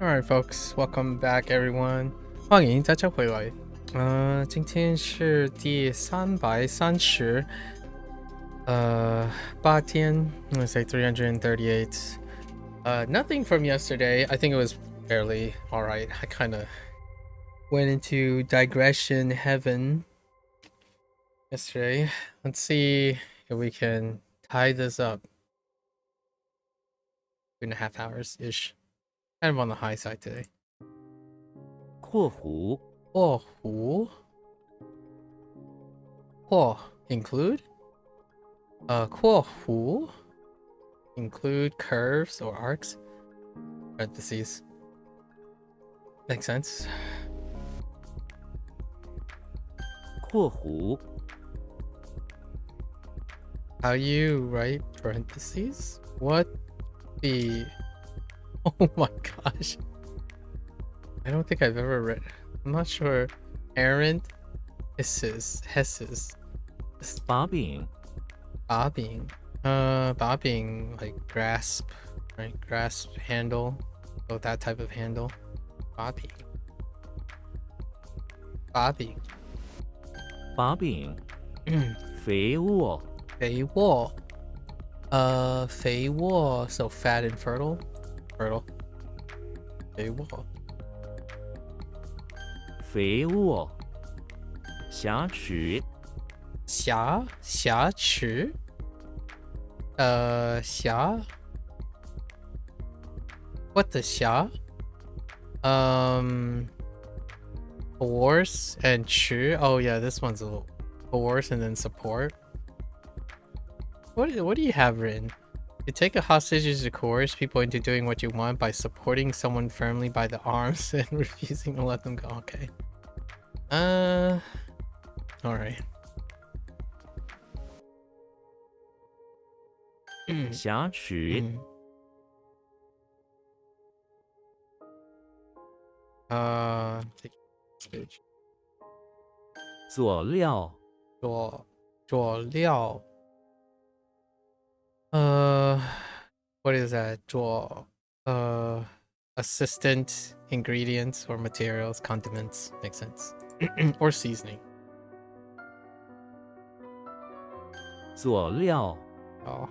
Alright, folks, welcome back, everyone. 欢迎大家回来。今天是第330，8天。Let's say 338. Nothing from yesterday. I think it was barely alright. I kind of went into digression heaven yesterday. Let's see if we can tie this up. 2.5 hours ish. Kind of on the high side today. 括弧括弧括 include 括弧 include curves or arcs, parentheses. Makes sense. 括弧 How you write parentheses? What the oh my gosh, I don't think I've ever read. I'm not sure. Hesses 把柄 bobbing. Bobbing, like grasp, right? Grasp handle. Oh, that type of handle. Bobbing. 把柄肥沃肥沃 肥沃 so fat and fertile.肥沃肥沃瑕疵瑕疵瑕 what the 瑕 coerce and 持 oh yeah, this one's a little coerce and then support. What do you have written? You take a hostage is to coerce people into doing what you want by supporting someone firmly by the arms and refusing to let them go. Okay. All right. 瑕疵 take stage. 佐料佐料 what is that? 佐assistant ingredients or materials, condiments, makes sense. Or seasoning. 佐料 Oh.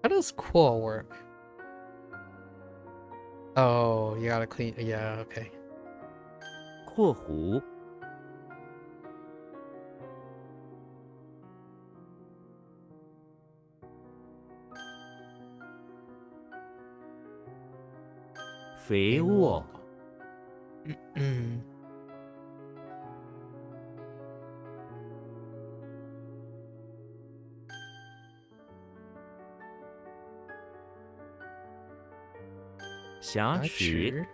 How does quo work? Oh, you gotta clean. Yeah, okay. 括弧肥沃瑕疵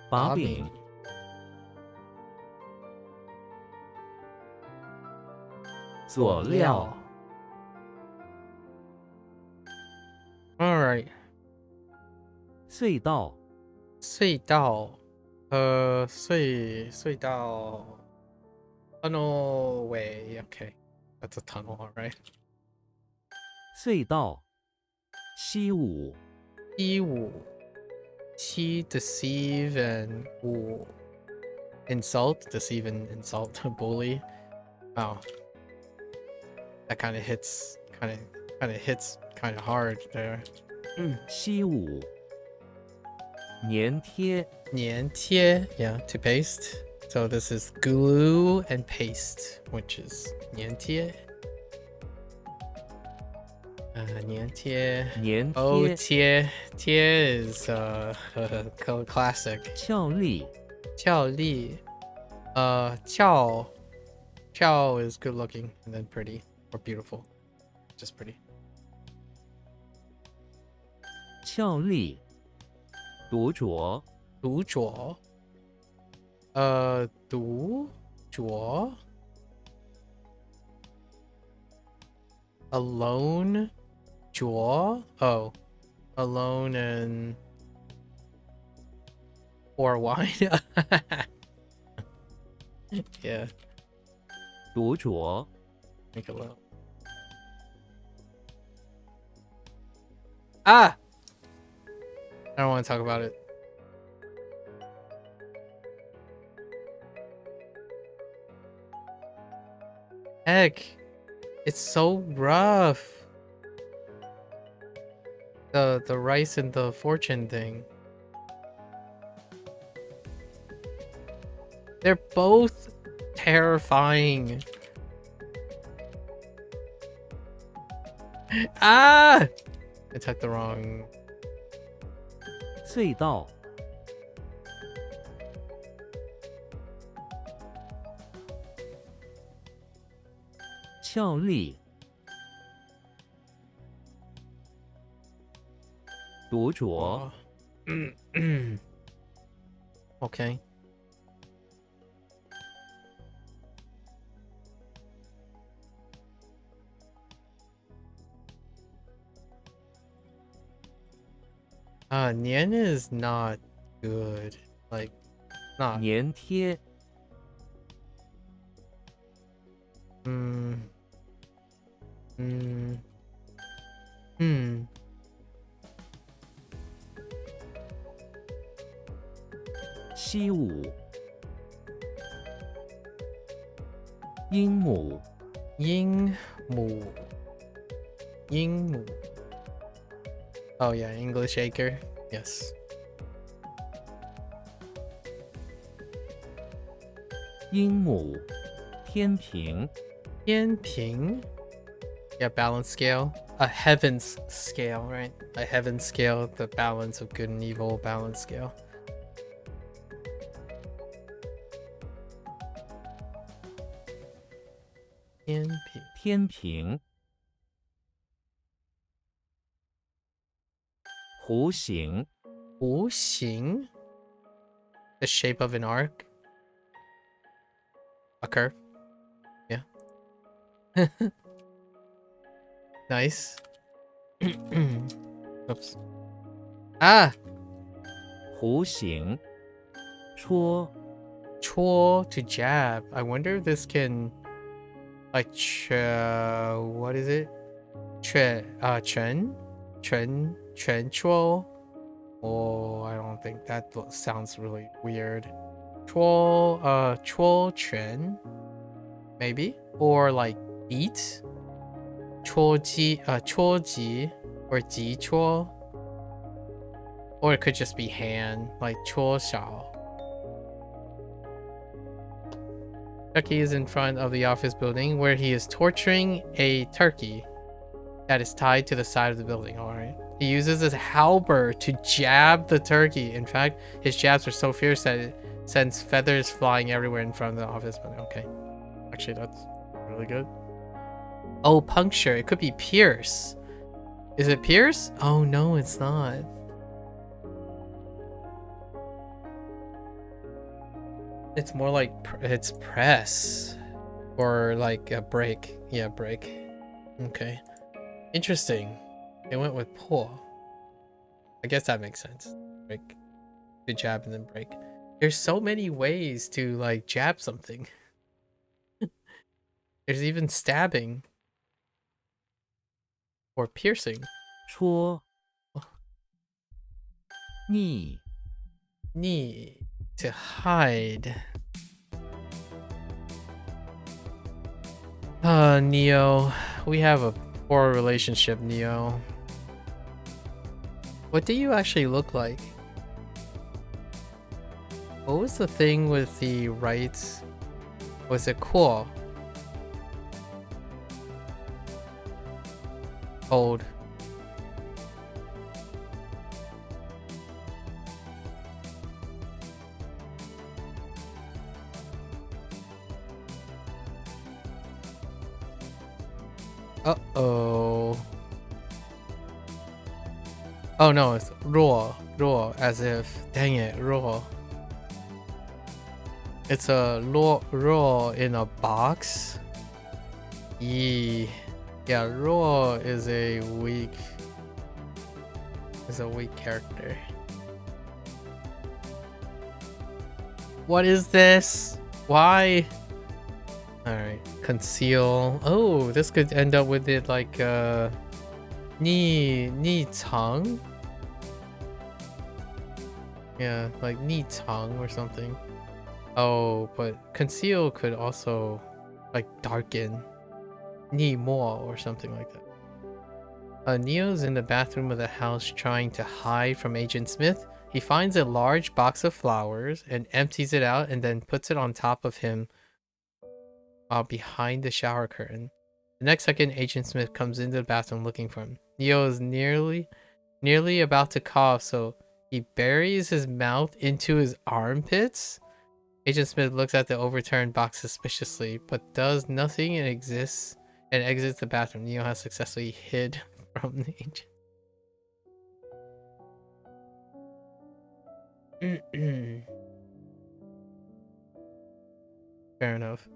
把柄佐料 All right. 隧道隧道隧道 tunnel way. Okay, that's a tunnel. All right. 隧道西武一五 deceive and 五 insult, deceive and insult, bully. Wow, that kind of hits kind of hard there. 西武粘贴粘贴 yeah, to paste. So this is glue and paste, which is 粘贴 粘贴粘 oh 贴贴 is classic. 俏丽俏丽 Chow is good looking and then pretty or beautiful, just pretty. 俏丽独酌独酌读着 alone 着 oh alone and or wine. Yeah, 独酌 make it low. Ah, I don't want to talk about it. Heck, it's so rough. The rice and the fortune thing. They're both terrifying. Ah! I took the wrong. 隧道俏丽独酌 Okay. Nian is not good. Like, not. 粘贴 Mm. Mm. Hmm. 西武鹦鹉 Ying Mu. Ying Mu. Oh yeah, English acre. Yes. 鹦鹉天平 Ping. Yeah, balance scale. A heavens scale, right? A heaven scale, the balance of good and evil balance scale. 天平弧形 弧形. The shape of an arc. A curve. Yeah. Nice. Oops. Ah! 弧形戳 Chuo to jab. I wonder if this can like what is it? Chen chuo. Oh, I don't think that sounds really weird. Chuo chen maybe, or like beat. Chuo ji or ji chuo. Or it could just be hand, like chuo xiao. Chucky is in front of the office building where he is torturing a turkey that is tied to the side of the building. All right. He uses his halberd to jab the turkey. In fact, his jabs are so fierce that it sends feathers flying everywhere in front of the office building. Okay. Actually, that's really good. Oh, puncture. It could be pierce. Is it pierce? Oh, no, it's not. It's more like it's press or like a break. Yeah, break. Okay. Interesting. They went with pull. I guess that makes sense. Break. To jab and then break. There's so many ways to like jab something. There's even stabbing. Or piercing. 戳逆 Knee. To hide. Neo. We have a poor relationship, Neo. What do you actually look like? What was the thing with the rights? Was it cool? Hold. Uh-oh. Oh no, it's raw, as if, dang it, raw. It's a roll in a box. Yee. Yeah, roll is a weak character. What is this? Why? Alright. Conceal. Oh, this could end up with it like ni chang. Yeah, like ni chang or something. Oh, but conceal could also like darken. Ni mo or something like that. Neo's in the bathroom of the house trying to hide from Agent Smith. He finds a large box of flowers and empties it out and then puts it on top of him behind the shower curtain. The next second, Agent Smith comes into the bathroom looking for him. Neo is nearly about to cough, so he buries his mouth into his armpits. Agent Smith looks at the overturned box suspiciously, but does nothing and exits the bathroom. Neo has successfully hid from the agent. Fair enough.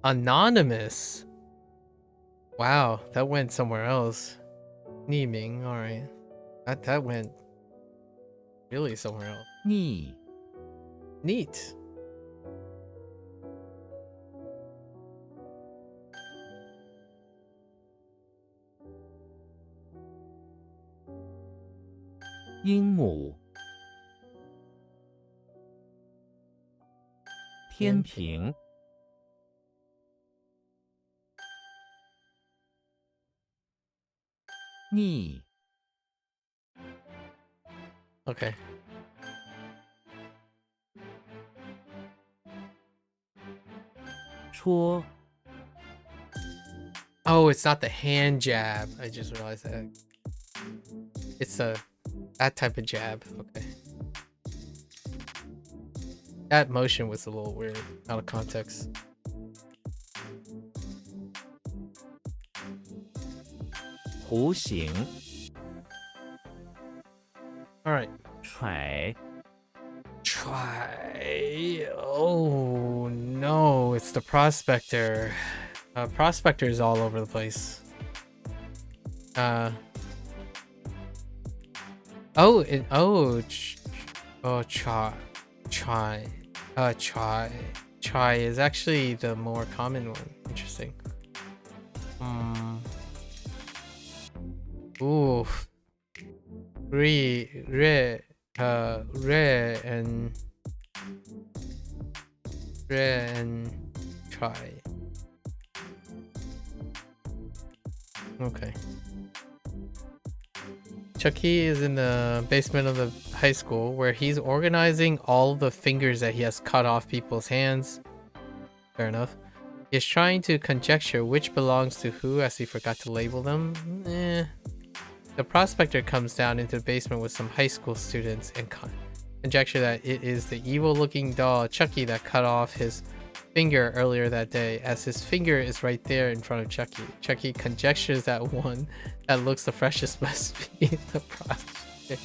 Anonymous. Wow, that went somewhere else. Neeming, alright. That went really somewhere else. 逆 Neat. 鹦鹉 天平 逆 Okay. Chua. Oh, it's not the hand jab. I just realized that. It's that type of jab. Okay. That motion was a little weird, out of context. Husing. All right. Try. Oh no, it's the prospector. Prospector is all over the place. Try is actually the more common one. Interesting. Ooh. Re and try. Okay. Chucky is in the basement of the high school where he's organizing all the fingers that he has cut off people's hands. Fair enough. He's trying to conjecture which belongs to who as he forgot to label them. The prospector comes down into the basement with some high school students and conjecture that it is the evil-looking doll Chucky that cut off his finger earlier that day, as his finger is right there in front of Chucky. Chucky conjectures that one that looks the freshest must be the prospector.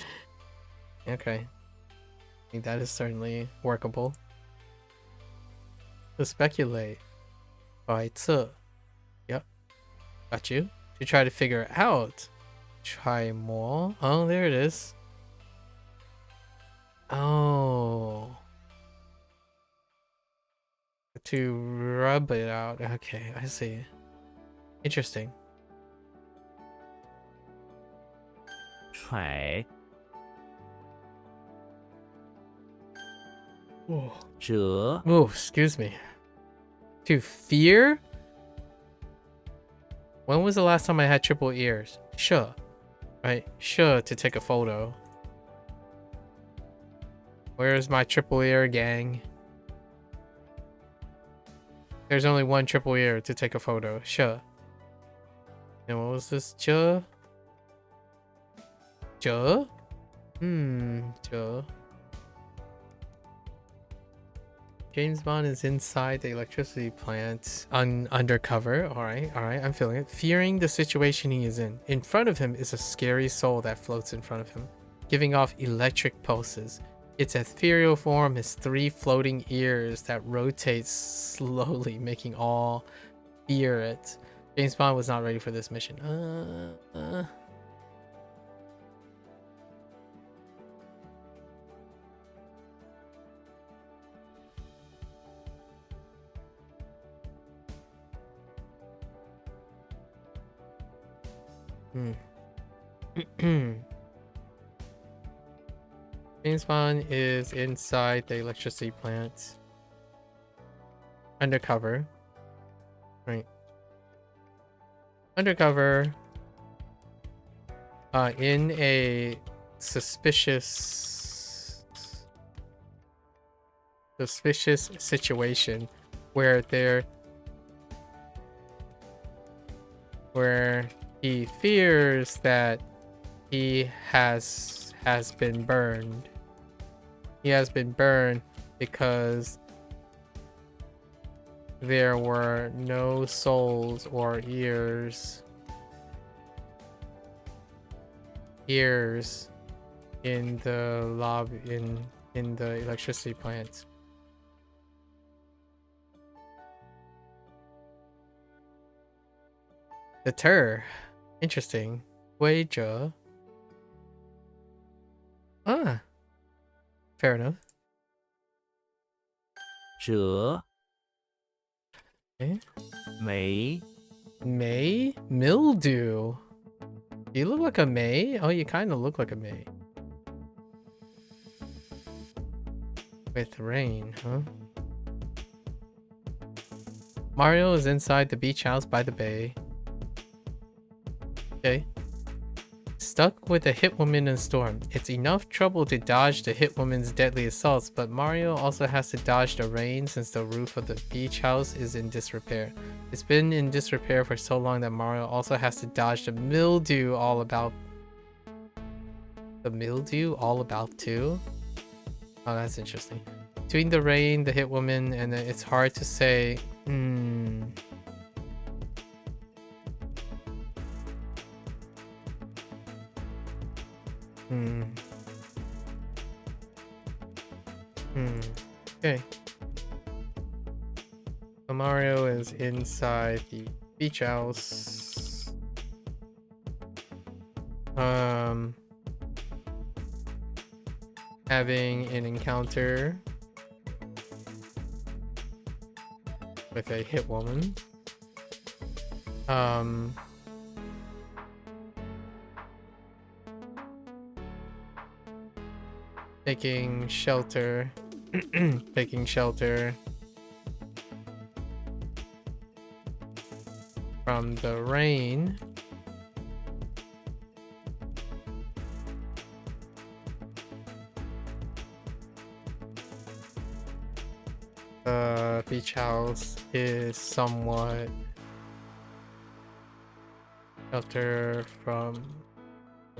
Okay. I think that is certainly workable. To speculate. Right, yep. Got you. To try to figure it out. Try more. Oh, there it is. Oh. To rub it out. Okay, I see. Interesting. Try. Oh. 折 Oh, excuse me. To fear? When was the last time I had triple ears? Sure. Right? Sure to take a photo. Where's my triple ear gang? There's only one triple ear to take a photo. Sure. And what was this? Sure? Sure? Sure. James Bond is inside the electricity plant undercover. Alright, I'm feeling it. Fearing the situation he is in. In front of him is a scary soul that floats in front of him. giving off electric pulses. Its ethereal form is 3 floating ears that rotate slowly, making all fear it. James Bond was not ready for this mission. James Bond is inside the electricity plant. Undercover. Right. Undercover. In a suspicious situation where he fears that he has been burned. He has been burned because there were no souls or ears in the lobby in the electricity plant. Deter. Interesting. 规则. Ah. Fair enough. 折 Okay. 梅 May? Mildew. Do you look like a May? Oh, you kind of look like a May. With rain, huh? Mario is inside the beach house by the bay. Okay. Stuck with a hit woman in a storm. It's enough trouble to dodge the hit woman's deadly assaults, but Mario also has to dodge the rain since the roof of the beach house is in disrepair. It's been in disrepair for so long that Mario also has to dodge the mildew all about. The mildew all about too? Oh, that's interesting. Between the rain, the hit woman, and it's hard to say. Okay. So Mario is inside the beach house. Having an encounter with a hit woman. Taking shelter from the rain. The beach house is somewhat shelter from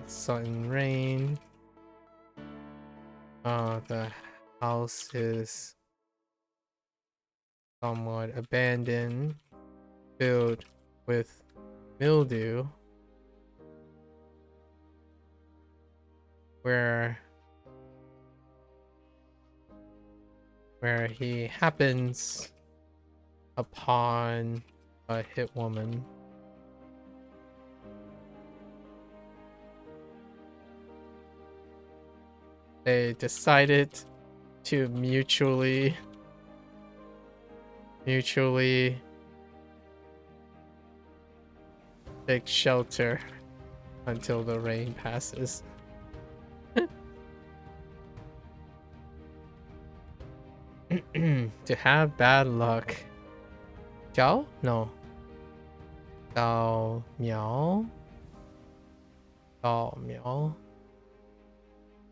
sun and rain. The house is somewhat abandoned, filled with mildew, where he happens upon a hit woman. They decided to mutually take shelter until the rain passes. To have bad luck. Jiao? No. Dao Miao. Dao Miao.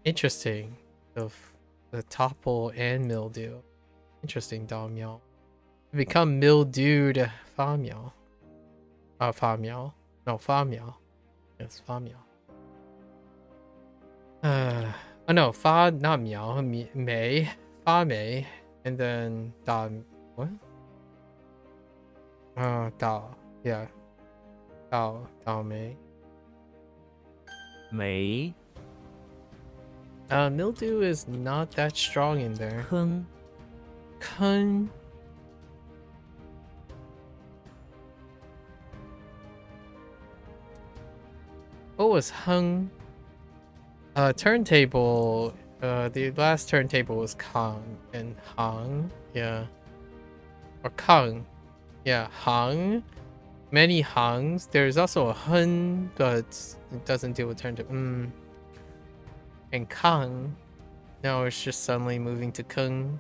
Interesting. The topple and mildew. Interesting, Dao Miao. Become mildewed Fa Miao. Fa Miao. No, Fa Miao. Yes, Fa Miao. Oh no, Fa not Miao. Mei. Fa Mei. And then Da. What? Dao. Yeah. Dao Mei. 梅 Mildew is not that strong in there. 坑 Kun. What was hung? Turntable. The last turntable was Kang and Hang. Yeah. Or Kang. Yeah, Hang. Many Hangs. There's also a Hun, but it doesn't deal with turntable. And Kang. Now it's just suddenly moving to Kung.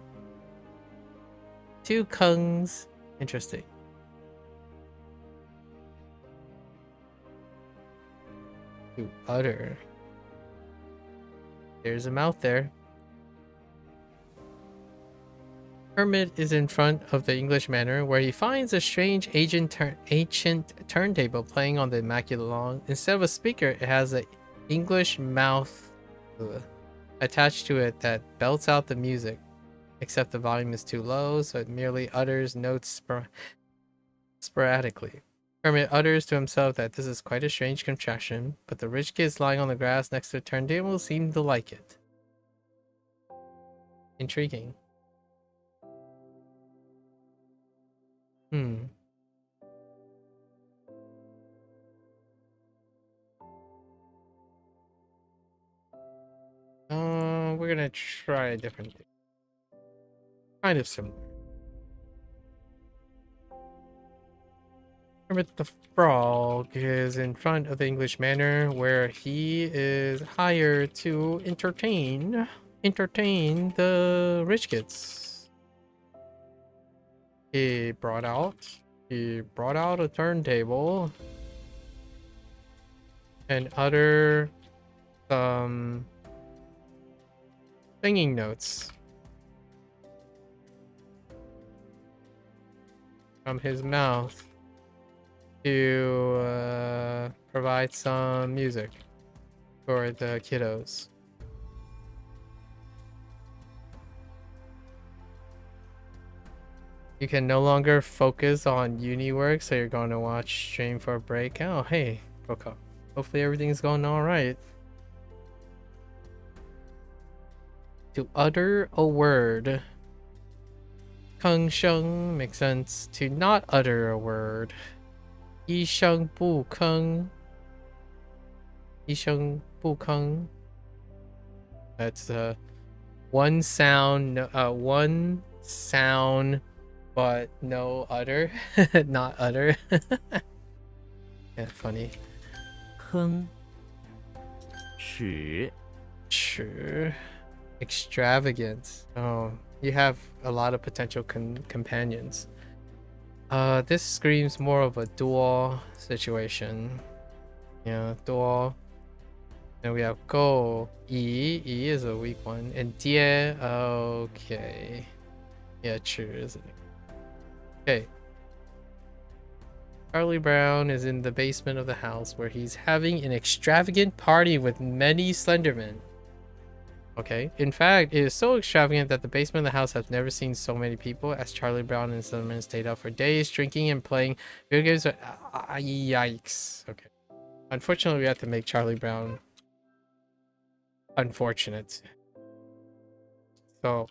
Two Kungs. Interesting. To utter. There's a mouth there. Hermit is in front of the English manor where he finds a strange ancient turntable playing on the immaculate lawn. Instead of a speaker, it has an English mouth attached to it that belts out the music, except the volume is too low, so it merely utters notes sporadically. Hermit utters to himself that this is quite a strange contraption, but the rich kids lying on the grass next to the turntable seem to like it. Intriguing. We're gonna try a different thing. Kind of similar. Kermit the Frog is in front of the English manor where he is hired to entertain the rich kids. He brought out a turntable and other singing notes from his mouth to provide some music for the kiddos. You can no longer focus on uni work, so you're going to watch stream for a break. Oh, hey, Proko. Hopefully everything's going all right. To utter a word. Keng sheng makes sense. To not utter a word. Yi sheng bu keng. Yi sheng bu keng. That's one sound, but no utter. Not utter. Yeah, funny. 哼 曲 Sure. Extravagant. Oh, you have a lot of potential companions. This screams more of a duel situation. Yeah, duel. And we have Go. Yi is a weak one. And Die. Okay. Yeah, true, isn't it? Okay. Charlie Brown is in the basement of the house where he's having an extravagant party with many Slendermen. Okay. In fact, it is so extravagant that the basement of the house has never seen so many people as Charlie Brown and Slenderman stayed out for days, drinking and playing video games. Yikes. Okay. Unfortunately, we have to make Charlie Brown unfortunate. So,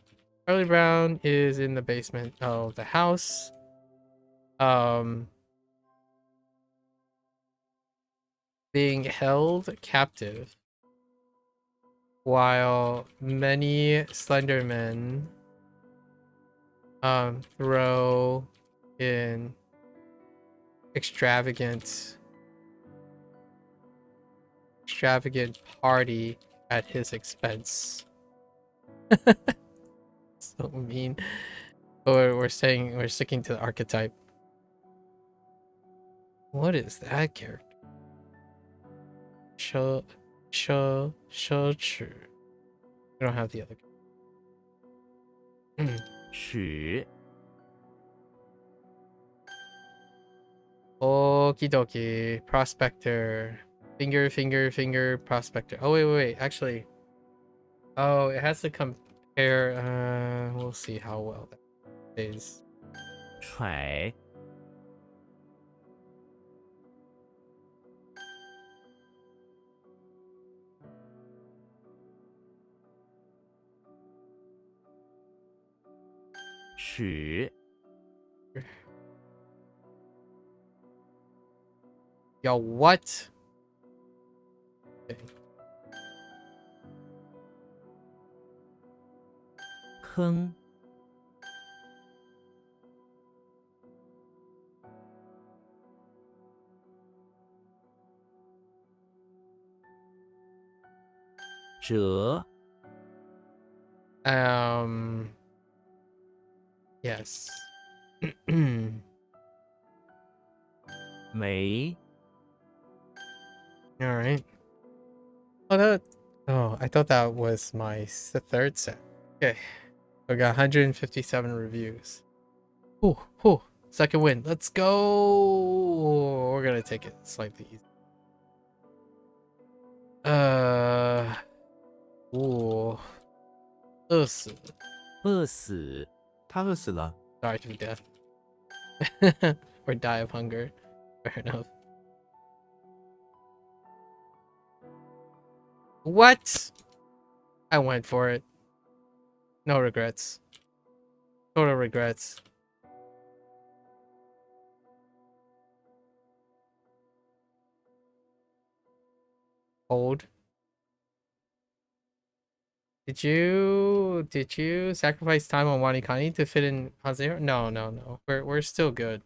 Charlie Brown is in the basement of the house. Being held captive while many Slendermen throw in extravagant party at his expense. So mean. But we're sticking to the archetype. What is that character? Chu. I don't have the other. 曲 Okie dokie. Prospector. Finger, prospector. Oh, wait. Actually. Oh, it has to compare. We'll see how well that is. 揣始 Yo, what? Okay. 坑 折 Yes. 没 All right. Oh, I thought that was my third set. Okay. We got 157 reviews. Ooh, ooh. Second win. Let's go. We're gonna take it slightly easy. Ooh. 饿死. 饿死他饿死了。 Sorry to be deaf. Or die of hunger. Fair enough. What? I went for it. No regrets. Total regrets. Old. Did you sacrifice time on Wanikani to fit in HanziHero? No. We're still good.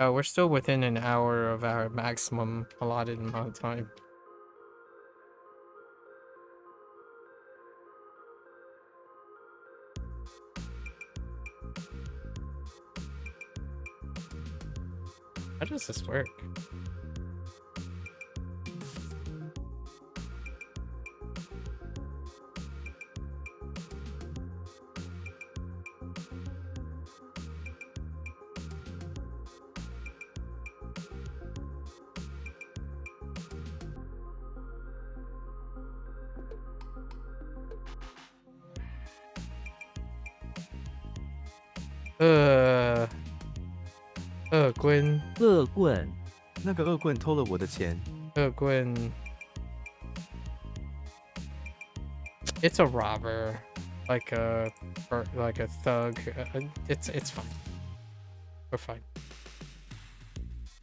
We're still within an hour of our maximum allotted amount of time. How does this work? Gwyn. 恶棍那个恶棍偷了我的钱。Gwyn. It's a robber, like a thug. It's fine. We're fine.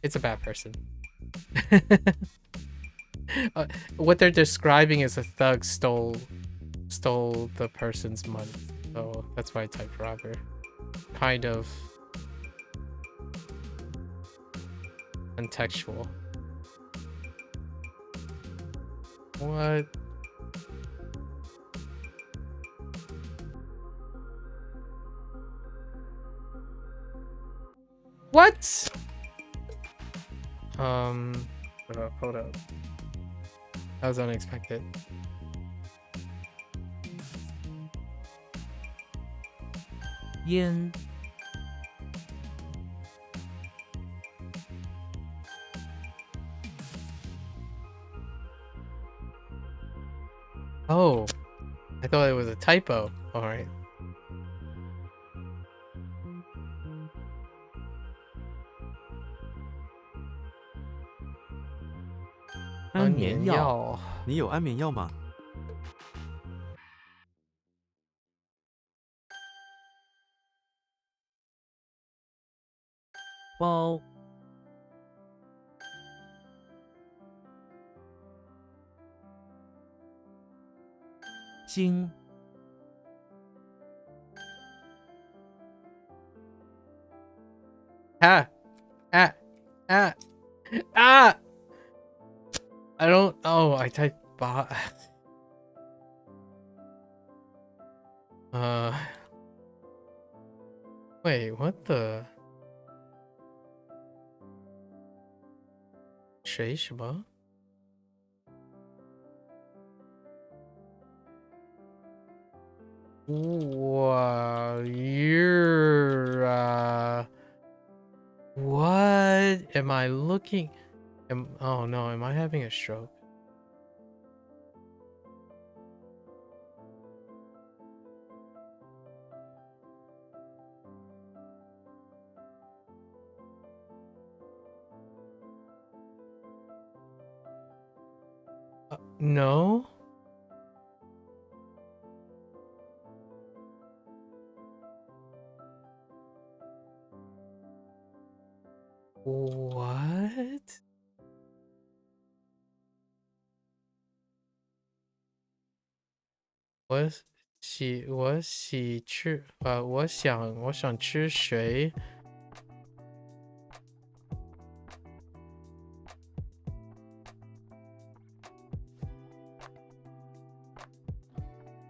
It's a bad person. What they're describing is a thug stole the person's money, so that's why I typed robber. Kind of contextual. What? What? Hold up. That was unexpected. Yen Oh, I thought it was a typo. All right.安眠药你有安眠药吗？包精 Ah, ah, ah, ah. I don't. Oh, I typed bot. Wait, what the? 谁什么？哇，you're what am I looking? Oh no, am I having a stroke? No. What? 我想吃谁？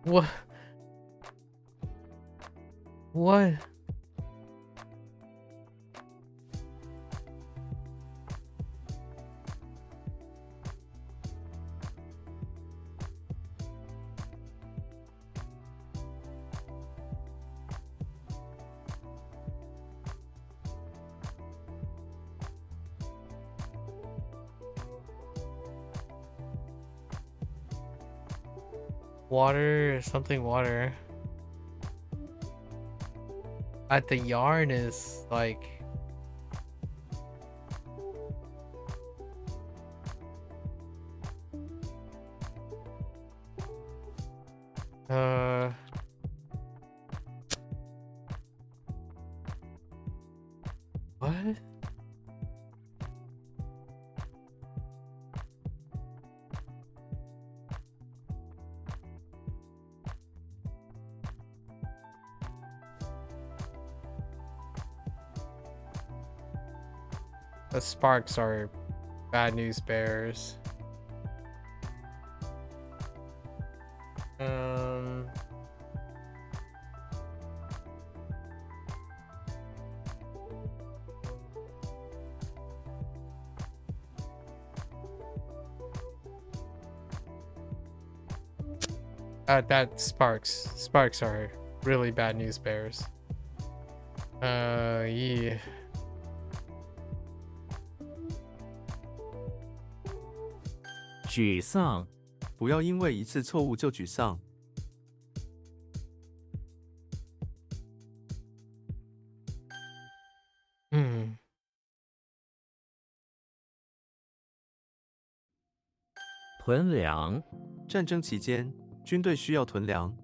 我 water something water. At the yarn is like uh what? The sparks are bad news bears. Um that sparks are really bad news bears. Yeah. 沮丧，不要因为一次错误就沮丧。囤粮，战争期间，军队需要囤粮。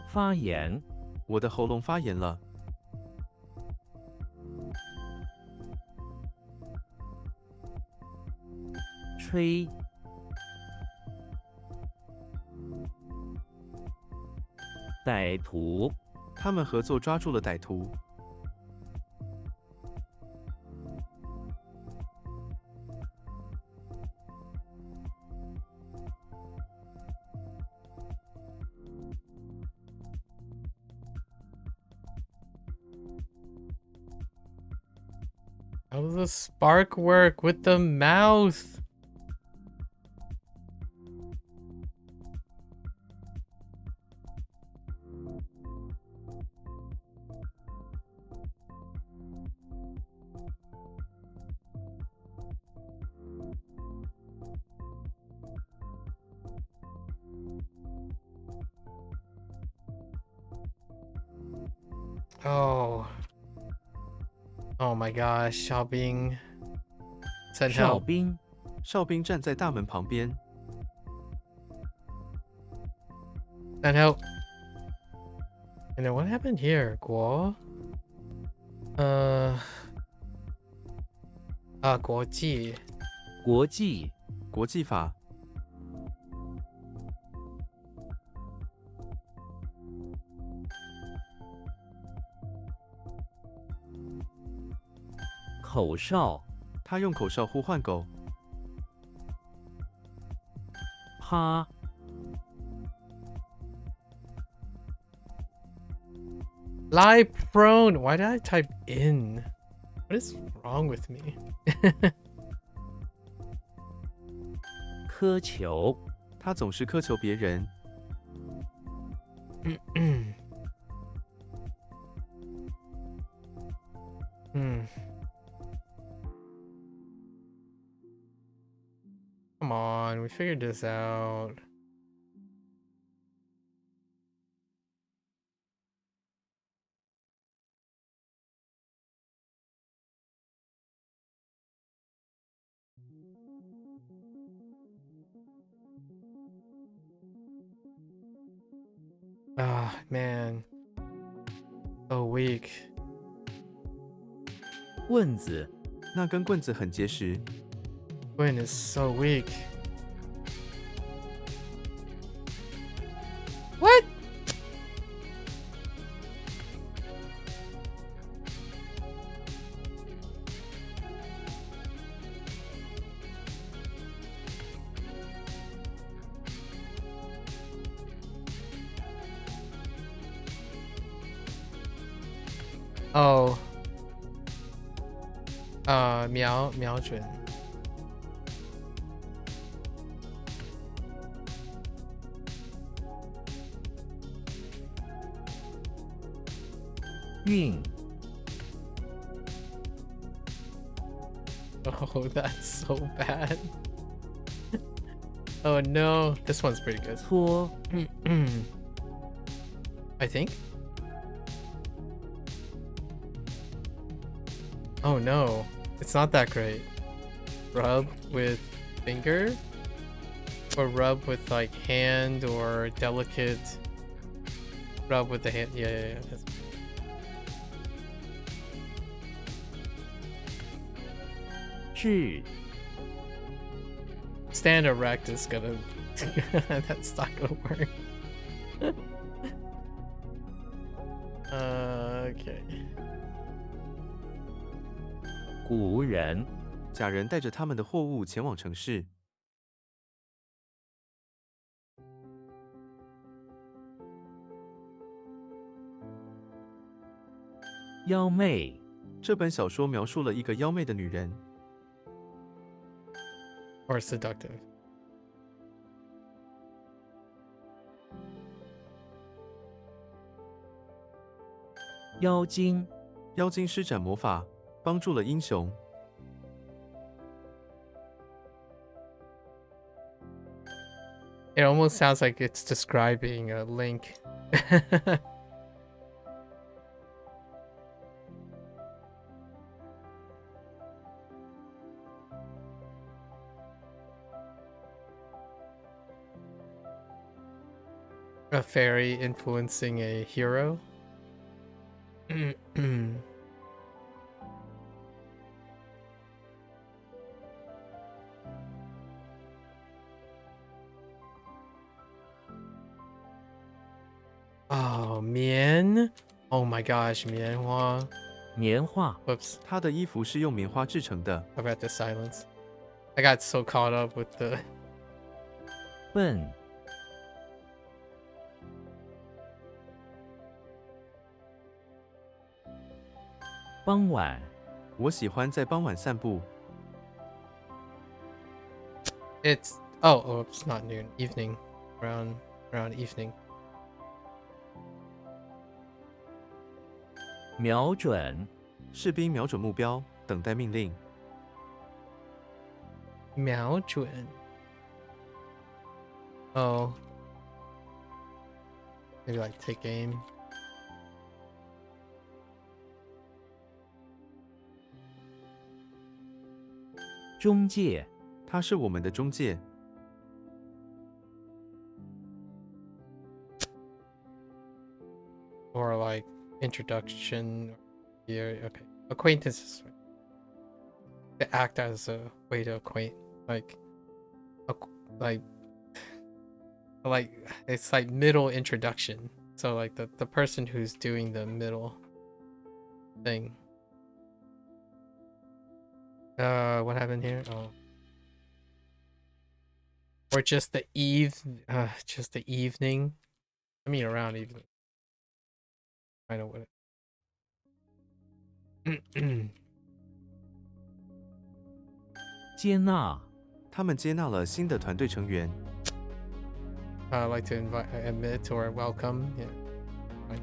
发炎，我的喉咙发炎了。吹，歹徒，他们合作抓住了歹徒。How does the spark work with the mouth? Oh. Oh my gosh, 哨兵 send 哨 help. 兵，哨兵站在大门旁边。Send help. And then what happened here? 国国际国际，国际法。口哨，他用口哨呼唤狗。哈， lie prone. Why did I type in? What is wrong with me? 苛求，他总是苛求别人。Come on, we figured this out. Ah, man. So weak. 棍子，那根棍子很结实。 Quinn is so weak. What? Oh. 瞄准。运， Oh, that's so bad. Oh no, this one's pretty good. 搓， I think. Oh no, it's not that great. Rub with finger? Or rub with like hand or delicate. Rub with the hand. Yeah. That's... 治， Stand erect is gonna. That's not gonna work. Okay. 古人，假人带着他们的货物前往城市。妖媚，这本小说描述了一个妖媚的女人。 Or seductive. 妖精，妖精施展魔法，帮助了英雄。 It almost sounds like it's describing a link. A fairy influencing a hero. Oh, Mian. Oh my gosh, Mianhua. 棉花， Whoops, 她的衣服是用棉花制成的。 I got the silence. I got so caught up with the 笨， 傍晚， 我喜欢在傍晚散步。 it's oops, not noon, evening. Around evening. 瞄准， 士兵瞄准目标，等待命令。 瞄准. Oh. Maybe like take aim. 中介， 他是我们的中介。 Or like introduction. Here, okay. Acquaintance is to act as a way to acquaint, like like it's like middle introduction. So like the person who's doing the middle thing. What happened here? Oh. Or just the evening. I mean around evening. I know what it. 接纳， 他们接纳了新的团队成员。 Like to admit or welcome. Yeah. Fine.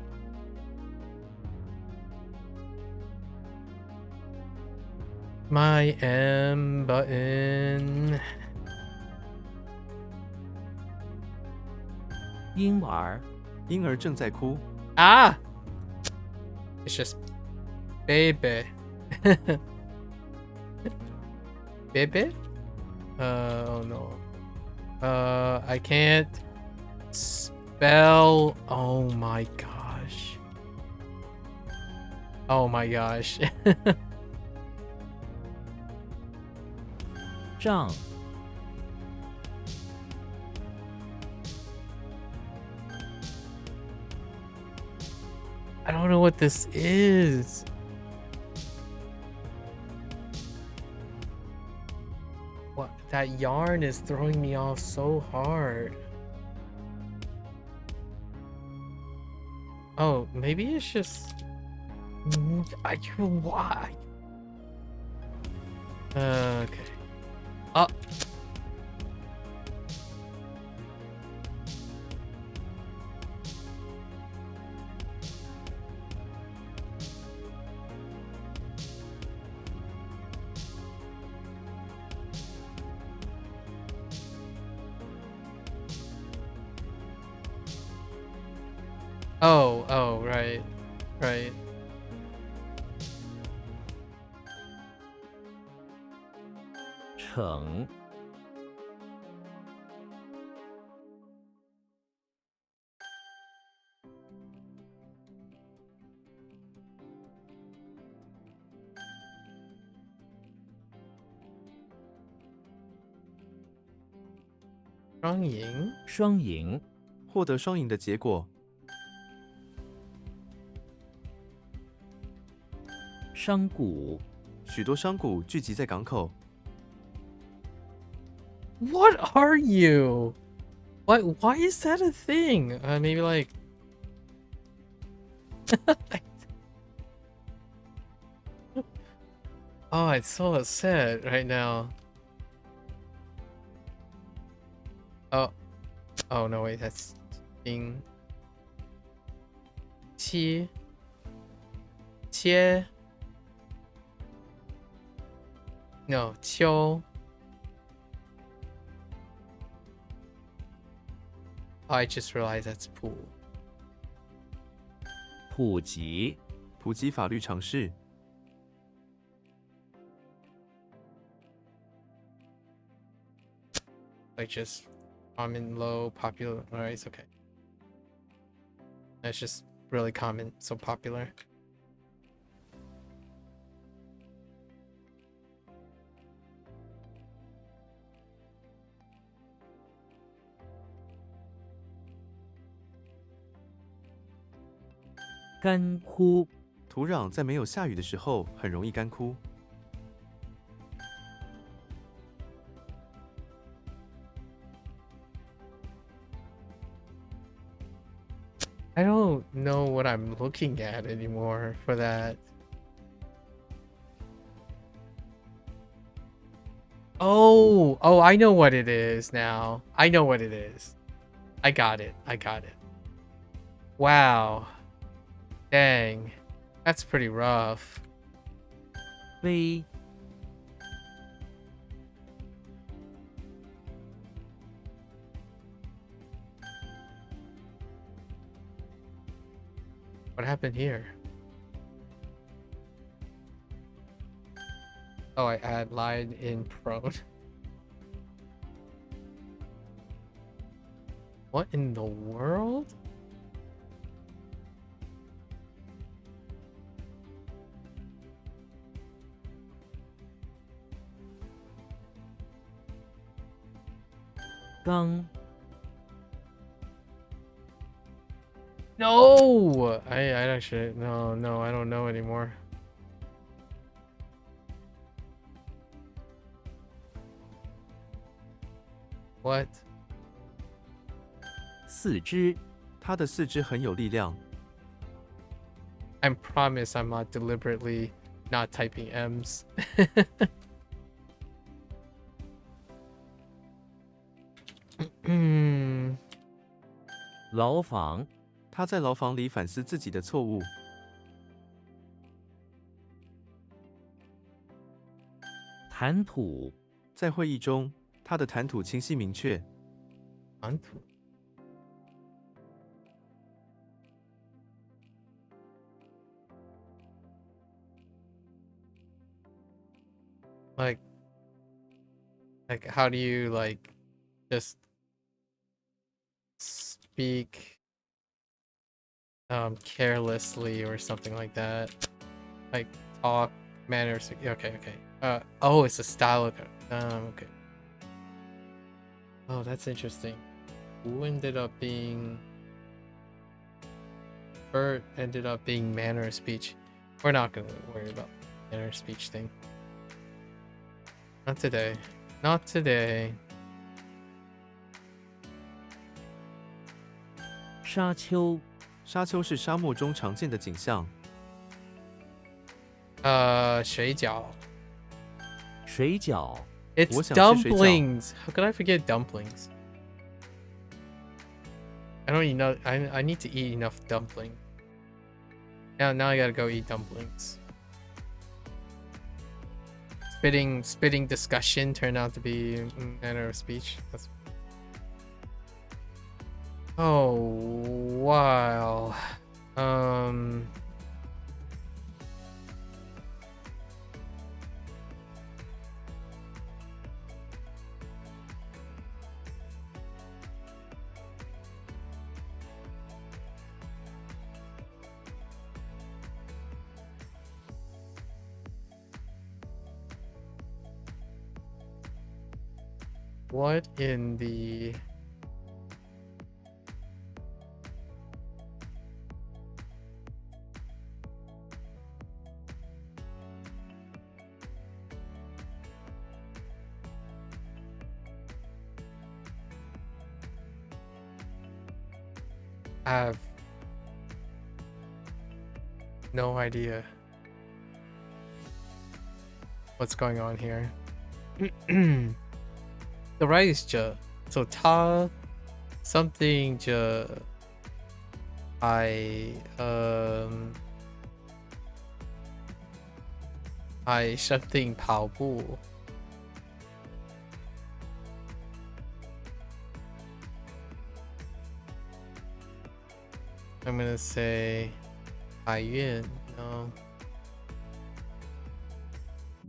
My M button. 婴儿， 婴儿正在哭， Ah! It's just baby. Baby? Oh no. I can't Bell. Oh my gosh. Oh my gosh. 账 I don't know what this is. What? That yarn is throwing me off so hard. Oh, maybe it's just... Why? Okay. Oh. Oh, right. Right. 惩 双赢。双赢 获得双赢的结果。 商贾 许多商贾聚集在港口。 What are you? Why is that a thing? Maybe like... Oh, I'm so upset right now. Oh. Oh, no, wait, that's... 赢 切 切 No, 秋 Oh, I just realized that's pool. 普及普及法律常识。 Like just common, low, popular. Alright, it's okay. That's just really common, so popular. “干枯 土壤在没有下雨的时候很容易干枯。 I don't know what I'm looking at anymore for that. Oh, I know what it is now. I know what it is. I got it. Wow. Dang. That's pretty rough. 微 What happened here? Oh, I add line in prone. What in the world? “刚 No! I actually... No, I don't know anymore. What? 四肢 它的四肢很有力量。 I promise I'm not deliberately not typing M's. 牢房 他在牢房里反思自己的错误。 谈吐 在会议中，他的谈吐清晰明确。 Like how do you like just speak carelessly or something like that. Like talk, manners. Okay, okay. Oh, it's a style of okay. Oh, that's interesting. Who ended up being Bert ended up being manner of speech. We're not gonna worry about manner of speech thing. Not today. Not today. 沙丘，沙丘是沙漠中常见的景象。水饺。水饺， It's 我想吃水饺。 dumplings. How could I forget dumplings? I don't know. I need to eat enough dumpling. Now I gotta go eat dumplings. Spitting discussion turned out to be manner of speech. That's... Oh wow. What in the... I have no idea what's going on here. The rice ja. So ta something ja. I something 跑步. I'm gonna say 海苑. No.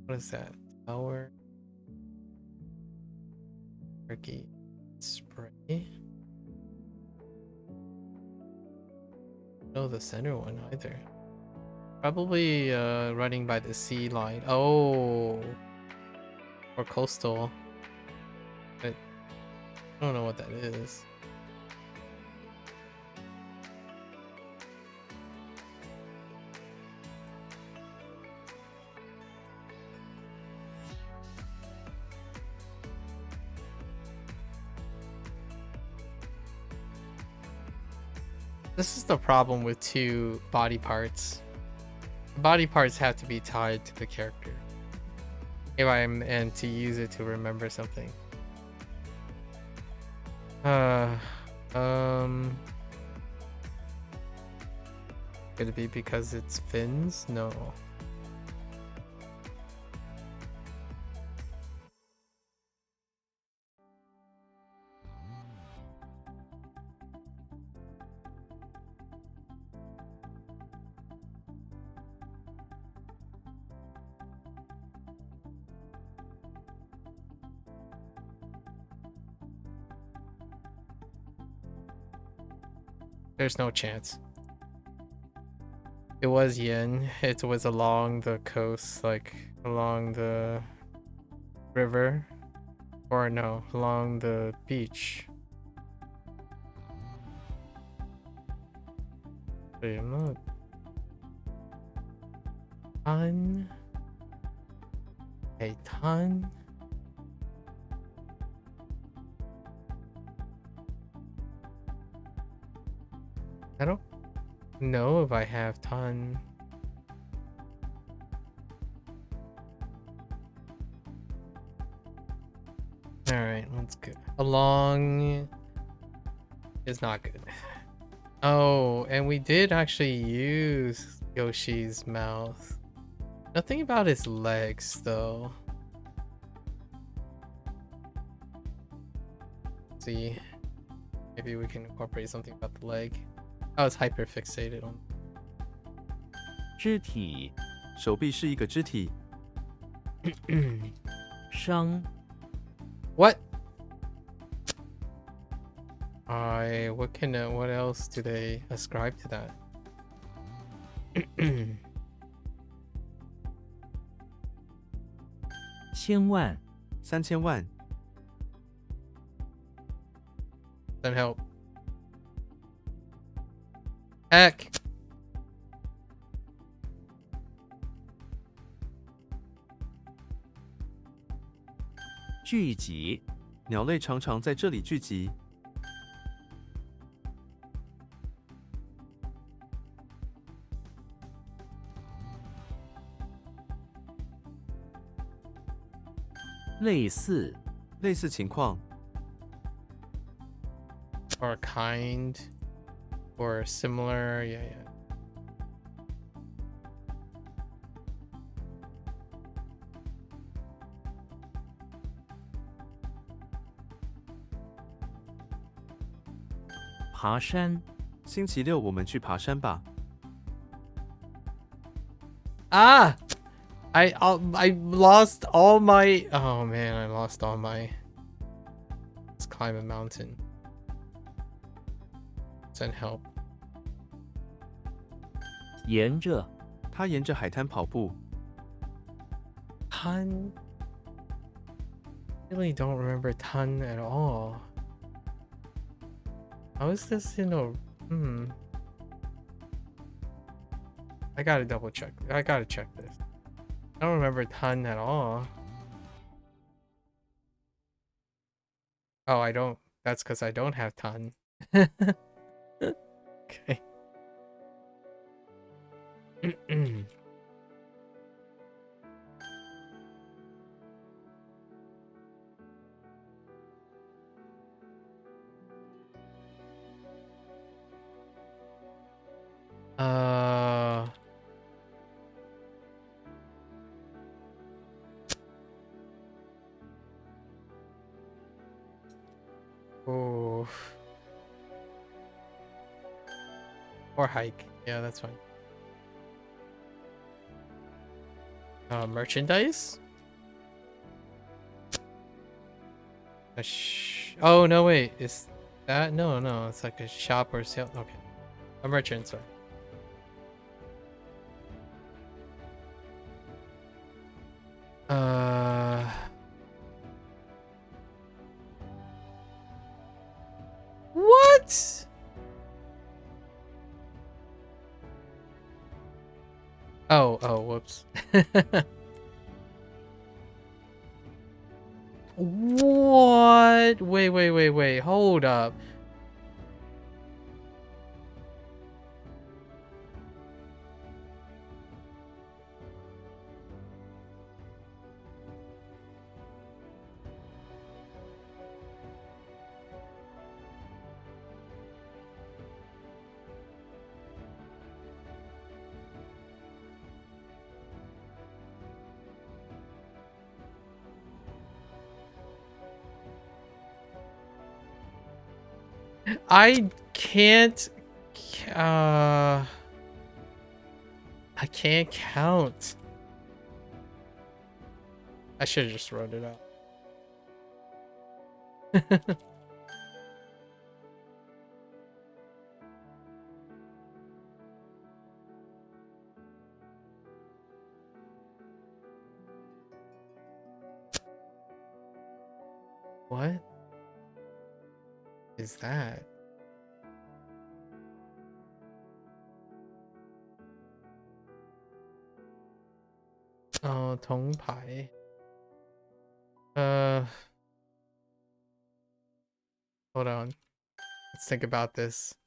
What is that? Tower. Turkey spray. No, the center one either. Probably running by the sea line. Oh, or coastal. I don't know what that is. This is the problem with two body parts. Body parts have to be tied to the character if I'm and to use it to remember something. Could it be because it's fins? No. There's no chance. It was yin. It was along the coast, like along the river. Or no, along the beach. Wait, I'm not... Ton. A ton. I don't know if I have ton. Alright, let's go. Along is not good. Oh, and we did actually use Yoshi's mouth. Nothing about his legs, though. Let's see. Maybe we can incorporate something about the leg. I was hyper fixated on. 肢体，手臂是一个肢体，伤， What? what else do they ascribe to that? 千万3000万 Then help. Heck. 聚集鸟类常常在这里聚集。类似类似情况 Or kind. Or similar. Yeah, yeah. 爬山星期六我们去爬山吧。 Ah! I lost all my... Oh man, I lost all my... Let's climb a mountain. Send help. 沿着他沿着海滩跑步， Ton? I really don't remember ton at all. How is this in a... I gotta double check. I gotta check this. I don't remember ton at all. Oh, I don't. That's because I don't have ton. Okay. Oh. Or hike. Yeah, that's fine. Merchandise? Oh, no, wait. Is that? No, no. It's like a shop or sale. Okay. A merchant, sorry. What? Oh, whoops. What? Wait. Hold up. I can't I can't count. I should have just wrote it out. What is that? Oh, 铜牌. Hold on. Let's think about this. “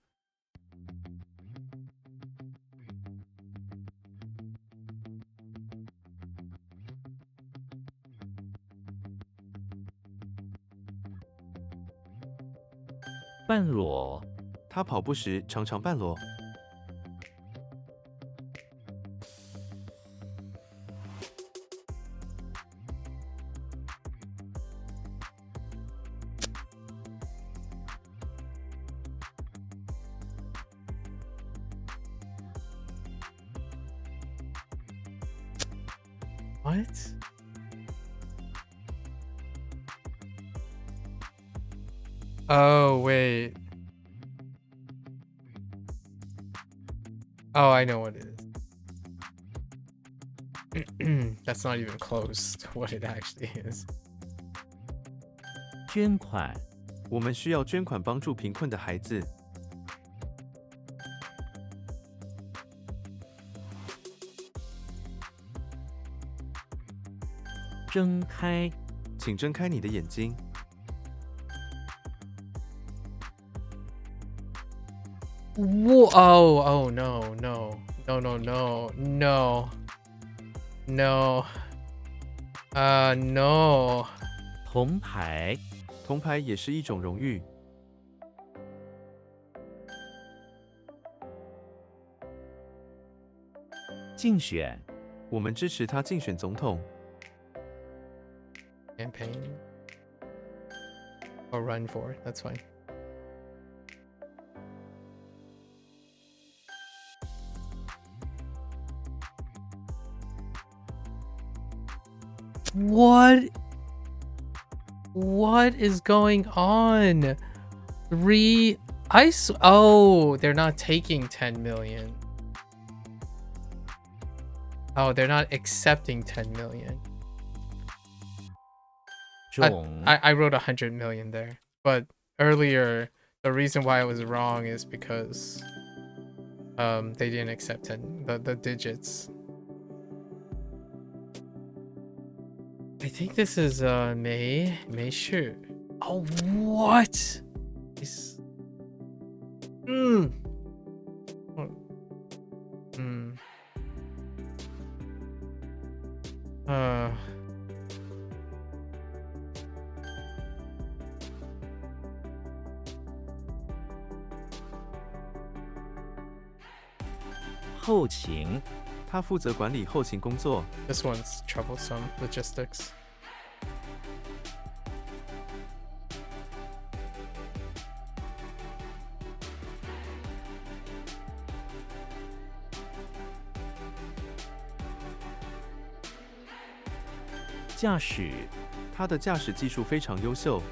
半裸他跑步时常常半裸。 What? Oh, wait. Oh, I know what it is. That's not even close to what it actually is. 捐款、我们需要捐款帮助贫困的孩子。睁开、请睁开你的眼睛。Whoa! Oh no, no, no, no, no, no, no. No. 铜牌、铜牌也是一种荣誉。竞选、我们支持他竞选总统。Campaign. Or run for it. That's fine. What is going on? Oh, they're not taking 10 million. Oh, they're not accepting 10 million. 种、 I wrote 100 million there, but earlier the reason why I was wrong is because they didn't accept the digits. I think this is Mei Shi. Oh, what? He's... Oh. 后勤、他负责管理后勤工作。 This one's troublesome. Logistics. 驾驶、他的驾驶技术非常优秀。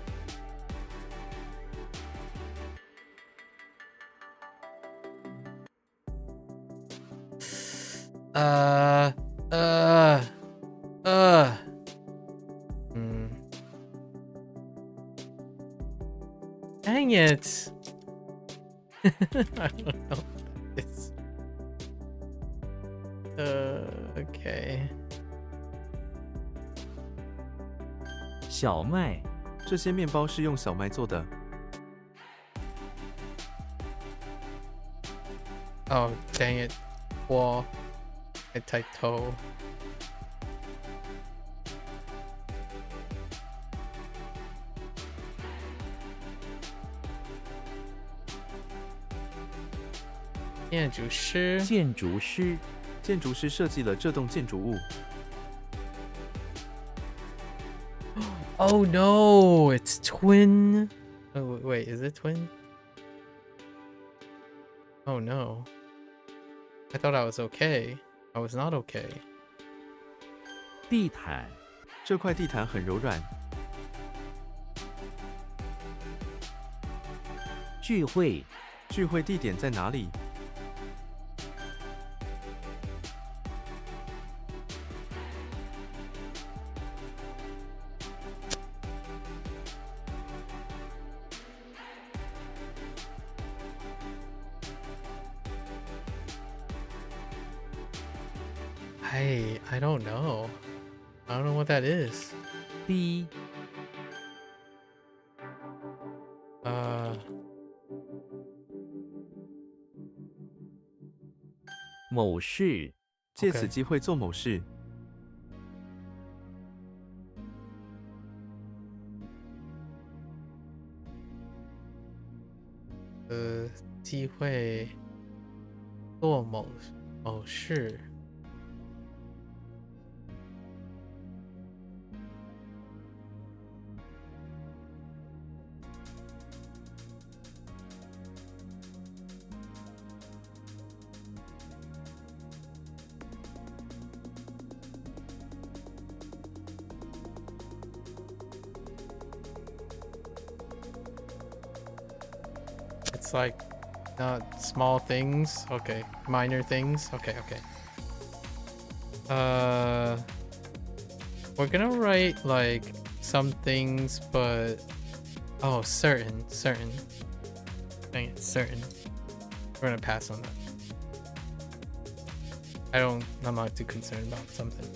Dang it. I don't know what that is. Okay. 小麦、这些面包是用小麦做的。 Oh, dang it. Well, I typed toe. Yeah, 建筑师。建筑师、建筑师设计了这栋建筑物。 Oh no, it's twin. Oh wait, is it twin? Oh no. I thought I was okay. I was not okay. 地毯、这块地毯很柔软。聚会、聚会地点在哪里？ I don't know. I don't know what that is. 低、某事、借此机会做某事。机会做某事。It's like Not small things. Okay. Minor things. Okay, okay. We're gonna write like some things, but oh, certain. Dang it, certain. We're gonna pass on that. I'm not too concerned about something.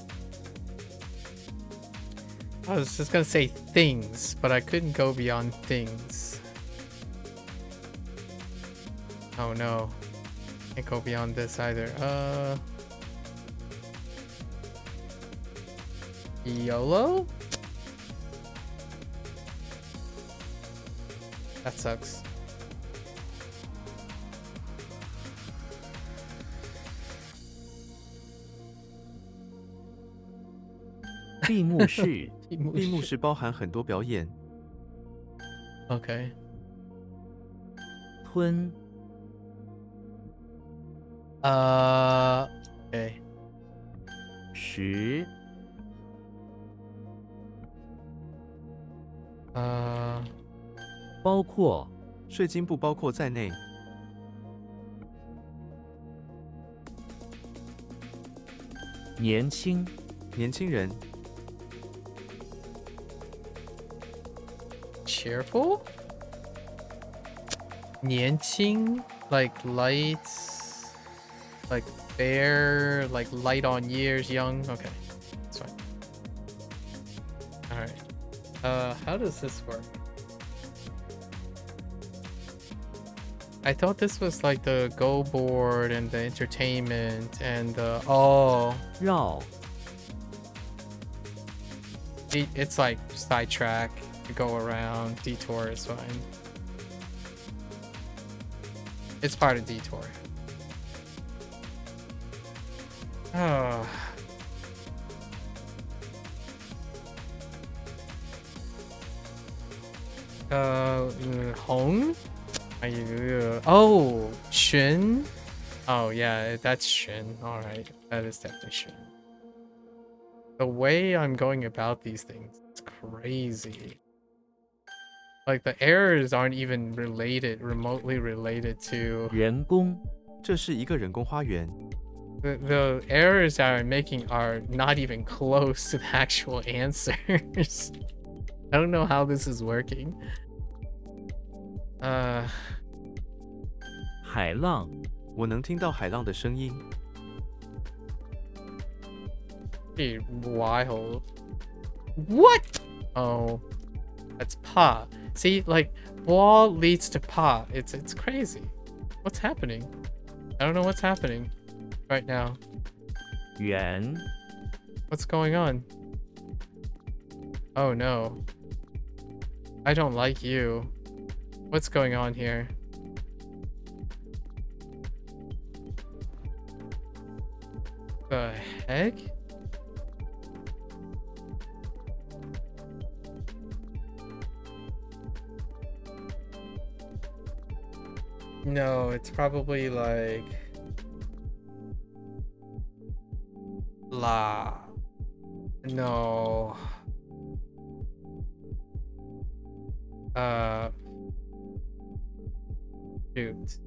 I was just gonna say things, but I couldn't go beyond things. Oh no. Can't go beyond this either. YOLO? That sucks. 闭幕式，闭幕式包含很多表演， Okay. 吞， Okay. 十， 包括， 税金不包括在内。 年轻， 年轻人， cheerful? 年轻 like lights, like fair, like light on years, young. Okay, that's fine. All right. How does this work? I thought this was like the go board and the entertainment and the绕， it's like sidetrack. You go around, detour is fine. It's part of detour. Oh. Hong? Oh, Shin? Oh yeah, that's Shin. Alright, that is definitely Shin. The way I'm going about these things, it's crazy. Like the errors aren't even related, remotely related to 人工， 这是一个人工花园。 the errors that I'm making are not even close to the actual answers. I don't know how this is working. 海浪， 我能听到海浪的声音。 Pretty wild. What? Oh, that's pa. See, like wall leads to pa. It's crazy. What's happening? I don't know what's happening right now. 圆， What's going on? Oh no. I don't like you. What's going on here? The heck? No, it's probably like La. No. Shoot.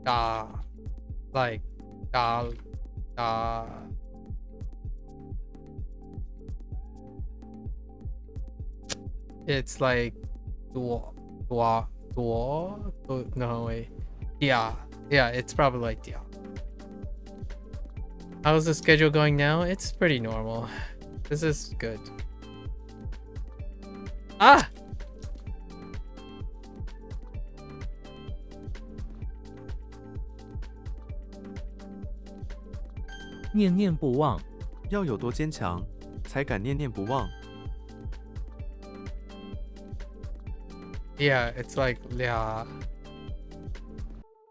Da. Like da. Da. It's like no wait. Yeah, it's probably like yeah. How's the schedule going now? It's pretty normal. This is good. Ah! 念念不忘， 要有多坚强，才敢念念不忘？ Yeah, it's like lia.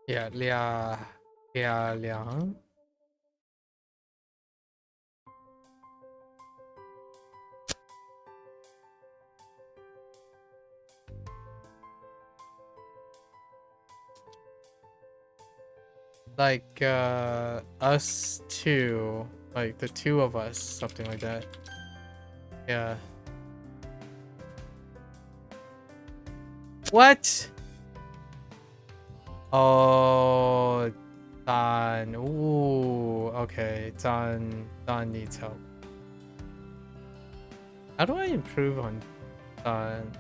Yeah, liang. Like us two, like the two of us, something like that. Yeah. What? Oh, Dan. Ooh, okay. Dan needs help. How do I improve on Dan?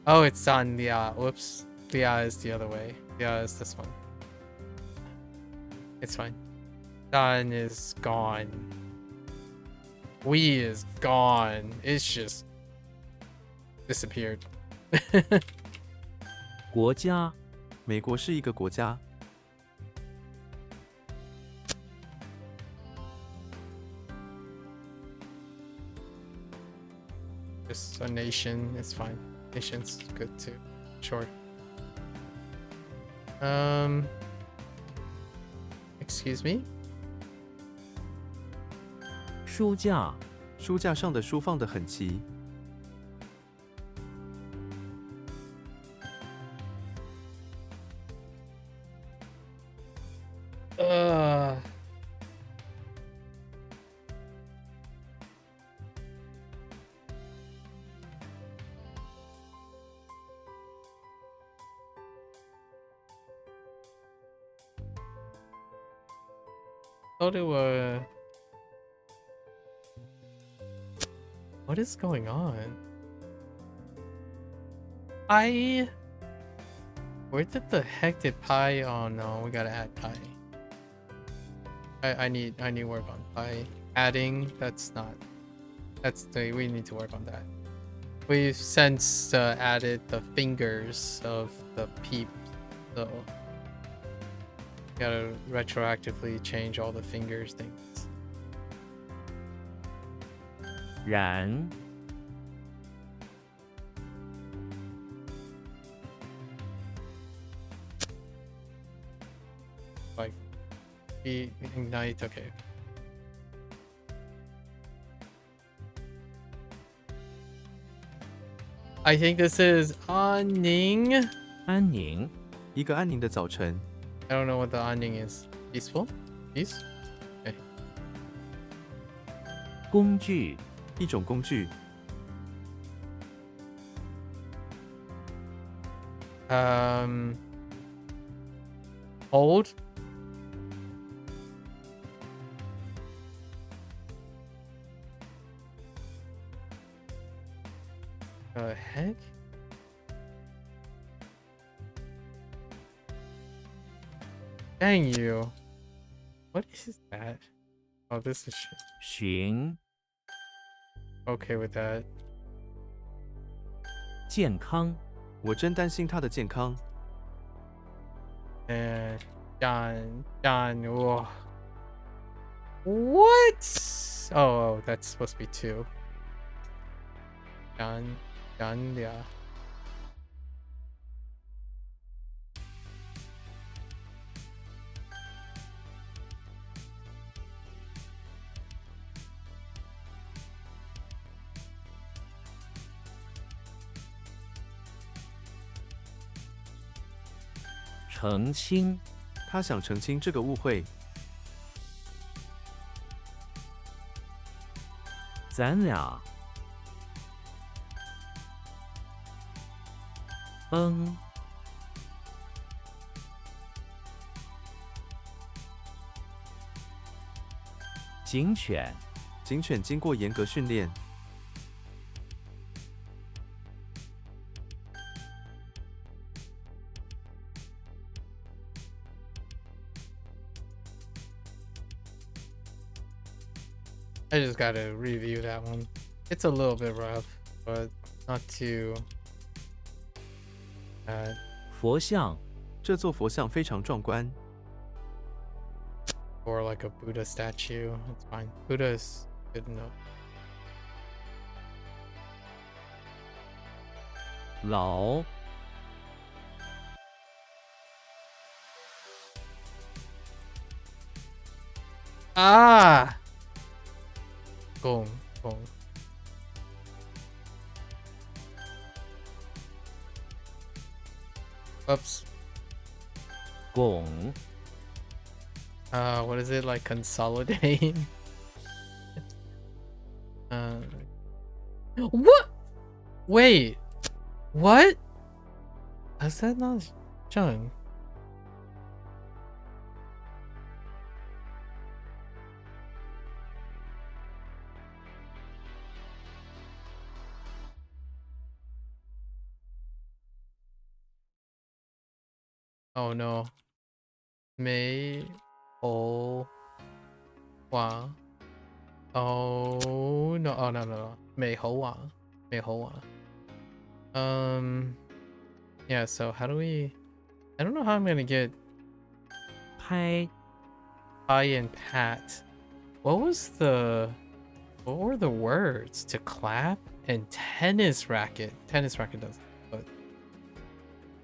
Oh, it's Dan. Yeah. Whoops. Yeah is the other way. Yeah is this one. It's fine. Dan is gone. We is gone. It's just disappeared. 国家，美国是一个国家， Just a nation. It's fine. Nation's good too. Sure. Excuse me? 书架，书架上的书放得很齐。 Thought it were... What is going on? Where did the heck did pie? Oh no, we gotta add pie. I need work on pie. Adding, we need to work on that. We've since added the fingers of the peep, so gotta retroactively change all the fingers things. 燃， Like, ignite, okay. I think this is Anning. 安宁，一个安宁的早晨， I don't know what the Anning is. Peaceful? Peace? 工具，一种工具， Hold. The heck? Dang you. What is that? Oh, this is shit. 寻， Okay with that. 健康， 我真担心他的健康。 And John, whoa. What? Oh, that's supposed to be 2. John, yeah. "澄清， 他想澄清这个误会。 咱俩，崩，警犬， 警犬经过严格训练， I just gotta review that one. It's a little bit rough, but not too bad. 佛像， 这座佛像非常壮观。 Or like a Buddha statue. It's fine. Buddha is good enough. 老， Ah! Boom. Oops. 拱， What is it, like consolidate? What? Wait. What? How's that not Chung? Oh no. Mei Ho Wang. Oh no. Oh no no no. Mei Ho Wang. Mei Ho Wang. Yeah, so how do we I don't know how I'm gonna get 拍 Pi and Pat. What were the words to clap and tennis racket? Tennis racket does, but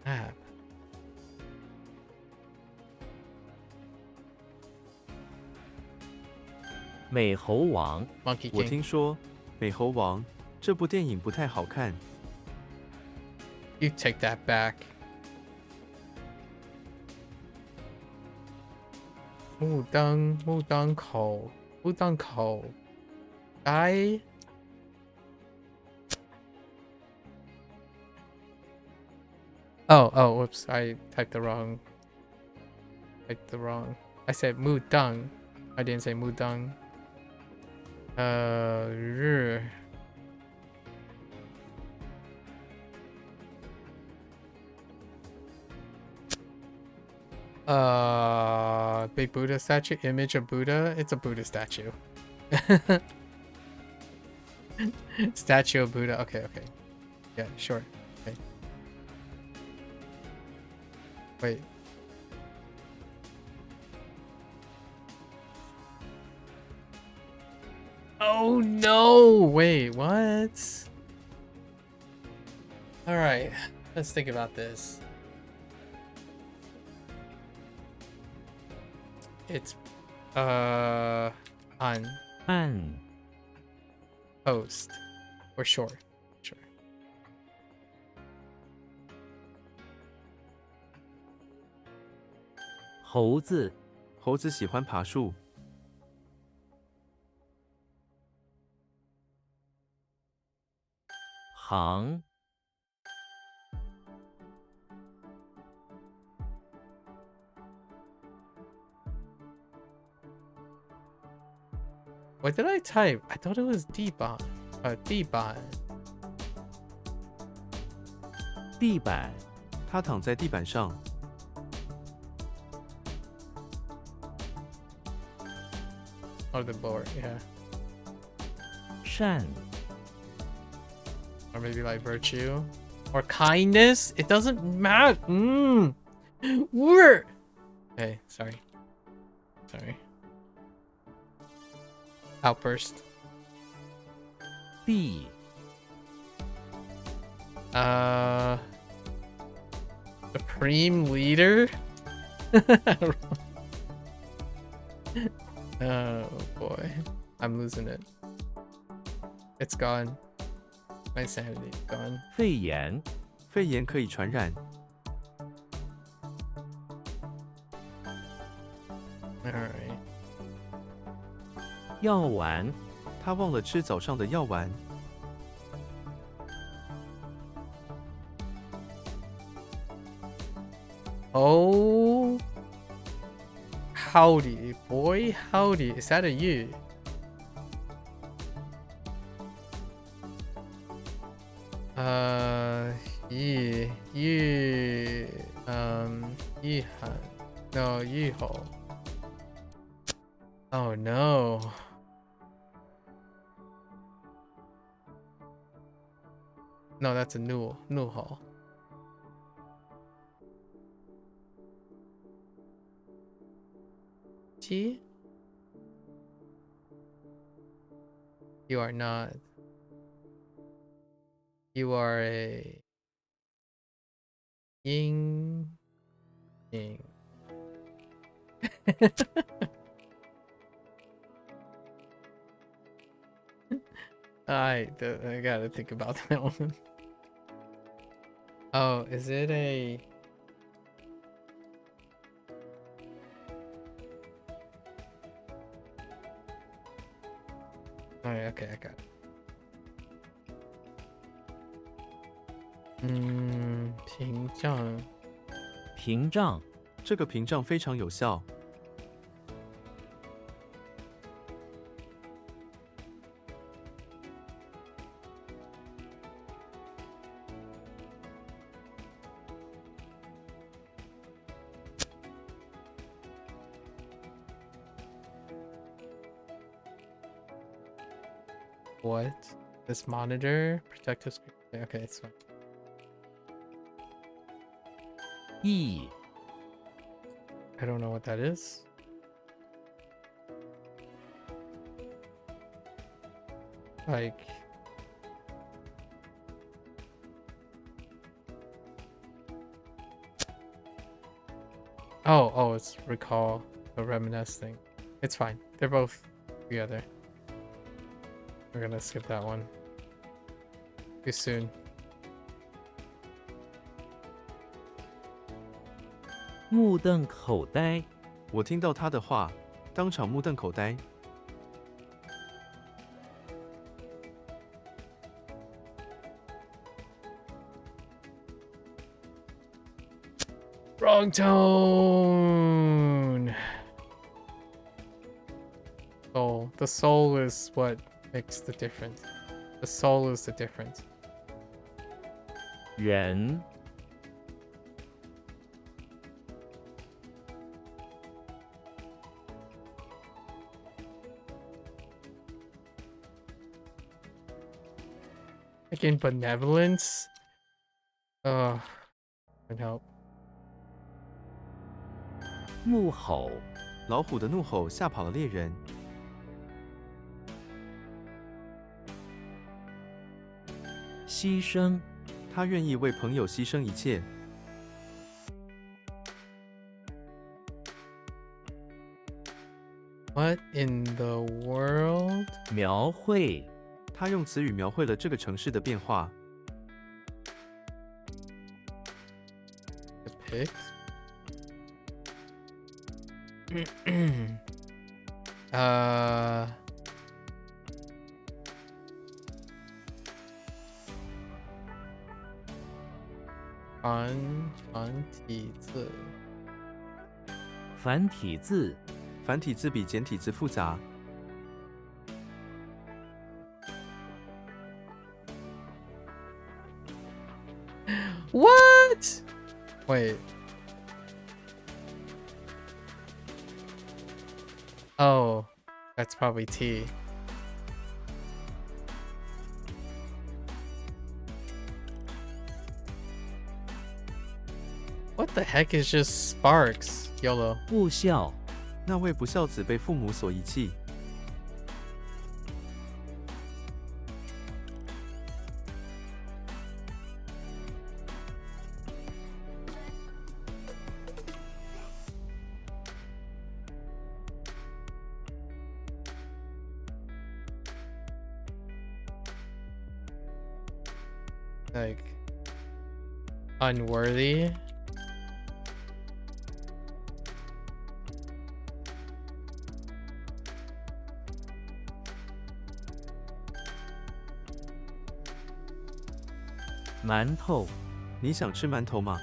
clap. 美猴王 Monkey 我 King. 听说《美猴王》这部电影不太好看， You take that back. 木当口该 Oh, whoops. I typed the wrong. I said mudang. I didn't say mudang. 日 Big Buddha statue, image of Buddha. It's a Buddha statue. Statue of Buddha. Okay. Yeah, sure. Okay. Wait. Oh no! Wait, what? Alright, let's think about this. It's on 按 post or short. Sure. 猴子猴子喜欢爬树，行 What did I type? I thought it was Debon. Debon. 地板他躺在地板上， Oh, the board, yeah. 善 Or maybe like virtue. Or kindness? It doesn't matter. Word. Okay, sorry. Outburst. 地 Supreme leader? Oh boy. I'm losing it. It's gone. My sanity is gone. 肺炎肺炎可以传染， Alright. 药丸他忘了吃早上的药丸， Oh. Howdy, boy. Howdy. Is that a you? Yihan. No, Yiho. Oh no. No, that's a Nuho. T? You are not. You are a Ying. I gotta think about that one. Oh, is it a... Alright, okay, I got it. 屏障。屏障，这个屏障非常有效。What? This monitor? Protective screen. Okay, it's fine. 翼， I don't know what that is. Like... Oh, it's recall, the reminisce thing. It's fine. They're both together. We're gonna skip that one. Too soon. 目瞪口呆，我听到他的话，当场目瞪口呆。Wrong tone. Soul. The soul is what makes the difference. The soul is the difference. 人， Again, benevolence. Can help. 怒吼，老虎的怒吼吓跑了猎人。牺牲，他愿意为朋友牺牲一切。What in the world? 描绘，他用词语描绘了这个城市的变化。 Depict? 繁体字。繁体字，繁体字比简体字复杂。 What? Wait. Oh, that's probably T. What the heck is just sparks? YOLO. 不孝，那位不孝子被父母所遗弃。 Like unworthy. 馒头，你想吃馒头吗？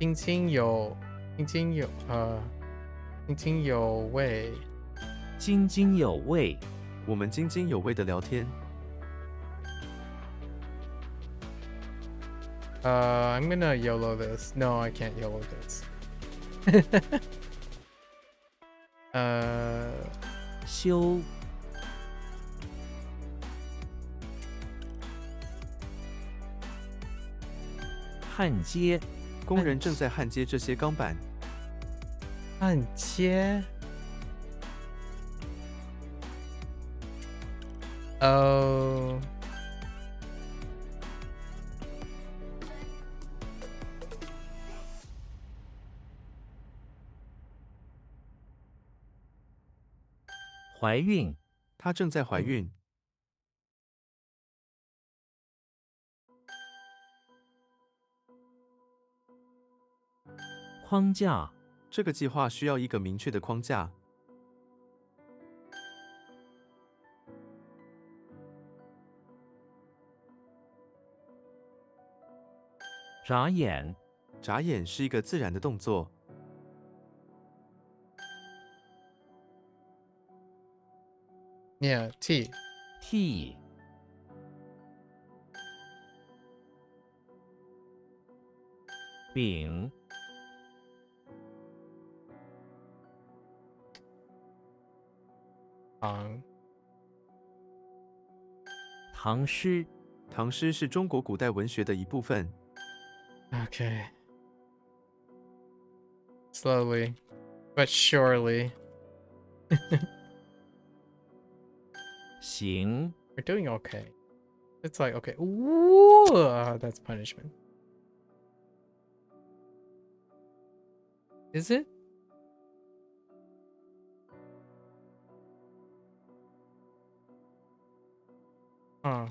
津津有味。津津有味，我们津津有味的聊天。 I'm gonna YOLO this. No, I can't YOLO this. 修，焊接，工人正在焊接这些钢板。焊接。Oh. 怀孕，她正在怀孕。框架，这个计划需要一个明确的框架。眨眼，眨眼是一个自然的动作。 Yeah, T. T 饼，唐诗，唐诗是中国古代文学的一部分。 Okay. Slowly, but surely. 行， We're doing okay. It's like, okay. Ooh, that's punishment. Is it? Huh.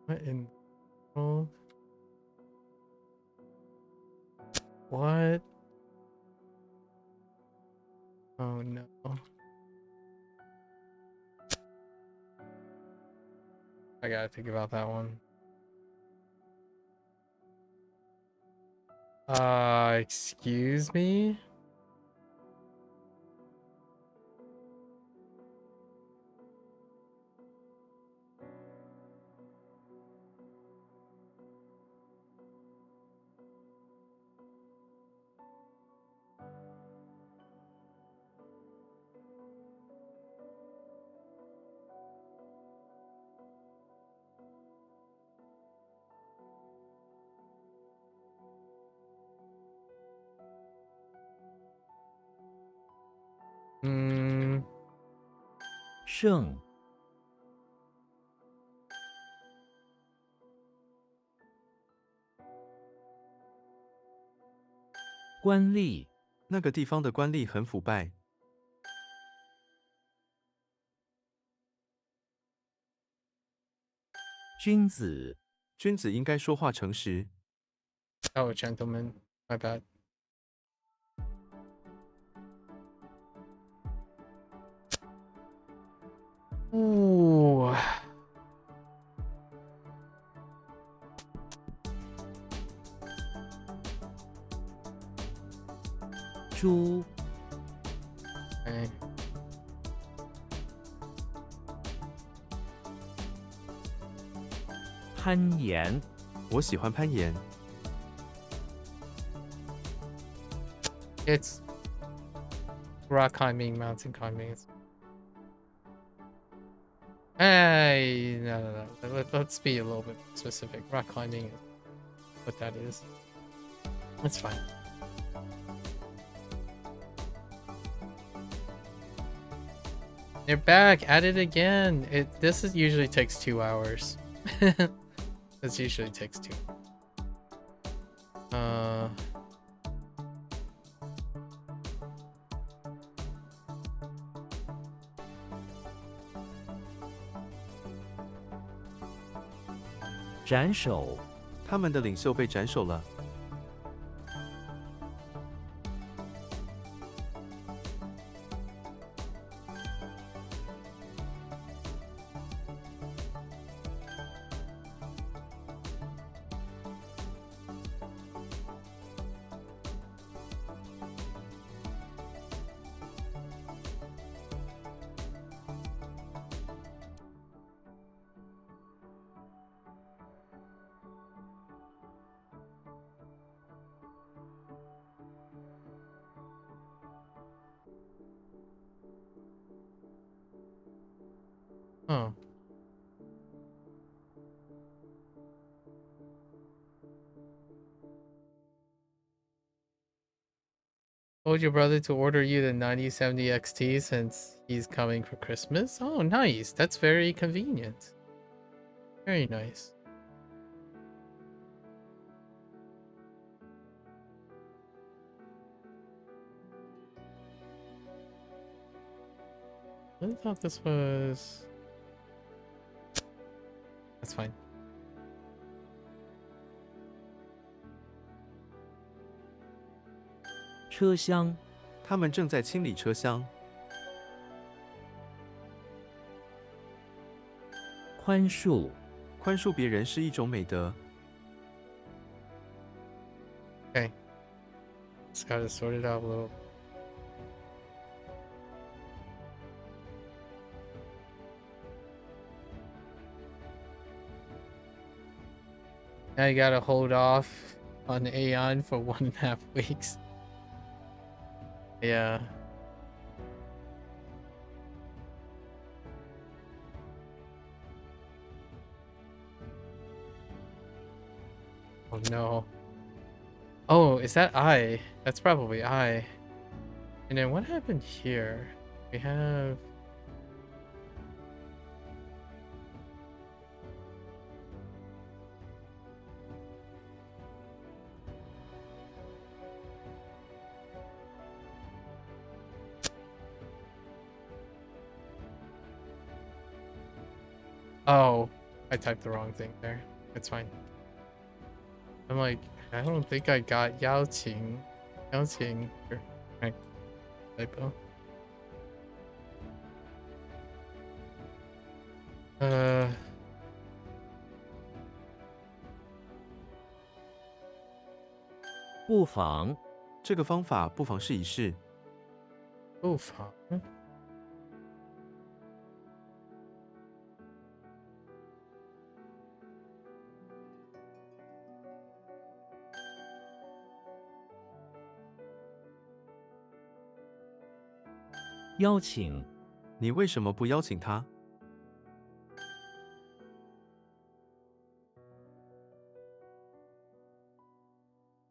What in the world? What? Oh no. I gotta think about that one. Excuse me? Hmm. 圣，官吏，那个地方的官吏很腐败。君子，君子应该说话诚实。 Oh, gentlemen. My bad. Ooh. 猪， Okay. 攀岩，我喜欢攀岩。 It's rock climbing, mountain climbing. Hey, no. Let's be a little bit specific. Rock climbing is what that is. That's fine. They're back at it again. Usually takes 2 hours. This usually takes 2. Uh. 斩首，他们的领袖被斩首了。 Oh. Told your brother to order you the 9070 XT since he's coming for Christmas? Oh, nice. That's very convenient. Very nice. I thought this was... That's fine. 车厢，他们正在清理车厢。宽恕，宽恕别人是一种美德。 Okay. Just gotta sort it out a little. Now you gotta hold off on Aeon for 1.5 weeks. Yeah. Oh no. Oh, is that I? That's probably I. And then what happened here? We have... Oh, I typed the wrong thing there. It's fine. I'm like, I don't think I got Yao Qing. Yao Qing. Here, right. Typo. Uh... 不妨，这个方法不妨试一试。 不妨。邀请，你为什么不邀请他？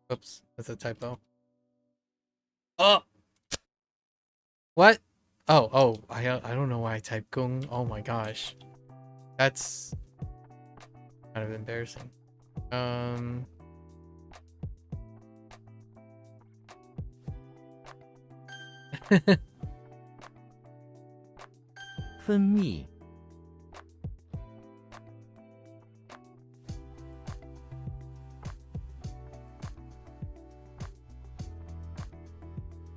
Oops, that's a typo. Oh! What? Oh, I don't know why I typed Gung. Oh my gosh. That's kind of embarrassing. 分泌，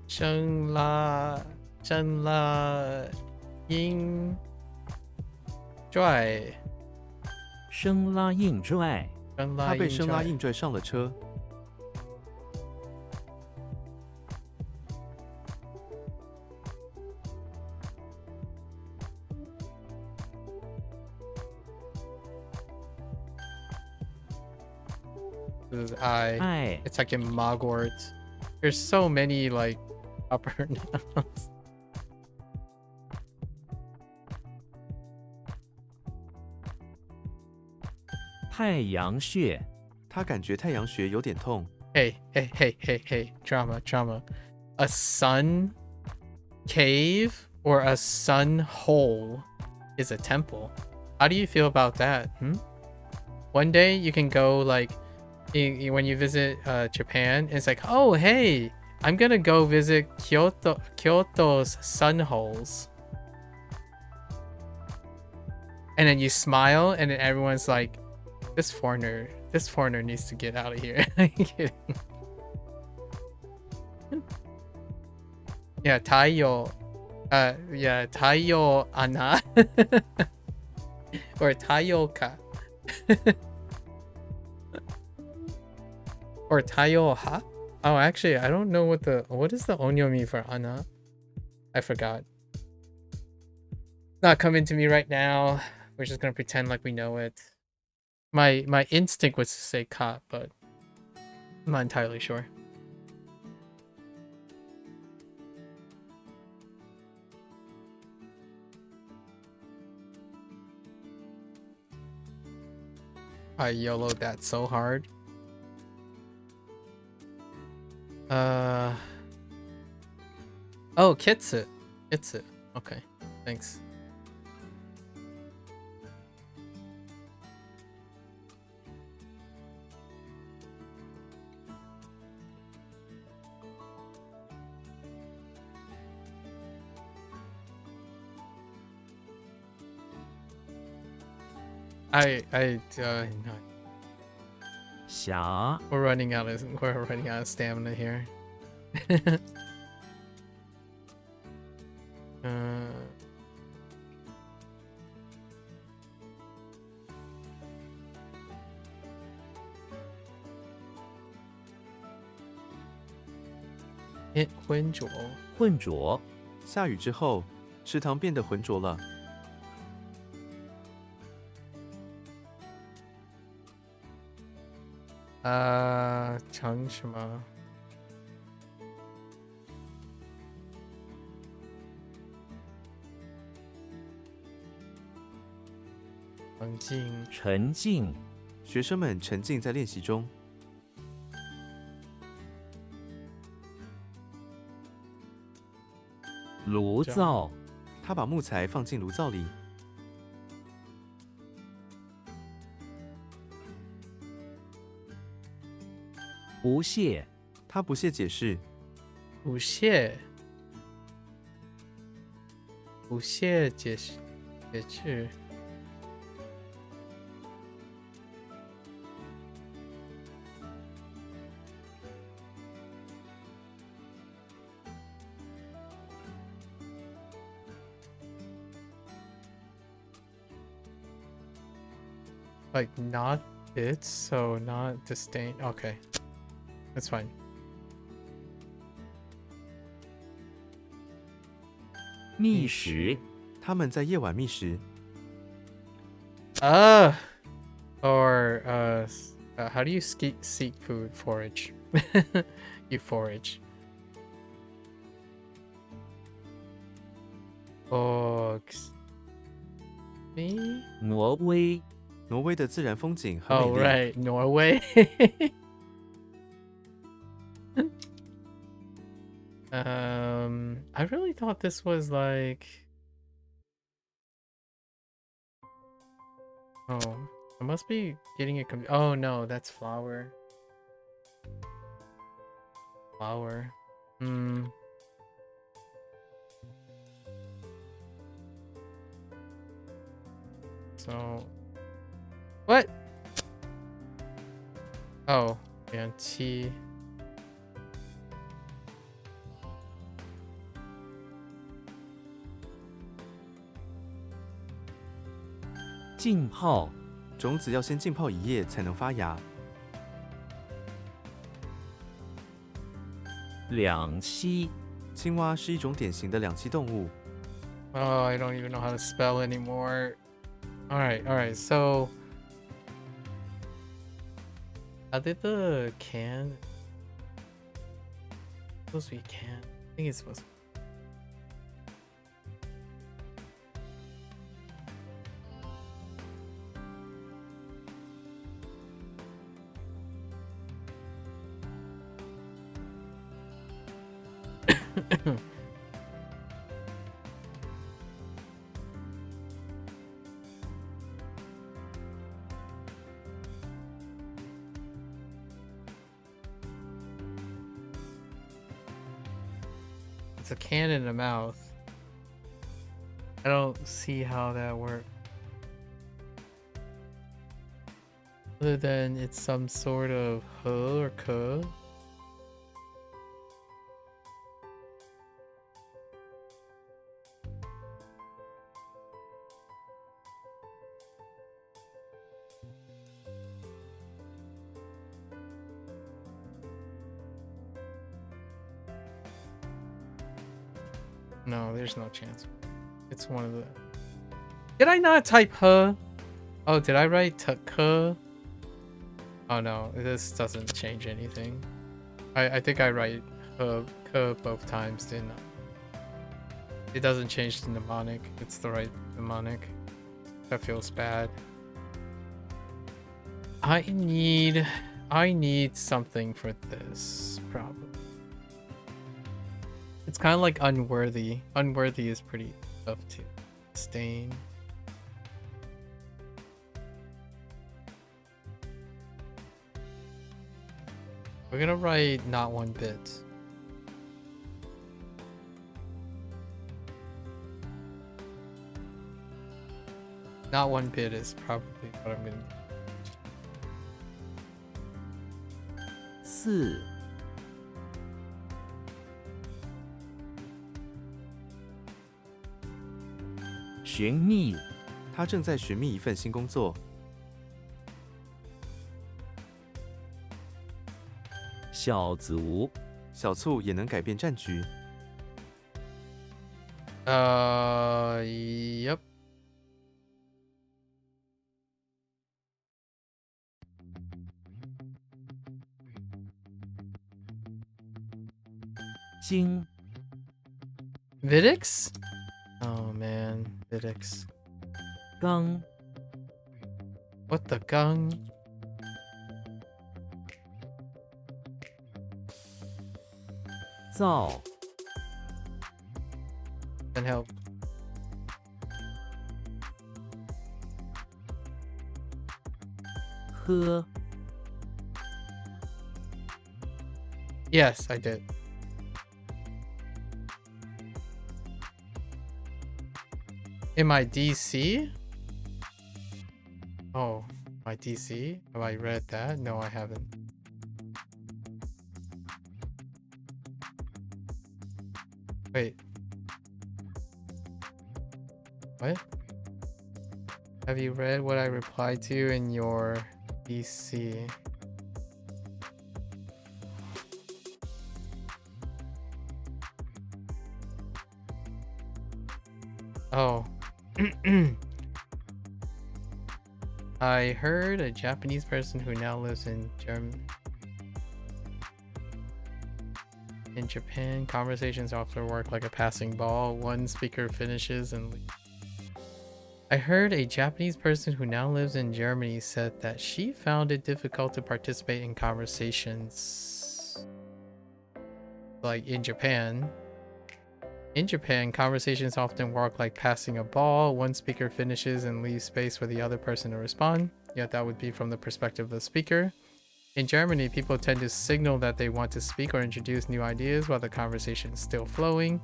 生拉硬拽，生拉硬拽，他被生拉硬拽上了车。 This is I. 爱， It's like in Mogwarts. There's so many like upper nouns. 太阳穴，他感觉太阳穴有点痛。 Hey, drama. A sun cave or a sun hole is a temple. How do you feel about that? One day you can go like when you visit Japan, it's like, oh hey, I'm gonna go visit Kyoto's sun holes. And then you smile and then everyone's like, this foreigner needs to get out of here. I'm kidding. Yeah, Taiyo. Yeah, Taiyo Ana. Or Taioka. Or Taioha. Oh, actually, I don't know what is the onyomi for Ana? I forgot. Not coming to me right now. We're just gonna pretend like we know it. My instinct was to say ka, but I'm not entirely sure. I YOLO'd that so hard. Oh, Kitsu. Okay, thanks. No. 侠， We're running out of stamina here. 浑浊。混浊，下雨之后，池塘变得浑浊了。成什么？沉静。沉静，学生们沉浸在练习中。炉灶，他把木材放进炉灶里。不屑，他不屑解释。不屑。不屑解释。Like not it, so not disdain. Okay, that's fine. 觅食，他们在夜晚觅食。Or how do you seek food? Forage. You forage. Books. Me? 挪威，挪威的自然风景很美 Oh 丽。 right, Norway. I really thought this was like. Oh, I must be getting it. Oh no, that's flower. Flower. So, what? Oh, yeah, tea. 浸泡，种子要先浸泡1夜才能发芽。两栖，青蛙是一种典型的两栖动物。 Oh, I don't even know how to spell anymore. Alright, so how did the can supposed to be can? I think it's supposed to It's a can in a mouth. I don't see how that works. Other than it's some sort of huh or kuh. No, there's no chance. It's one of the... Did I not type huh? Oh, did I write kuh? Oh no, this doesn't change anything. I think I write kuh both times, didn't I? It doesn't change the mnemonic. It's the right mnemonic. That feels bad. I need something for this, probably. It's kind of like unworthy. Unworthy is pretty tough to stain. We're gonna write not one bit. Not one bit is probably what I'm gonna do. 四，寻觅，他正在寻觅一份新工作。小卒，小醋也能改变战局。Yep. Jing. Vidix? Oh man, Vidix. Gang. What the gung? Zao. Can help. He. Yes, I did. In my DC? Oh, my DC? Have I read that? No, I haven't. Wait. What? Have you read what I replied to in your DC? Oh. I heard a Japanese person who now lives in Japan, conversations often work like a passing ball. One speaker finishes and leaves. I heard a Japanese person who now lives in Germany said that she found it difficult to participate in conversations like in Japan. In Japan, conversations often work like passing a ball. One speaker finishes and leaves space for the other person to respond. Yet that would be from the perspective of the speaker. In Germany, people tend to signal that they want to speak or introduce new ideas while the conversation is still flowing.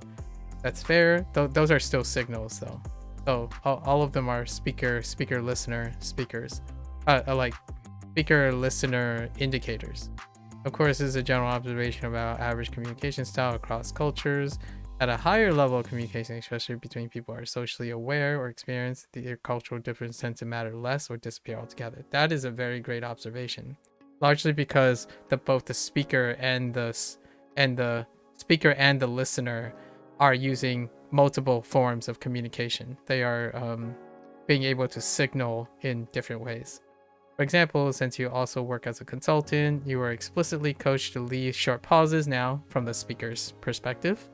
That's fair. Those are still signals though. So all of them are speaker, listener, speakers. Like speaker, listener indicators. Of course, this is a general observation about average communication style across cultures. At a higher level of communication, especially between people who are socially aware or experience, their cultural difference tends to matter less or disappear altogether. That is a very great observation. Largely because both the speaker and the listener are using multiple forms of communication. They are being able to signal in different ways. For example, since you also work as a consultant, you are explicitly coached to leave short pauses now from the speaker's perspective,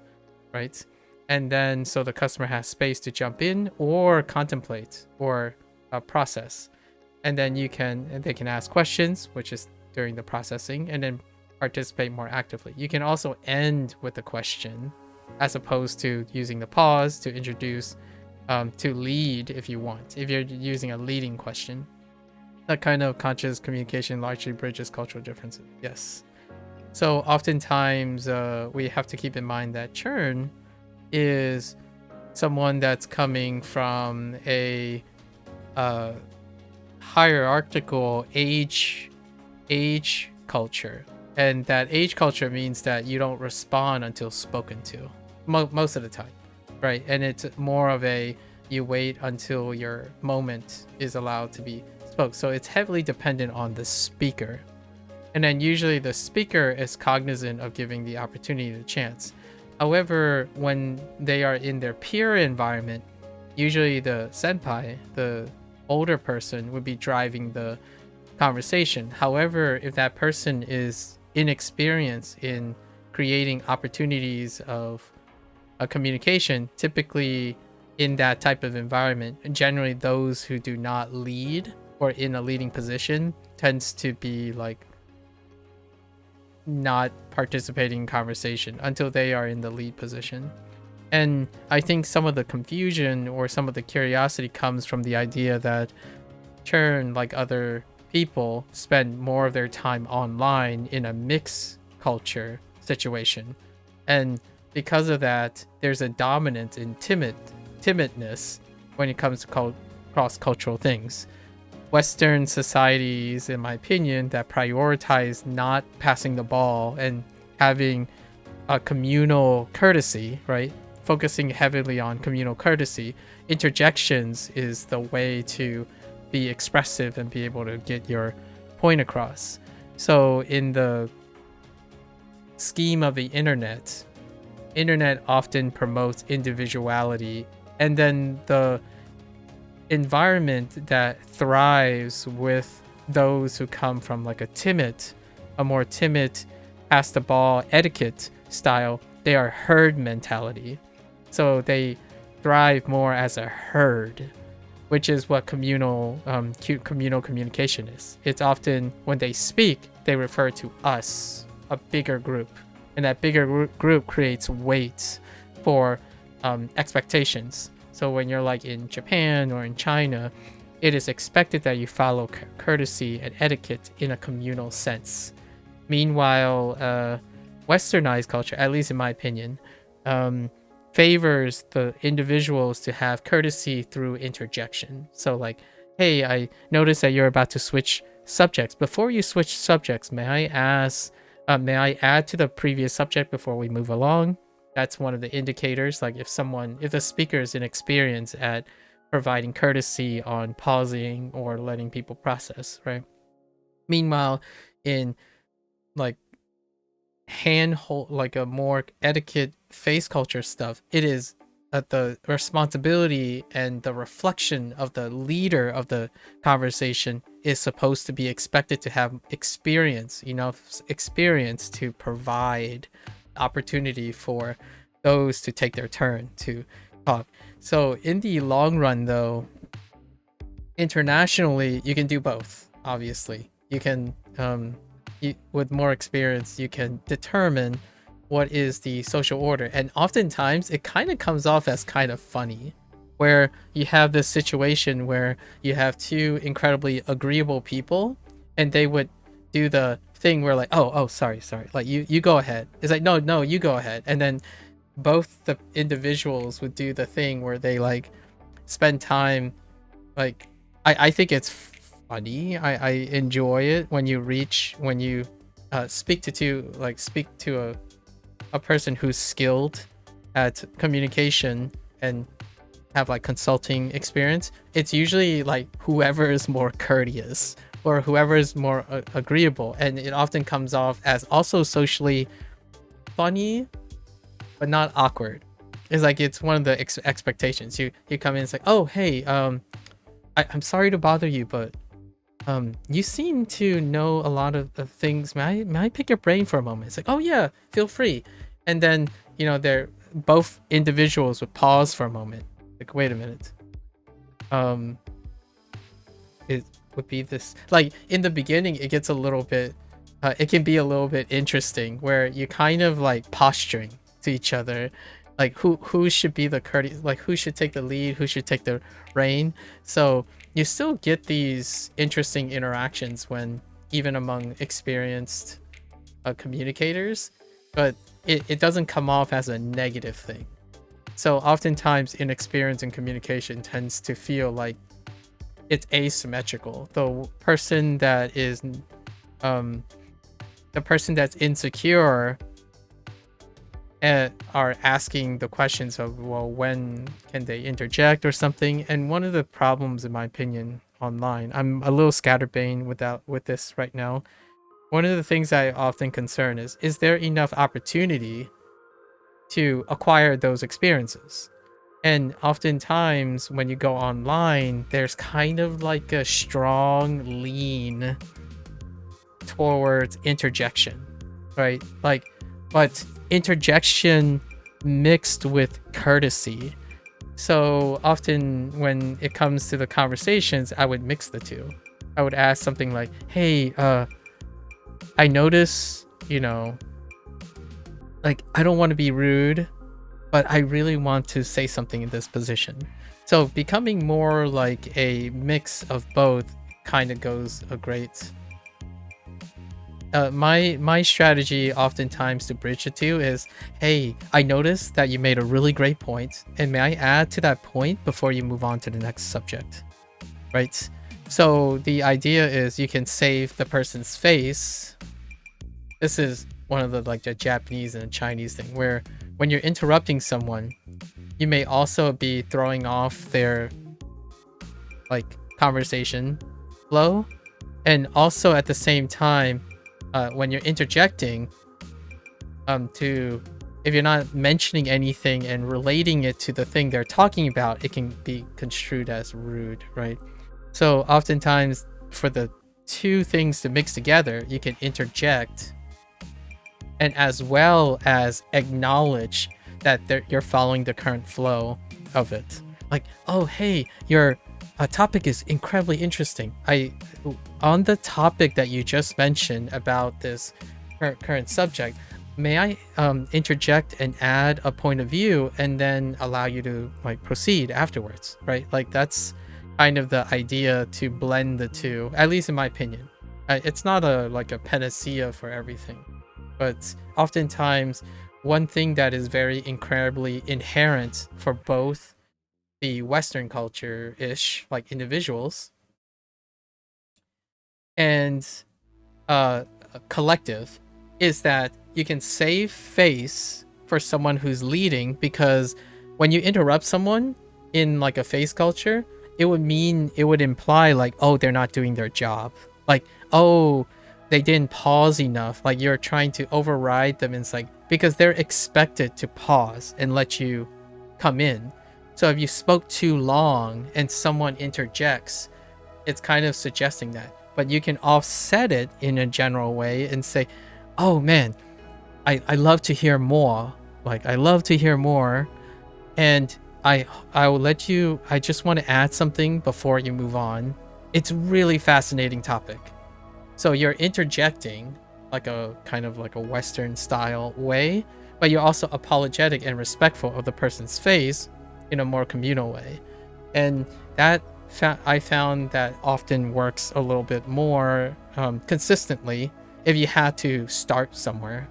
right? And then so the customer has space to jump in or contemplate or process. And then they can ask questions, which is during the processing, and then participate more actively. You can also end with a question as opposed to using the pause to introduce, to lead if you want, if you're using a leading question. That kind of conscious communication largely bridges cultural differences. Yes. So oftentimes we have to keep in mind that churn is someone that's coming from a hierarchical age culture, and that age culture means that you don't respond until spoken to most of the time, right? And it's more of a you wait until your moment is allowed to be spoke. So it's heavily dependent on the speaker, and then usually the speaker is cognizant of giving the opportunity, the chance. However, when they are in their peer environment, usually the senpai, the older person, would be driving the conversation. However, if that person is inexperienced in creating opportunities of a communication, typically in that type of environment, generally those who do not lead or in a leading position tends to be like not participating in conversation until they are in the lead position. And I think some of the confusion or some of the curiosity comes from the idea that churn, like other people, spend more of their time online in a mixed culture situation, and because of that there's a dominance in timidness when it comes to cross-cultural things. Western societies, in my opinion, that prioritize not passing the ball and having a communal courtesy, right, focusing heavily on communal courtesy, interjections is the way to be expressive and be able to get your point across. So in the scheme of the internet often promotes individuality, and then the environment that thrives with those who come from like a more timid, pass the ball etiquette style, they are herd mentality. So they thrive more as a herd, which is what communal communication is. It's often when they speak, they refer to us, a bigger group, and that bigger group creates weight for expectations. So when you're like in Japan or in China, it is expected that you follow courtesy and etiquette in a communal sense. Meanwhile, westernized culture, at least in my opinion, favors the individuals to have courtesy through interjection. So like, hey, I noticed that you're about to switch subjects. Before you switch subjects, may I add to the previous subject before we move along? That's one of the indicators. Like if the speaker is inexperienced at providing courtesy on pausing or letting people process, right? Meanwhile, in like like a more etiquette face culture stuff, it is the responsibility and the reflection of the leader of the conversation is supposed to be expected to have experience to provide opportunity for those to take their turn to talk. So in the long run though, internationally you can do both. Obviously you can with more experience you can determine what is the social order, and oftentimes it kind of comes off as kind of funny, where you have this situation where you have two incredibly agreeable people and they would do the thing where like, oh sorry, like you go ahead. It's like, no, you go ahead. And then both the individuals would do the thing where they like spend time, like I think it's funny. I enjoy it when you speak to a person who's skilled at communication and have like consulting experience. It's usually like whoever is more courteous or whoever is more agreeable, and it often comes off as also socially funny but not awkward. It's like it's one of the expectations. You come in, it's like, oh hey, I'm sorry to bother you, but you seem to know a lot of things. May I pick your brain for a moment? It's like, oh yeah, feel free. And then they're both individuals would pause for a moment, like, wait a minute, it would be this, like in the beginning it gets a little bit it can be a little bit interesting where you kind of like posturing to each other, like who should be the courteous, like who should take the lead, who should take the reign. So you still get these interesting interactions when even among experienced communicators, but it doesn't come off as a negative thing. So oftentimes inexperience in communication tends to feel like it's asymmetrical. The person that is the person that's insecure are asking the questions of, well, when can they interject or something. And one of the problems, in my opinion, online, I'm a little scatterbrained with this right now. One of the things I often concern is there enough opportunity to acquire those experiences? And oftentimes when you go online, there's kind of like a strong lean towards interjection, right? Like, but interjection mixed with courtesy. So often when it comes to the conversations, I would mix the two. I would ask something like, hey, I notice, like, I don't want to be rude, but I really want to say something in this position. So becoming more like a mix of both kind of goes a great... my strategy oftentimes to bridge the two is, hey, I noticed that you made a really great point, and may I add to that point before you move on to the next subject, right? So the idea is you can save the person's face. This is one of the Japanese and Chinese thing, where when you're interrupting someone, you may also be throwing off their conversation flow, and also at the same time, when you're interjecting, to if you're not mentioning anything and relating it to the thing they're talking about, it can be construed as rude, right? So oftentimes for the two things to mix together, you can interject and as well as acknowledge that you're following the current flow of it. Like, oh, hey, your topic is incredibly interesting. On the topic that you just mentioned about this current subject, may I interject and add a point of view and then allow you to like proceed afterwards, right? Like that's kind of the idea, to blend the two, at least in my opinion. It's not like a panacea for everything, but oftentimes one thing that is very incredibly inherent for both the Western culture-ish, like individuals, and collective, is that you can save face for someone who's leading, because when you interrupt someone in like a face culture, it would imply like, oh, they're not doing their job, like, oh, they didn't pause enough, like you're trying to override them. It's like, because they're expected to pause and let you come in. So if you spoke too long and someone interjects, it's kind of suggesting that. But you can offset it in a general way and say, oh man, I love to hear more. Like, I love to hear more. And I will let you, I just want to add something before you move on. It's really fascinating topic. So you're interjecting like a kind of like a Western style way, but you're also apologetic and respectful of the person's face in a more communal way. And that I found that often works a little bit more consistently if you had to start somewhere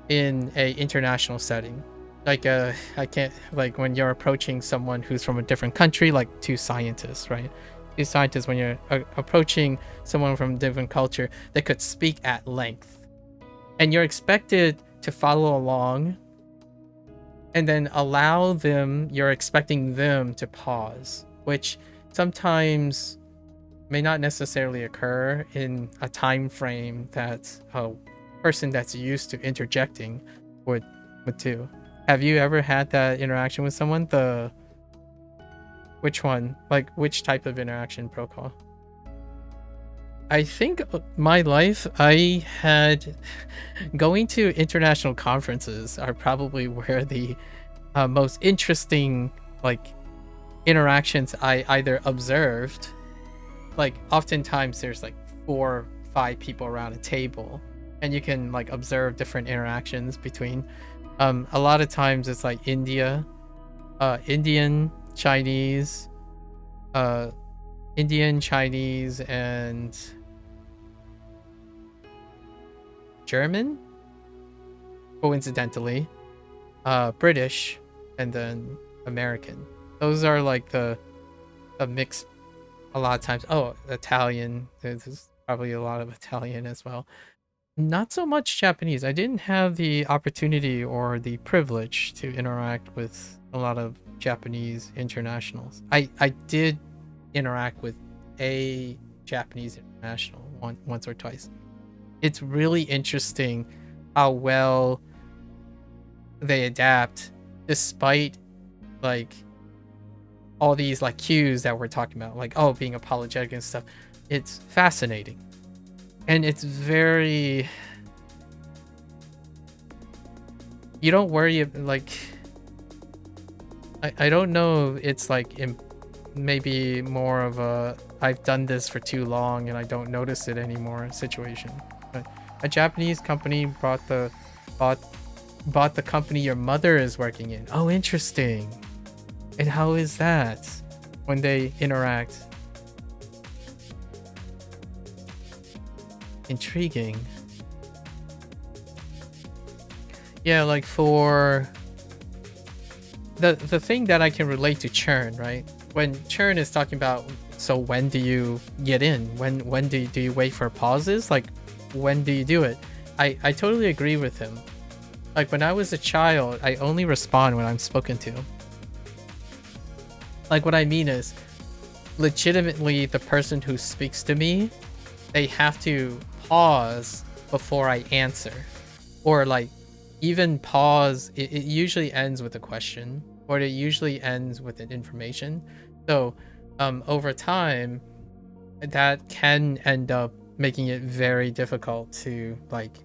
in a international setting. Like I can't, like when you're approaching someone who's from a different country, like two scientists, right? Two scientists, when you're approaching someone from a different culture, they could speak at length, and you're expected to follow along and then allow them, you're expecting them to pause, which sometimes may not necessarily occur in a time frame that a person that's used to interjecting would do. Have you ever had that interaction with someone? Which one? Like, which type of interaction, protocol? I think my life, I had going to international conferences are probably where the most interesting like interactions I either observed. Like oftentimes there's like 4 or 5 people around a table and you can like observe different interactions between. A lot of times it's like Indian, Chinese, and German, coincidentally, British, and then American. Those are like the mix a lot of times. Oh, Italian. There's probably a lot of Italian as well. Not so much Japanese. I didn't have the opportunity or the privilege to interact with a lot of Japanese internationals. I did interact with a Japanese international once or twice. It's really interesting how well they adapt despite like all these like cues that we're talking about, like, oh, being apologetic and stuff. It's fascinating. And it's very, you don't worry, like, I don't know, it's like maybe more of a I've done this for too long and I don't notice it anymore situation. But a Japanese company bought the company your mother is working in. Oh, interesting. And how is that when they interact? Intriguing. Yeah, like for the thing that I can relate to churn, right? When churn is talking about, so when do you get in? When do you wait for pauses? Like, when do you do it? I totally agree with him. Like when I was a child, I only respond when I'm spoken to. Like what I mean is, legitimately the person who speaks to me, they have to pause before I answer, or like even pause, it usually ends with a question, or it usually ends with an information. So over time, that can end up making it very difficult to like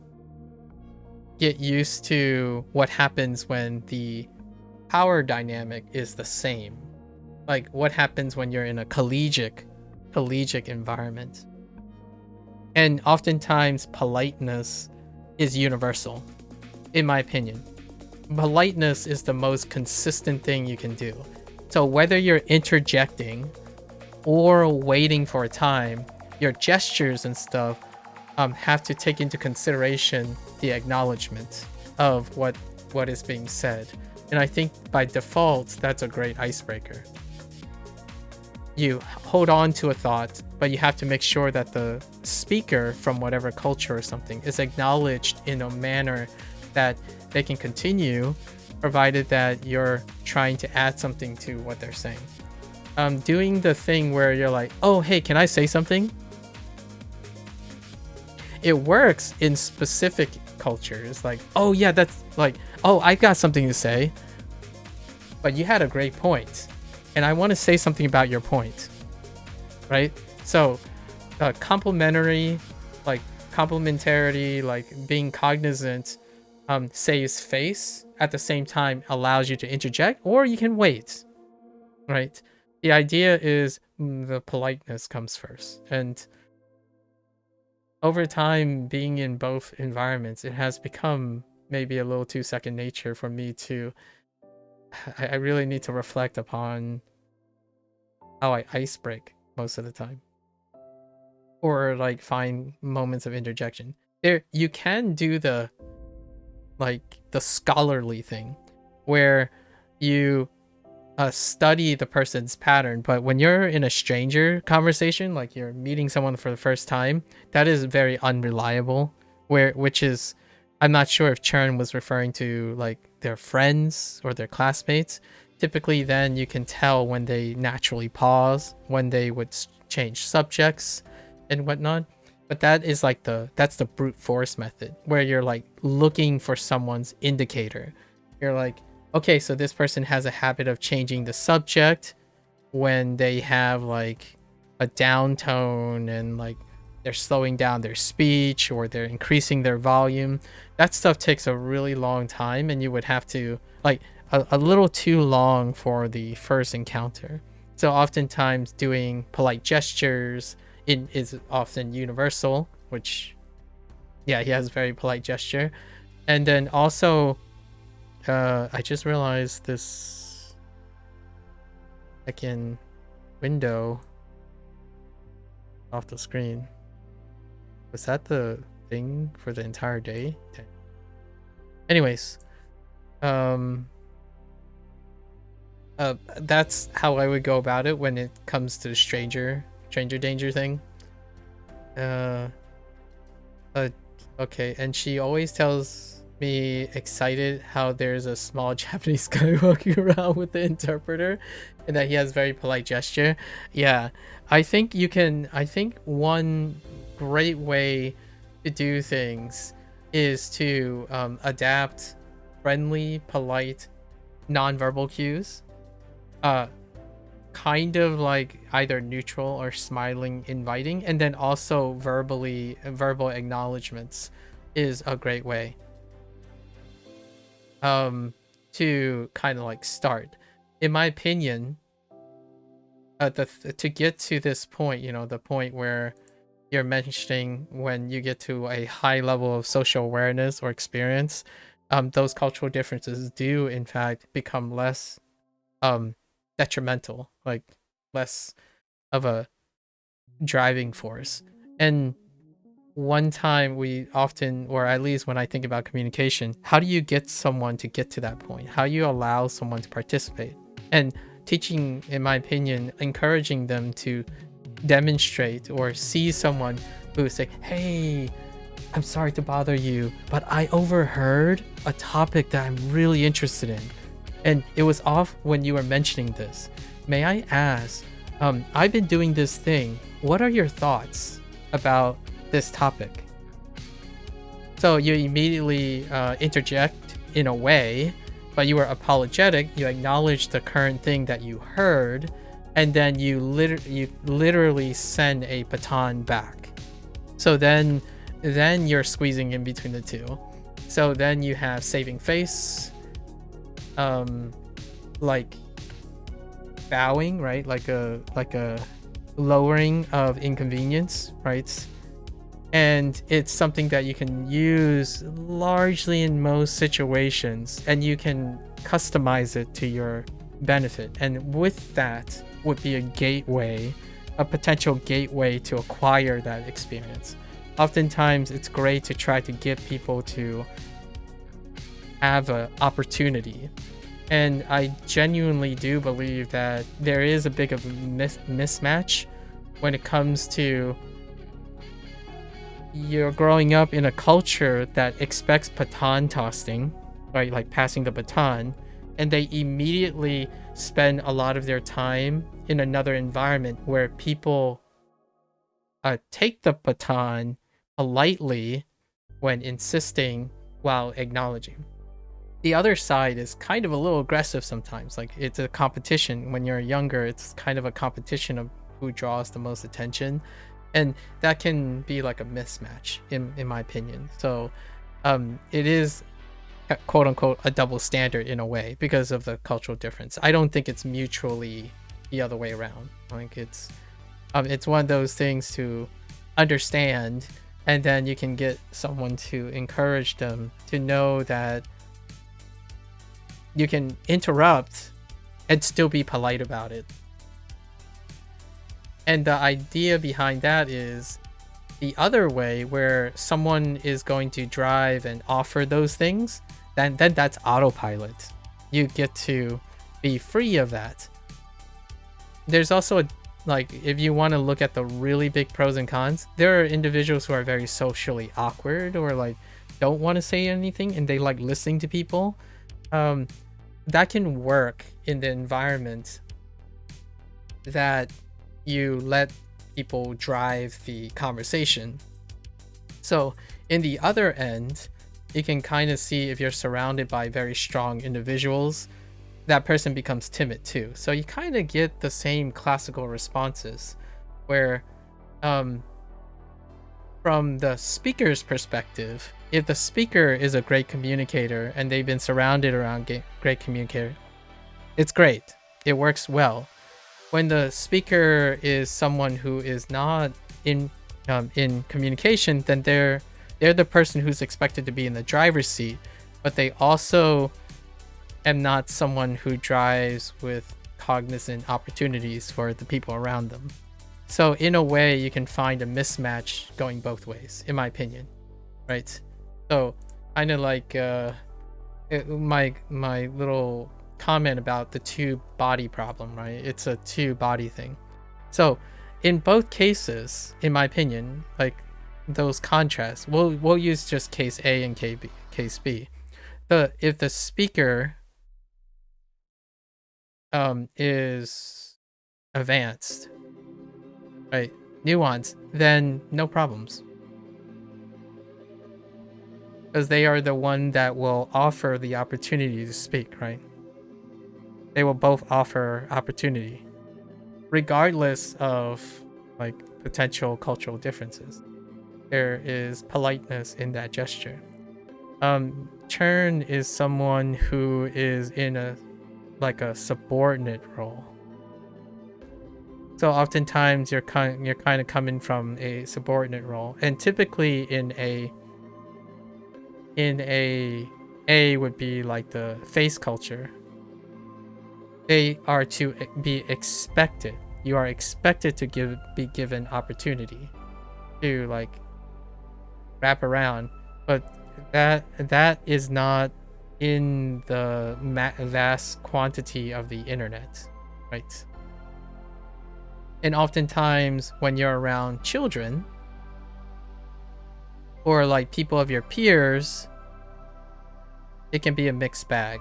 get used to what happens when the power dynamic is the same. Like what happens when you're in a collegiate environment. And oftentimes politeness is universal, in my opinion. Politeness is the most consistent thing you can do. So whether you're interjecting or waiting for a time, your gestures and stuff have to take into consideration the acknowledgement of what is being said. And I think by default, that's a great icebreaker. You hold on to a thought, but you have to make sure that the speaker from whatever culture or something is acknowledged in a manner that they can continue, provided that you're trying to add something to what they're saying. Doing the thing where you're like, oh, hey, can I say something? It works in specific cultures. Like, oh yeah, that's like, oh, I got something to say. But you had a great point, and I want to say something about your point, right? So complementarity, like being cognizant, saves face, at the same time allows you to interject, or you can wait, right? The idea is the politeness comes first. And over time, being in both environments, it has become maybe a little too second nature for me to, I really need to reflect upon how I ice break most of the time, or like find moments of interjection. There, you can do the scholarly thing where you study the person's pattern, but when you're in a stranger conversation, like you're meeting someone for the first time, that is very unreliable. Which is, I'm not sure if Chern was referring to like their friends or their classmates. Typically, then you can tell when they naturally pause, when they would change subjects and whatnot. But that is like that's the brute force method, where you're like looking for someone's indicator. You're like, okay, so this person has a habit of changing the subject when they have like a down tone, and like they're slowing down their speech, or they're increasing their volume. That stuff takes a really long time, and you would have to like a little too long for the first encounter. So oftentimes doing polite gestures is often universal, which, yeah, he has a very polite gesture. And then also, I just realized this second window off the screen. Was that the thing for the entire day? Anyways, that's how I would go about it when it comes to the stranger danger thing. Okay, and she always tells me excited how there's a small Japanese guy walking around with the interpreter, and that he has very polite gesture. Yeah, I think one great way to do things is to adapt friendly, polite, nonverbal cues. Kind of like either neutral or smiling, inviting, and then also verbal acknowledgements is a great way to kind of like start. In my opinion, to get to this point, the point where you're mentioning when you get to a high level of social awareness or experience, those cultural differences do in fact become less detrimental, like less of a driving force. And one time we often, or at least when I think about communication, how do you get someone to get to that point? How do you allow someone to participate? And teaching, in my opinion, encouraging them to demonstrate or see someone who say, hey, I'm sorry to bother you, but I overheard a topic that I'm really interested in, and it was off when you were mentioning this. May I ask, I've been doing this thing. What are your thoughts about this topic? So you immediately interject in a way, but you were apologetic. You acknowledged the current thing that you heard, and then you literally send a baton back. So then you're squeezing in between the two. So then you have saving face, like bowing, right? Like a lowering of inconvenience, right? And it's something that you can use largely in most situations, and you can customize it to your benefit. And with that would be a gateway, a potential gateway to acquire that experience. Oftentimes it's great to try to get people to have an opportunity. And I genuinely do believe that there is a big of a mismatch when it comes to you're growing up in a culture that expects baton tossing, right? Like passing the baton, and they immediately spend a lot of their time in another environment where people take the baton politely when insisting while acknowledging. The other side is kind of a little aggressive sometimes. Like it's a competition. When you're younger, it's kind of a competition of who draws the most attention, and that can be like a mismatch in my opinion. So it is quote unquote a double standard in a way because of the cultural difference. I don't think it's mutually the other way around. Like it's one of those things to understand, and then you can get someone to encourage them to know that you can interrupt and still be polite about it. And the idea behind that is the other way, where someone is going to drive and offer those things, then that's autopilot. You get to be free of that. There's also like, if you want to look at the really big pros and cons, there are individuals who are very socially awkward or like don't want to say anything and they like listening to people. That can work in the environment that you let people drive the conversation. So in the other end, you can kind of see if you're surrounded by very strong individuals, that person becomes timid too. So you kind of get the same classical responses where from the speaker's perspective, if the speaker is a great communicator and they've been surrounded around great communicator, it's great. It works well. When the speaker is someone who is not in communication, then they're the person who's expected to be in the driver's seat, but they also am not someone who drives with cognizant opportunities for the people around them. So in a way, you can find a mismatch going both ways, in my opinion, right? So kind of like my little comment about the two body problem, right? It's a two body thing. So in both cases, in my opinion, like those contrasts, we'll use just case A and case B. If the speaker is advanced, right, nuanced, then no problems, because they are the one that will offer the opportunity to speak, right? They will both offer opportunity regardless of like potential cultural differences. There is politeness in that gesture. Churn is someone who is in a subordinate role. So oftentimes you're kind of coming from a subordinate role, and typically in a would be like the face culture. They are to be expected. You are expected to be given opportunity to like wrap around, but that is not in the vast quantity of the internet, right? And oftentimes when you're around children or like people of your peers, it can be a mixed bag.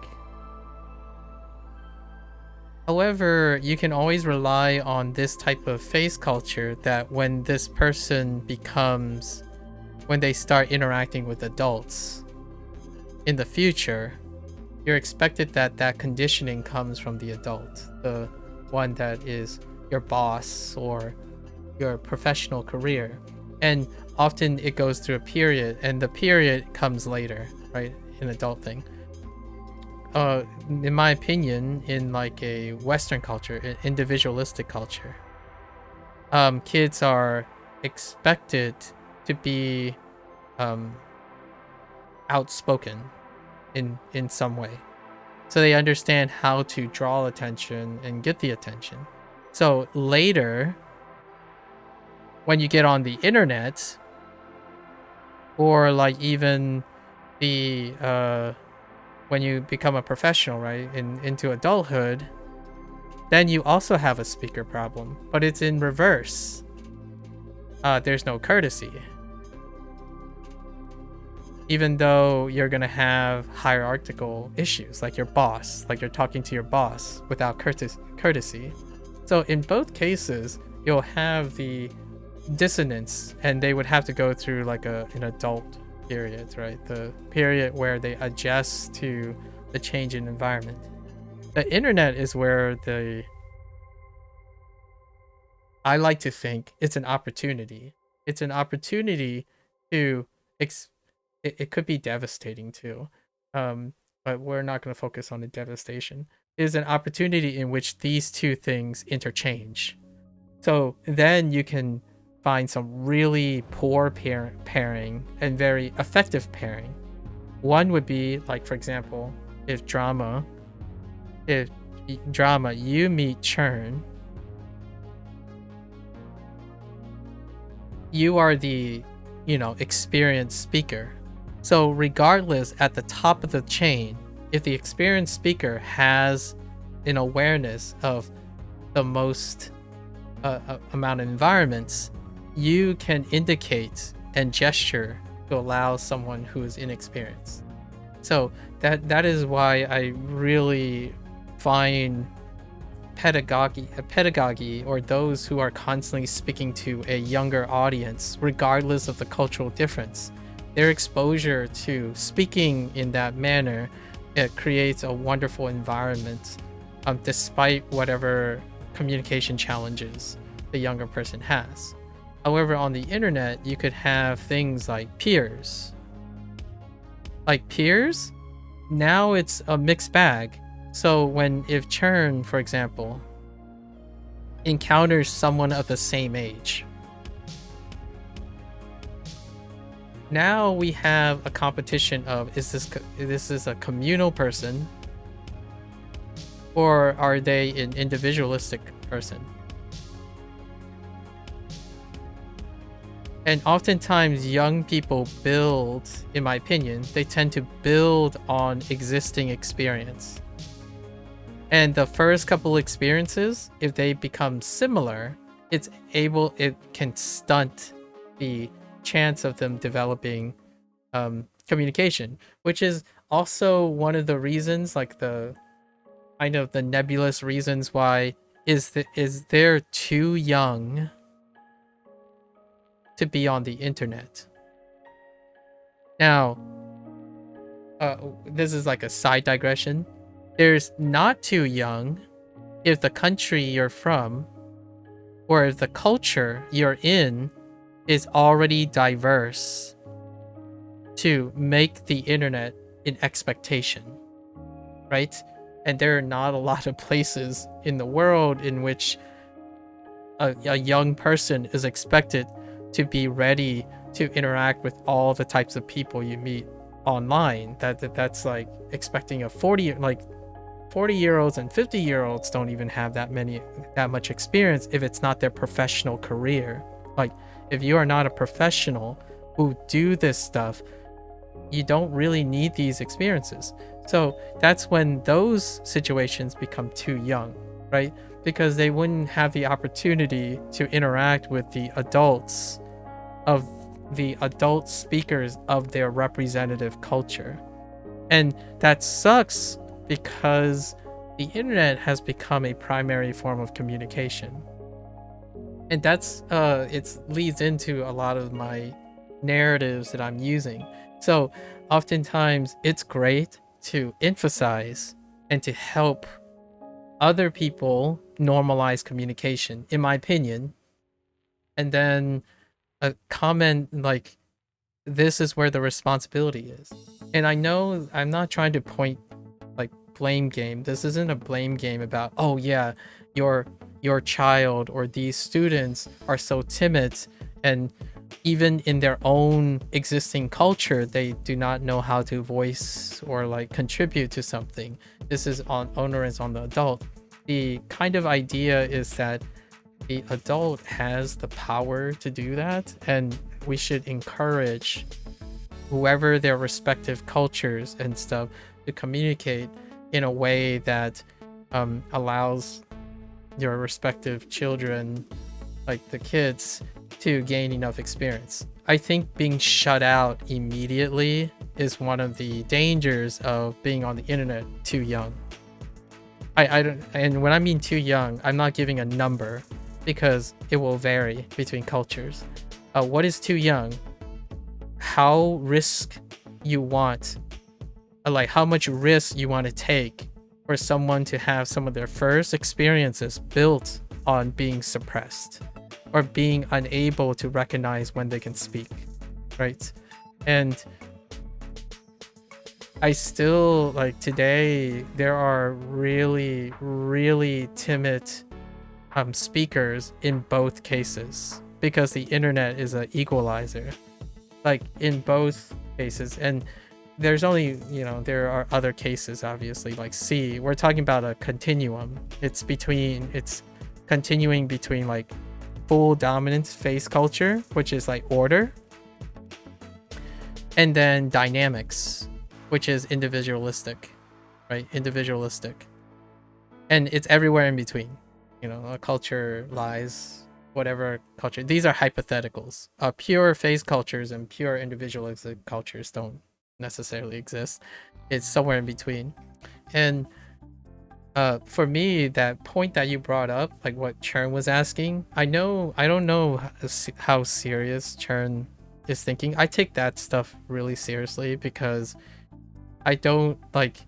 However, you can always rely on this type of face culture that when this person when they start interacting with adults in the future, you're expected that conditioning comes from the adult, the one that is your boss or your professional career. And often it goes through a period, and the period comes later, right? In adult thing. In my opinion, in like a Western culture, an individualistic culture, kids are expected to be outspoken in some way, so they understand how to draw attention and get the attention. So later, when you get on the internet, or like even the when you become a professional, right, into adulthood, then you also have a speaker problem, but it's in reverse. There's no courtesy. Even though you're gonna have hierarchical issues, like your boss, like you're talking to your boss without courtesy. So in both cases, you'll have the dissonance, and they would have to go through like an adult period, right? The period where they adjust to the change in environment. The internet is where I like to think it's an opportunity. It's an opportunity to it could be devastating too, but we're not going to focus on the devastation. It is an opportunity in which these two things interchange. So then you can find some really poor pairing and very effective pairing. One would be like, for example, if drama you meet Churn, you are the experienced speaker. So regardless, at the top of the chain, if the experienced speaker has an awareness of the most amount of environments, you can indicate and gesture to allow someone who is inexperienced. So that is why I really find pedagogy, or those who are constantly speaking to a younger audience, regardless of the cultural difference, their exposure to speaking in that manner, it creates a wonderful environment, despite whatever communication challenges the younger person has. However, on the internet, you could have things like peers. Like peers, now it's a mixed bag. So if Churn, for example, encounters someone of the same age, now we have a competition of, is this a communal person, or are they an individualistic person? And oftentimes young people build, in my opinion, they tend to build on existing experience. And the first couple experiences, if they become similar, it can stunt the chance of them developing communication, which is also one of the reasons, like the kind of the nebulous reasons why is they're too young to be on the internet. Now, this is like a side digression. There's not too young if the country you're from, or if the culture you're in, is already diverse to make the internet an expectation, right? And there are not a lot of places in the world in which a young person is expected to be ready to interact with all the types of people you meet online. That's like expecting a 40-year-olds and 50-year-olds don't even have that much experience if it's not their professional career. Like, if you are not a professional who do this stuff, you don't really need these experiences. So that's when those situations become too young, right? Because they wouldn't have the opportunity to interact with the adults speakers of their representative culture. And that sucks because the internet has become a primary form of communication. And that's it leads into a lot of my narratives that I'm using. So oftentimes it's great to emphasize and to help other people normalize communication, in my opinion. And then a comment like, this is where the responsibility is. And I know I'm not trying to point like blame game. This isn't a blame game about, oh yeah, your child or these students are so timid, and even in their own existing culture they do not know how to voice or like contribute to something. This is on onerous on the adult. The kind of idea is that the adult has the power to do that, and we should encourage whoever their respective cultures and stuff to communicate in a way that allows your respective children, like the kids, to gain enough experience. I think being shut out immediately is one of the dangers of being on the internet too young. I don't, and when I mean too young, I'm not giving a number because it will vary between cultures. What is too young? How risk you want, like how much risk you want to take for someone to have some of their first experiences built on being suppressed or being unable to recognize when they can speak, right? And I still, like today, there are really, really timid speakers in both cases because the internet is an equalizer, like in both cases. And there's only, you know, there are other cases, obviously, like C. We're talking about a continuum. It's continuing between like full dominant face culture, which is like order, and then dynamics, which is individualistic, right? Individualistic. And it's everywhere in between. You know, a culture lies, whatever culture. These are hypotheticals. Pure face cultures and pure individualistic cultures don't necessarily exist. It's somewhere in between. And for me, that point that you brought up, like what Chern was asking, I don't know how serious Chern is thinking. I take that stuff really seriously because I don't like,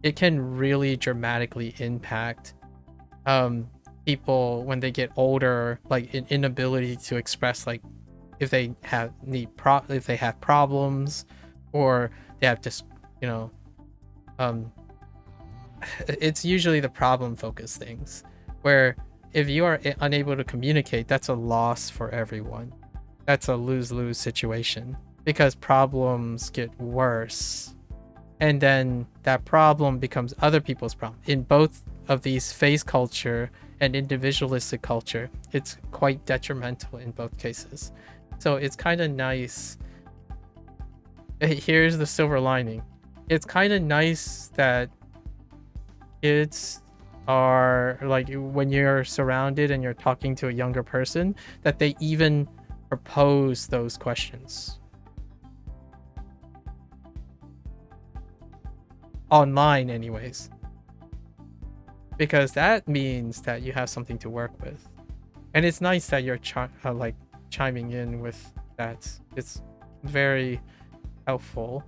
it can really dramatically impact people when they get older, like an inability to express, like if they have if they have problems, or they have just, you know, it's usually the problem focused things where if you are unable to communicate, that's a loss for everyone. That's a lose-lose situation because problems get worse, and then that problem becomes other people's problem. In both of these face culture and individualistic culture, it's quite detrimental in both cases. So it's kind of nice. Here's the silver lining. It's kind of nice that kids are like, when you're surrounded and you're talking to a younger person, that they even propose those questions online anyways, because that means that you have something to work with. And it's nice that you're like chiming in with that. It's very helpful,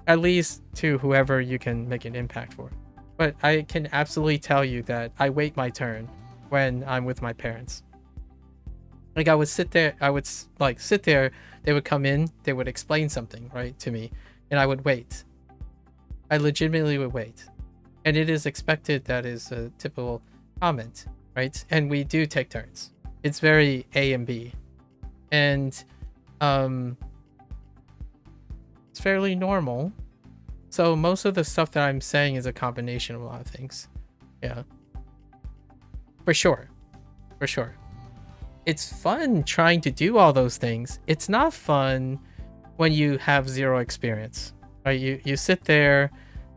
at least to whoever you can make an impact for. But I can absolutely tell you that I wait my turn when I'm with my parents. Like I would sit there, they would come in, they would explain something, right, to me, and I would wait. I legitimately would wait. And it is expected, that is a typical comment, right? And we do take turns. It's very A and B. And it's fairly normal. So most of the stuff that I'm saying is a combination of a lot of things. Yeah. For sure. For sure. It's fun trying to do all those things. It's not fun when you have zero experience. Right? You sit there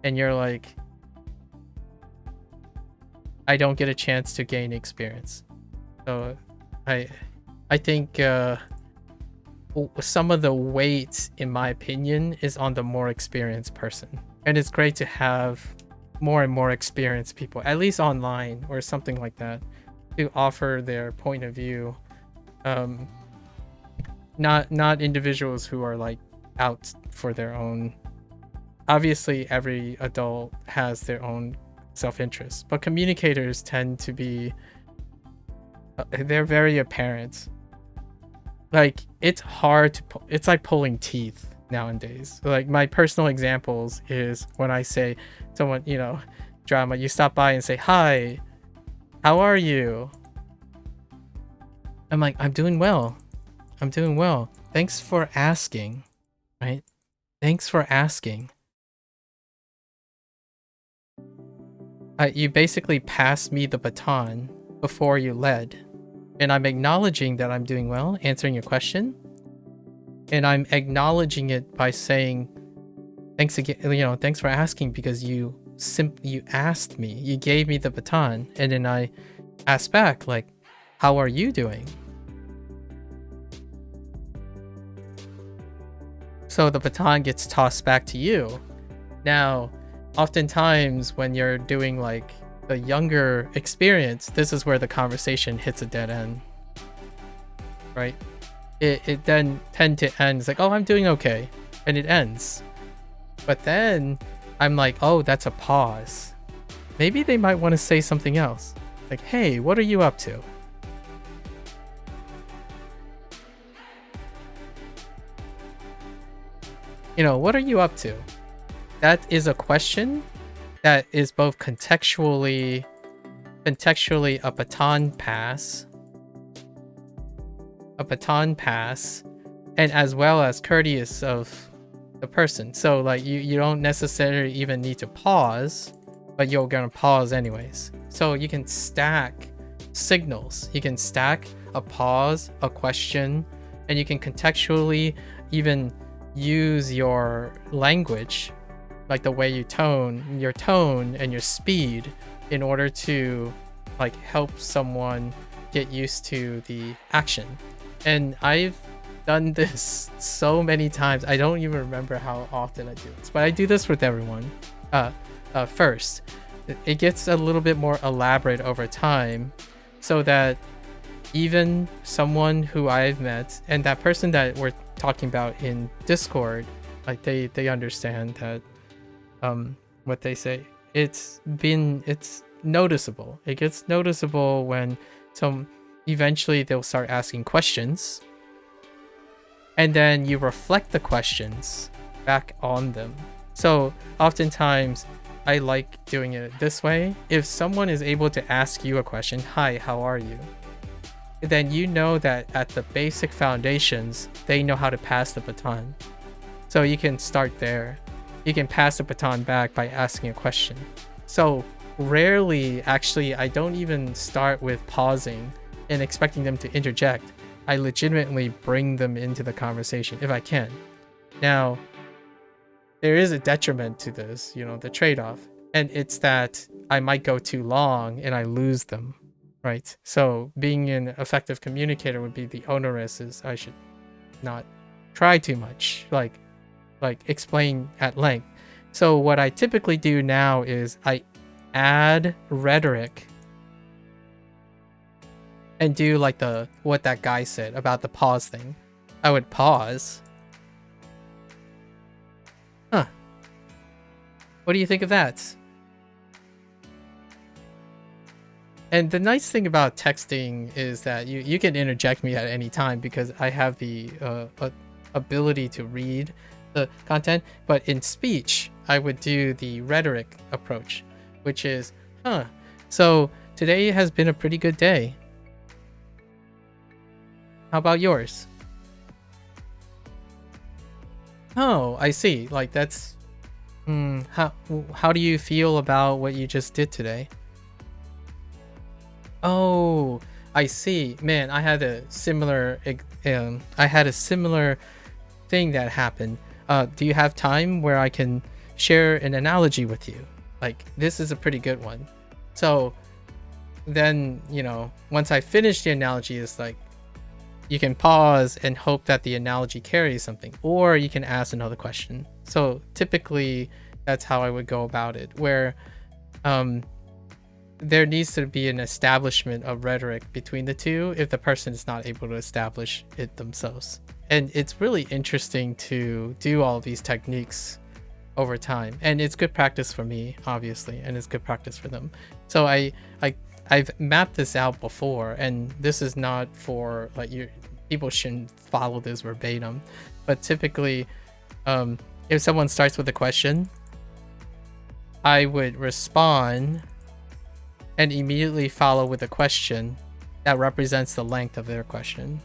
and you're like, I don't get a chance to gain experience. So I think some of the weight, in my opinion, is on the more experienced person. And it's great to have more and more experienced people, at least online or something like that, to offer their point of view. Not individuals who are like out obviously every adult has their own self-interest, but communicators tend to be they're very apparent. Like, it's hard to it's like pulling teeth nowadays. Like, my personal examples is when I say someone, you know, drama, you stop by and say, "Hi, how are you?" I'm like, "I'm doing well. I'm doing well. Thanks for asking." Right? Thanks for asking. You basically passed me the baton before you led. And I'm acknowledging that I'm doing well, answering your question. And I'm acknowledging it by saying, thanks again, you know, thanks for asking, because you asked me, you gave me the baton. And then I asked back, like, how are you doing? So the baton gets tossed back to you. Now, oftentimes when you're doing like the younger experience, this is where the conversation hits a dead end, right? It then tend to end. It's like, oh, I'm doing okay, and it ends. But then I'm like, oh, that's a pause. Maybe they might want to say something else. Like, hey, what are you up to? You know, what are you up to? That is a question that is both contextually a baton pass, and as well as courteous of the person. So like you don't necessarily even need to pause, but you're gonna pause anyways. So you can stack signals. You can stack a pause, a question, and you can contextually even use your language, like the way you your tone and your speed, in order to like help someone get used to the action. And I've done this so many times, I don't even remember how often I do this, but I do this with everyone. First, it gets a little bit more elaborate over time, so that even someone who I've met and that person that we're talking about in Discord, like they understand that what they say, it's noticeable. It gets noticeable when eventually they'll start asking questions, and then you reflect the questions back on them. So oftentimes I like doing it this way. If someone is able to ask you a question, hi, how are you? Then you know that at the basic foundations, they know how to pass the baton. So you can start there. You can pass the baton back by asking a question. So rarely, actually, I don't even start with pausing and expecting them to interject. I legitimately bring them into the conversation if I can. Now, there is a detriment to this, you know, the trade-off. And it's that I might go too long and I lose them, right? So being an effective communicator would be the onerous is I should not try too much, like explain at length. So what I typically do now is I add rhetoric and do like what that guy said about the pause thing. I would pause. Huh. What do you think of that? And the nice thing about texting is that you can interject me at any time because I have the ability to read the content. But in speech, I would do the rhetoric approach, which is, so today has been a pretty good day. How about yours? Oh, I see. Like that's, how do you feel about what you just did today? Oh, I see. Man, I had a similar thing that happened. Do you have time where I can share an analogy with you? Like, this is a pretty good one. So then, you know, once I finish the analogy, it's like, you can pause and hope that the analogy carries something, or you can ask another question. So typically that's how I would go about it, where there needs to be an establishment of rhetoric between the two if the person is not able to establish it themselves. And it's really interesting to do all these techniques over time, and it's good practice for me, obviously, and it's good practice for them. So I've mapped this out before, and this is not for like people shouldn't follow this verbatim, but typically if someone starts with a question, I would respond and immediately follow with a question that represents the length of their question.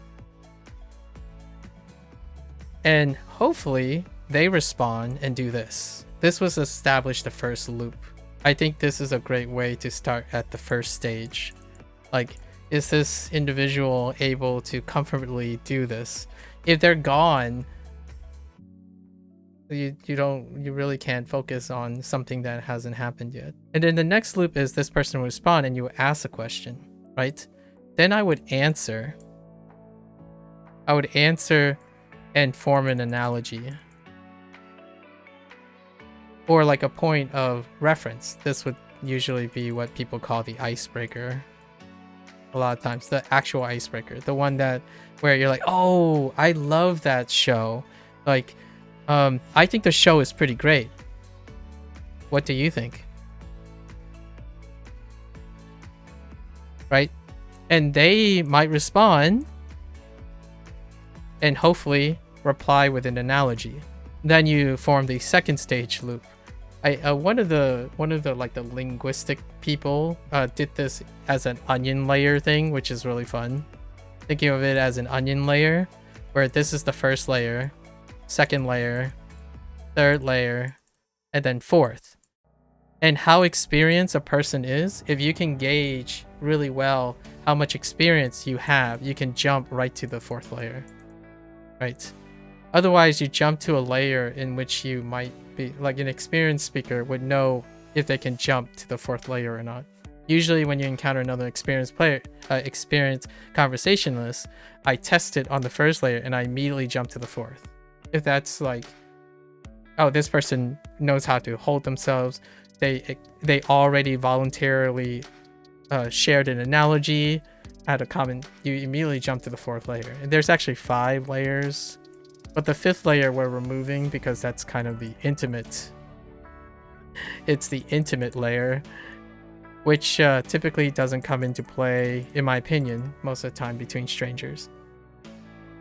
And hopefully they respond and do this. This was established the first loop. I think this is a great way to start at the first stage. Like, is this individual able to comfortably do this? If they're gone, you really can't focus on something that hasn't happened yet. And then the next loop is this person will respond and you ask a question, right? Then I would answer. And form an analogy. Or like a point of reference. This would usually be what people call the icebreaker. A lot of times, the actual icebreaker. The one that where you're like, oh, I love that show. Like, I think the show is pretty great. What do you think? Right? And they might respond and hopefully reply with an analogy. Then you form the second stage loop. One of the like the linguistic people did this as an onion layer thing, which is really fun. Thinking of it as an onion layer, where this is the first layer, second layer, third layer, and then fourth. And how experienced a person is, if you can gauge really well how much experience you have, you can jump right to the fourth layer, right? Otherwise, you jump to a layer in which you might be like an experienced speaker would know if they can jump to the fourth layer or not. Usually when you encounter another experienced conversationalist, I test it on the first layer and I immediately jump to the fourth. If that's like, oh, this person knows how to hold themselves, they already voluntarily shared an analogy, had a comment, you immediately jump to the fourth layer. And there's actually 5 layers. But the 5th layer we're removing because that's kind of the intimate. It's the intimate layer, which typically doesn't come into play, in my opinion, most of the time between strangers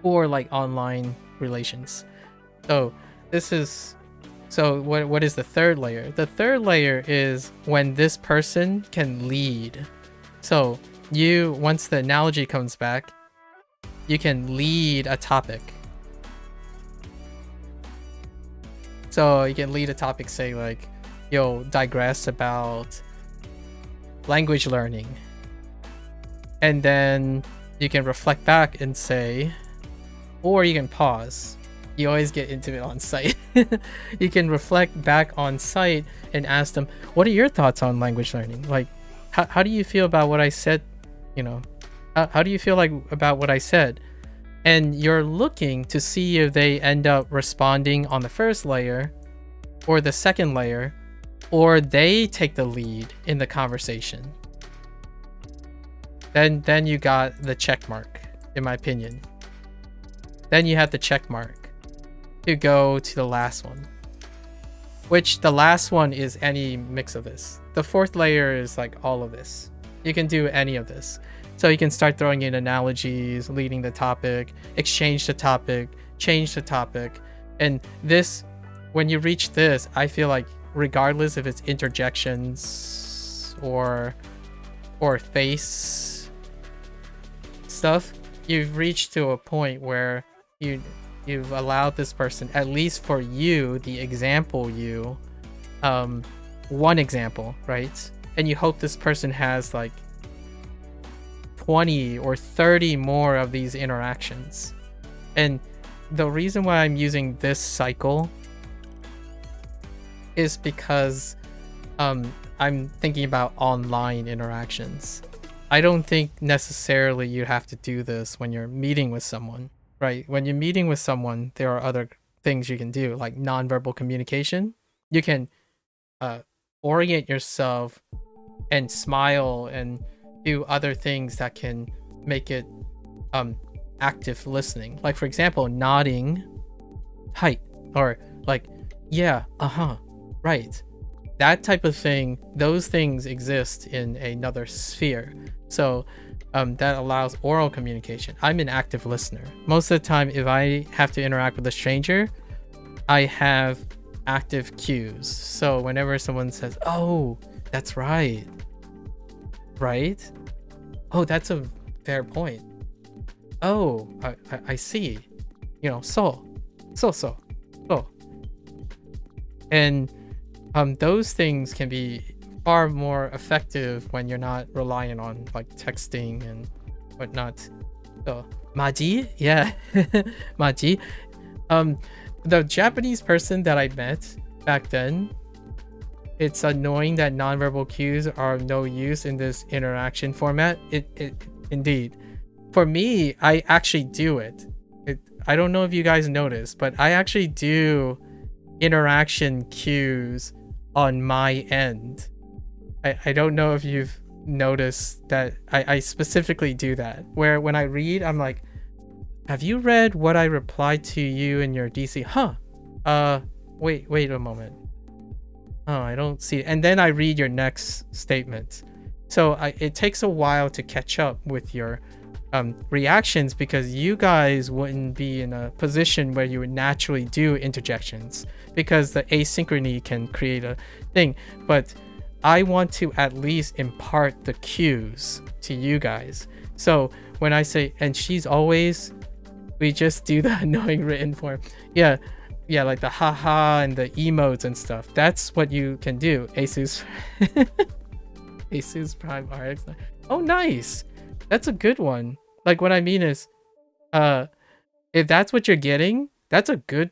or like online relations. So what is the 3rd layer? The 3rd layer is when this person can lead. So once the analogy comes back, you can lead a topic. So you can lead a topic, say like, you'll digress about language learning. And then you can reflect back and say, or you can pause. You always get intimate on site. You can reflect back on site and ask them, what are your thoughts on language learning? Like, how do you feel about what I said? You know, how do you feel like about what I said? And you're looking to see if they end up responding on the first layer or the second layer, or they take the lead in the conversation. Then you got the check mark, in my opinion. Then you have the check mark to go to the last one, which the last one is any mix of this. The 4th layer is like all of this. You can do any of this. So you can start throwing in analogies, leading the topic, exchange the topic, change the topic. And this, when you reach this, I feel like regardless if it's interjections or face stuff, you've reached to a point where you've allowed this person, at least for you, the example one example, right? And you hope this person has like 20 or 30 more of these interactions. And the reason why I'm using this cycle is because I'm thinking about online interactions. I don't think necessarily you have to do this when you're meeting with someone, right? When you're meeting with someone, there are other things you can do, like nonverbal communication. You can orient yourself and smile and do other things that can make it active listening. Like, for example, nodding, height, or like Yeah, right. That type of thing, those things exist in another sphere. So that allows oral communication. I'm an active listener. Most of the time, if I have to interact with a stranger, I have active cues. So whenever someone says, oh, that's right, right? Oh, that's a fair point. Oh, I see. You know, so. And those things can be far more effective when you're not relying on like texting and whatnot. So, Maji? Yeah. Maji. The Japanese person that I met back then, it's annoying that nonverbal cues are of no use in this interaction format. It indeed. For me, I actually do it. I don't know if you guys notice, but I actually do interaction cues on my end. I don't know if you've noticed that I specifically do that, where when I read, I'm like, have you read what I replied to you in your DC? Wait a moment. Oh, I don't see it. And then I read your next statement. So it takes a while to catch up with your reactions, because you guys wouldn't be in a position where you would naturally do interjections, because the asynchrony can create a thing. But I want to at least impart the cues to you guys. So when I say, and she's always, we just do the annoying written form. Yeah, like the haha and the emotes and stuff. That's what you can do. Asus Asus Prime RX. Oh, nice. That's a good one. Like, what I mean is, if that's what you're getting, that's a good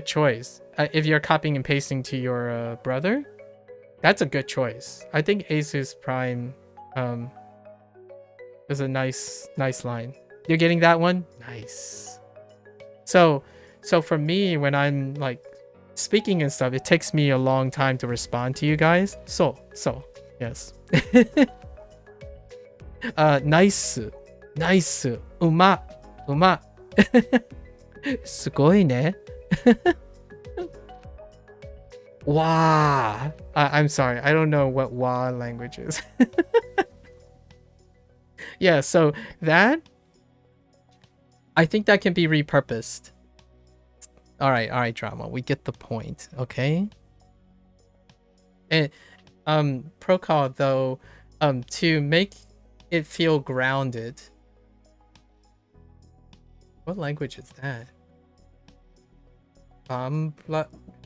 choice. If you're copying and pasting to your brother, that's a good choice. I think Asus Prime is a nice line. You're getting that one? Nice. So for me, when I'm like speaking and stuff, it takes me a long time to respond to you guys. So yes. Nice. うま すごいね Wow. I'm sorry, I don't know what Wa language is. Yeah, so that, I think that can be repurposed. All right, drama, we get the point, okay? And Procol, though, to make it feel grounded. What language is that?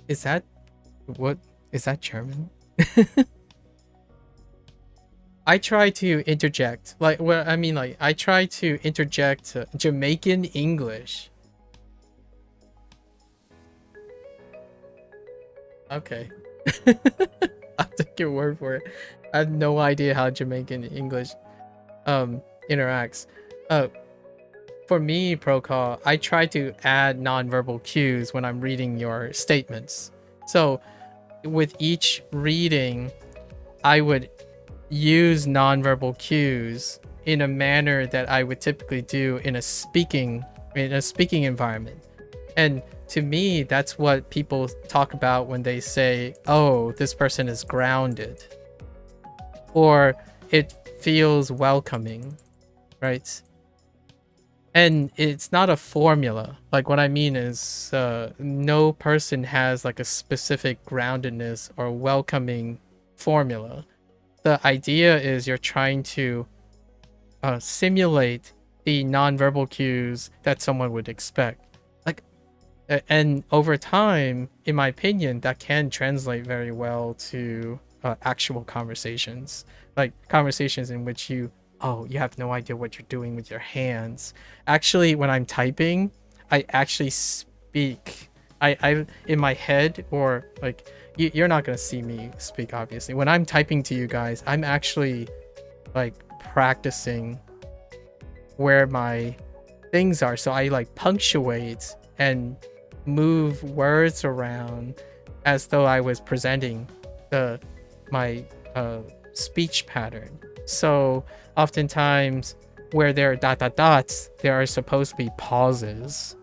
Is that, what is that, German? I try to interject, like, well, I mean, like, I try to interject Jamaican English. Okay. I'll take your word for it. I have no idea how Jamaican English interacts. For me, Procol, I try to add nonverbal cues when I'm reading your statements. So with each reading, I would use nonverbal cues in a manner that I would typically do in a speaking environment. And to me, that's what people talk about when they say, oh, this person is grounded, or it feels welcoming, right? And it's not a formula. Like, what I mean is, no person has like a specific groundedness or welcoming formula. The idea is you're trying to simulate the nonverbal cues that someone would expect. Like, and over time, in my opinion, that can translate very well to actual conversations, like conversations in which you have no idea what you're doing with your hands. Actually, when I'm typing, I actually speak. I in my head, or like, you're not gonna see me speak, obviously. When I'm typing to you guys, I'm actually like practicing where my things are. So I like punctuate and move words around as though I was presenting my speech pattern. So oftentimes, where there are dots, there are supposed to be pauses.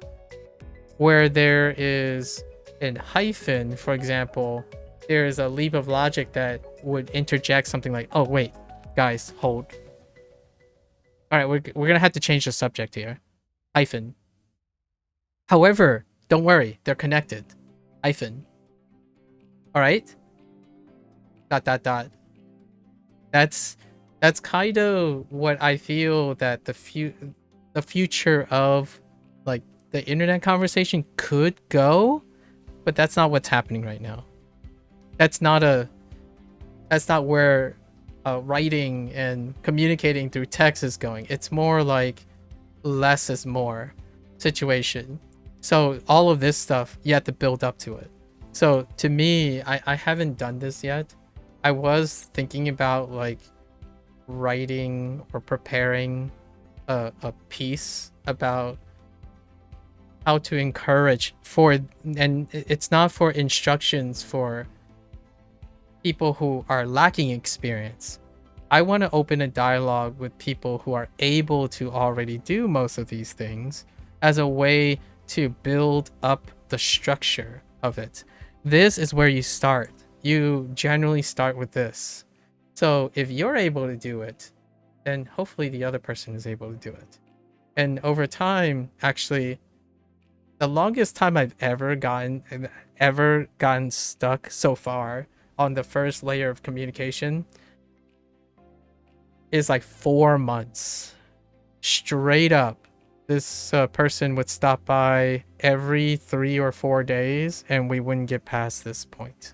Where there is in hyphen, for example, there's a leap of logic that would interject something like, oh, wait, guys, hold. All right, we're going to have to change the subject here. Hyphen. However, don't worry, they're connected. Hyphen. All right? ... That's kind of what I feel that the future of like the internet conversation could go, but that's not what's happening right now. That's not where writing and communicating through text is going. It's more like less is more situation. So all of this stuff, you have to build up to it. So to me, I haven't done this yet. I was thinking about like writing or preparing a piece about how to encourage for, and it's not for instructions for people who are lacking experience. I want to open a dialogue with people who are able to already do most of these things as a way to build up the structure of it. This is where you start. You generally start with this. So if you're able to do it, then hopefully the other person is able to do it. And over time, actually, the longest time I've ever gotten stuck so far on the first layer of communication is like 4 months. Straight up. This person would stop by every 3 or 4 days and we wouldn't get past this point.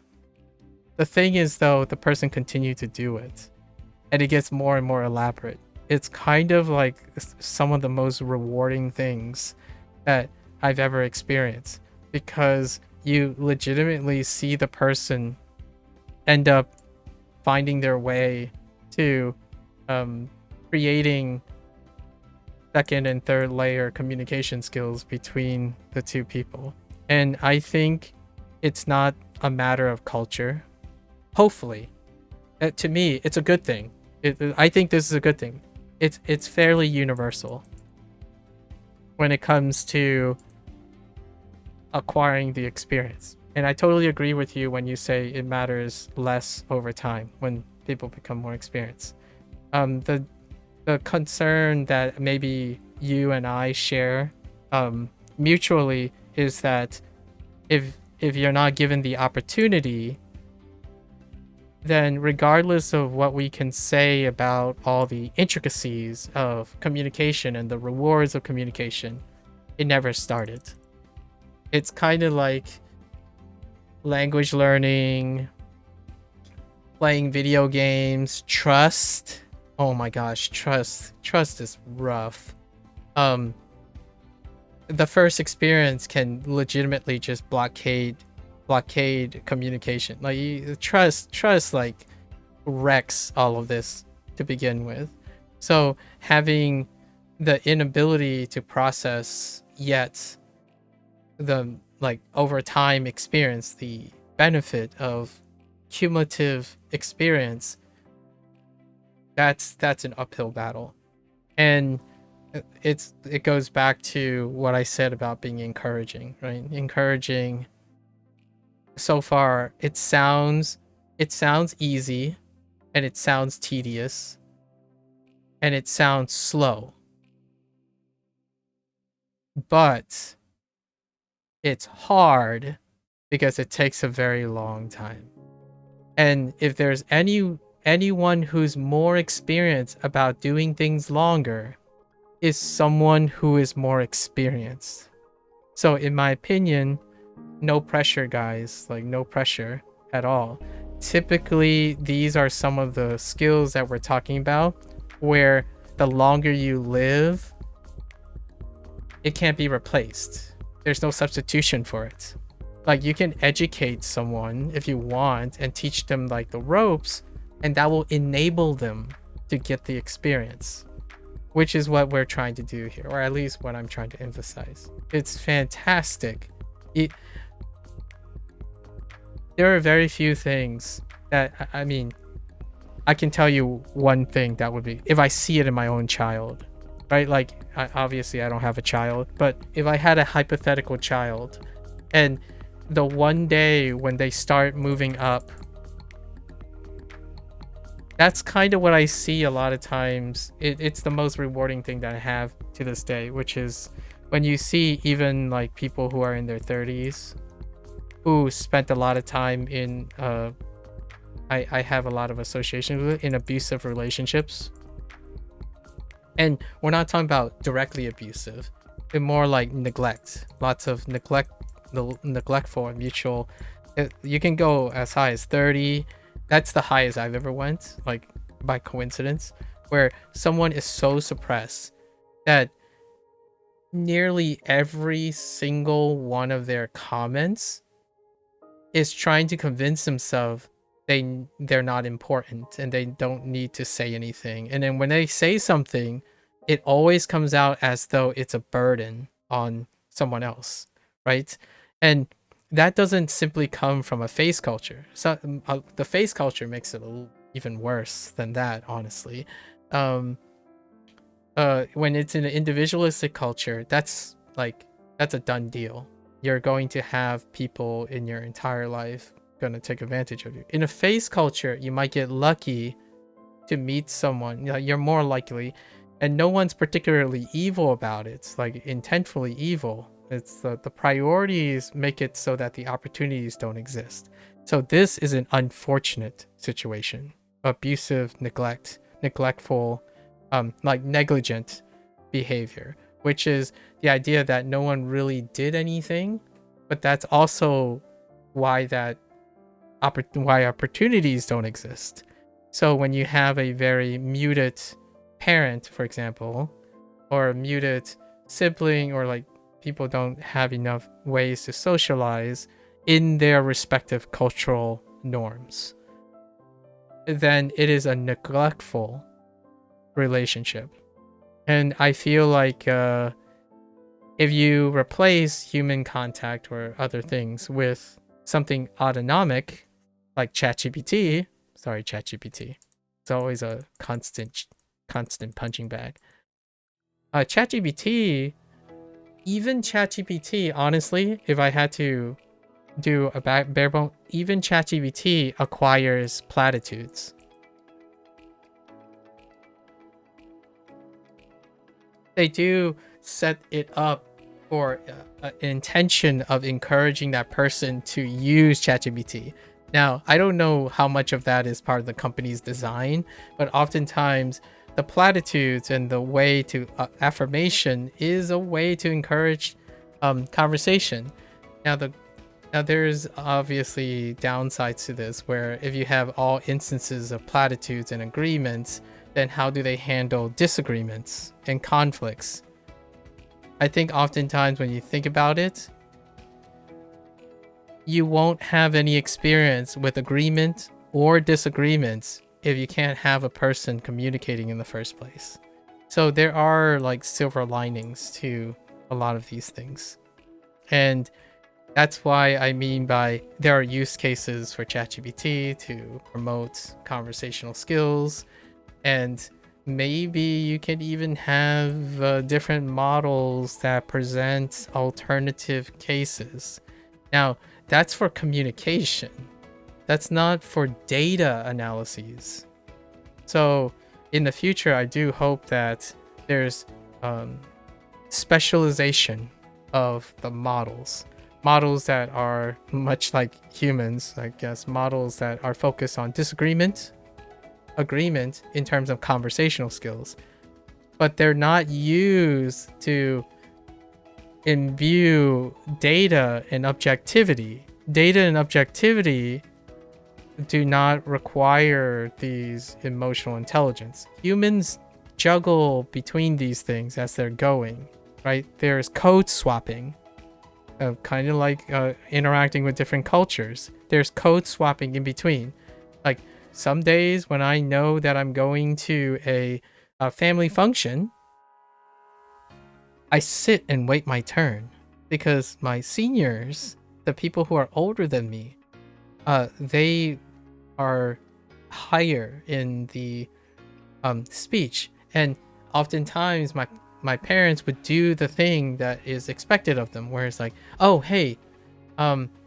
The thing is, though, the person continued to do it and it gets more and more elaborate. It's kind of like some of the most rewarding things that I've ever experienced, because you legitimately see the person end up finding their way to creating second and third layer communication skills between the two people. And I think it's not a matter of culture. Hopefully. To me, it's a good thing. I think this is a good thing. It's fairly universal when it comes to acquiring the experience. And I totally agree with you when you say it matters less over time when people become more experienced. The concern that maybe you and I share mutually is that if you're not given the opportunity, then regardless of what we can say about all the intricacies of communication and the rewards of communication, it never started. It's kind of like language learning, playing video games, trust. Oh my gosh, trust is rough. The first experience can legitimately just blockade communication. Like trust like wrecks all of this to begin with. So having the inability to process yet the like over time experience the benefit of cumulative experience, that's an uphill battle. And it goes back to what I said about being encouraging, right? Encouraging. So far, it sounds easy, and it sounds tedious, and it sounds slow. But it's hard because it takes a very long time. And if there's anyone who's more experienced about doing things longer, is someone who is more experienced. So in my opinion, no pressure, guys. Like, no pressure at all. Typically, these are some of the skills that we're talking about where the longer you live, it can't be replaced. There's no substitution for it. Like, you can educate someone if you want and teach them like the ropes, and that will enable them to get the experience, which is what we're trying to do here, or at least what I'm trying to emphasize. It's fantastic. There are very few things that, I mean, I can tell you one thing that would be, if I see it in my own child, right? Like, obviously I don't have a child, but if I had a hypothetical child and the one day when they start moving up, that's kind of what I see a lot of times. It's the most rewarding thing that I have to this day, which is when you see even like people who are in their 30s who spent a lot of time in I have a lot of associations with it, in abusive relationships. And we're not talking about directly abusive, but more like neglect. Lots of neglectful and mutual. You can go as high as 30. That's the highest I've ever went, like by coincidence, where someone is so suppressed that nearly every single one of their comments is trying to convince themselves they're not important and they don't need to say anything. And then when they say something, it always comes out as though it's a burden on someone else, right? And that doesn't simply come from a face culture. So the face culture makes it a little even worse than that, honestly. When it's in an individualistic culture, that's a done deal. You're going to have people in your entire life gonna take advantage of you. In a face culture, you might get lucky to meet someone. You're more likely, and no one's particularly evil about it, like intentfully evil. It's the priorities make it so that the opportunities don't exist. So this is an unfortunate situation. Abusive, neglectful, like negligent behavior, which is the idea that no one really did anything, but that's also why why opportunities don't exist. So when you have a very muted parent, for example, or a muted sibling, or like people don't have enough ways to socialize in their respective cultural norms, then it is a neglectful relationship. And I feel like if you replace human contact or other things with something autonomic, like ChatGPT, sorry, ChatGPT, it's always a constant punching bag. ChatGPT, even ChatGPT, honestly, if I had to do a bare bone, even ChatGPT acquires platitudes. They do set it up for an intention of encouraging that person to use ChatGPT. Now, I don't know how much of that is part of the company's design, but oftentimes the platitudes and the way to affirmation is a way to encourage conversation. Now, there's obviously downsides to this, where if you have all instances of platitudes and agreements, then how do they handle disagreements and conflicts? I think oftentimes when you think about it, you won't have any experience with agreement or disagreements if you can't have a person communicating in the first place. So there are like silver linings to a lot of these things. And that's why I mean by there are use cases for ChatGPT to promote conversational skills, and maybe you can even have different models that present alternative cases. Now, that's for communication. That's not for data analyses. So in the future, I do hope that there's specialization of the models. Models that are much like humans, I guess, models that are focused on disagreement, agreement in terms of conversational skills, but they're not used to imbue data and objectivity. Data and objectivity do not require these emotional intelligence. Humans juggle between these things as they're going, right? There's code swapping, kind of like interacting with different cultures. There's code swapping in between. Like some days when I know that I'm going to a family function, I sit and wait my turn, because my seniors, the people who are older than me, they are higher in the speech, and oftentimes my parents would do the thing that is expected of them, where it's like, oh hey,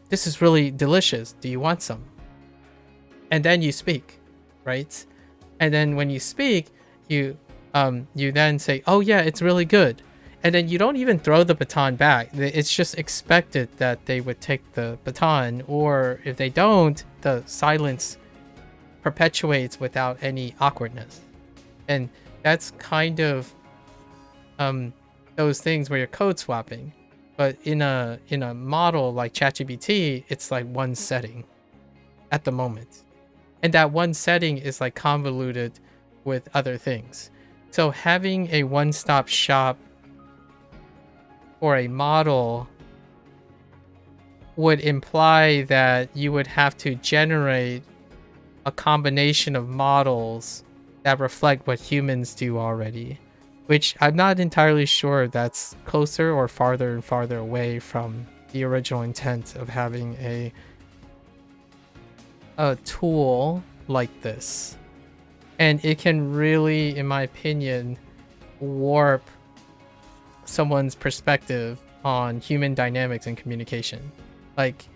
this is really delicious. Do you want some? And then you speak, right? And then when you speak, you then say, oh yeah, it's really good. And then you don't even throw the baton back. It's just expected that they would take the baton, or if they don't, the silence perpetuates without any awkwardness. And that's kind of those things where you're code swapping. But in a model like ChatGPT, it's like one setting at the moment. And that one setting is like convoluted with other things. So having a one-stop shop for a model would imply that you would have to generate a combination of models that reflect what humans do already, which I'm not entirely sure that's closer or farther and farther away from the original intent of having a tool like this. And it can really, in my opinion, warp someone's perspective on human dynamics and communication. Like,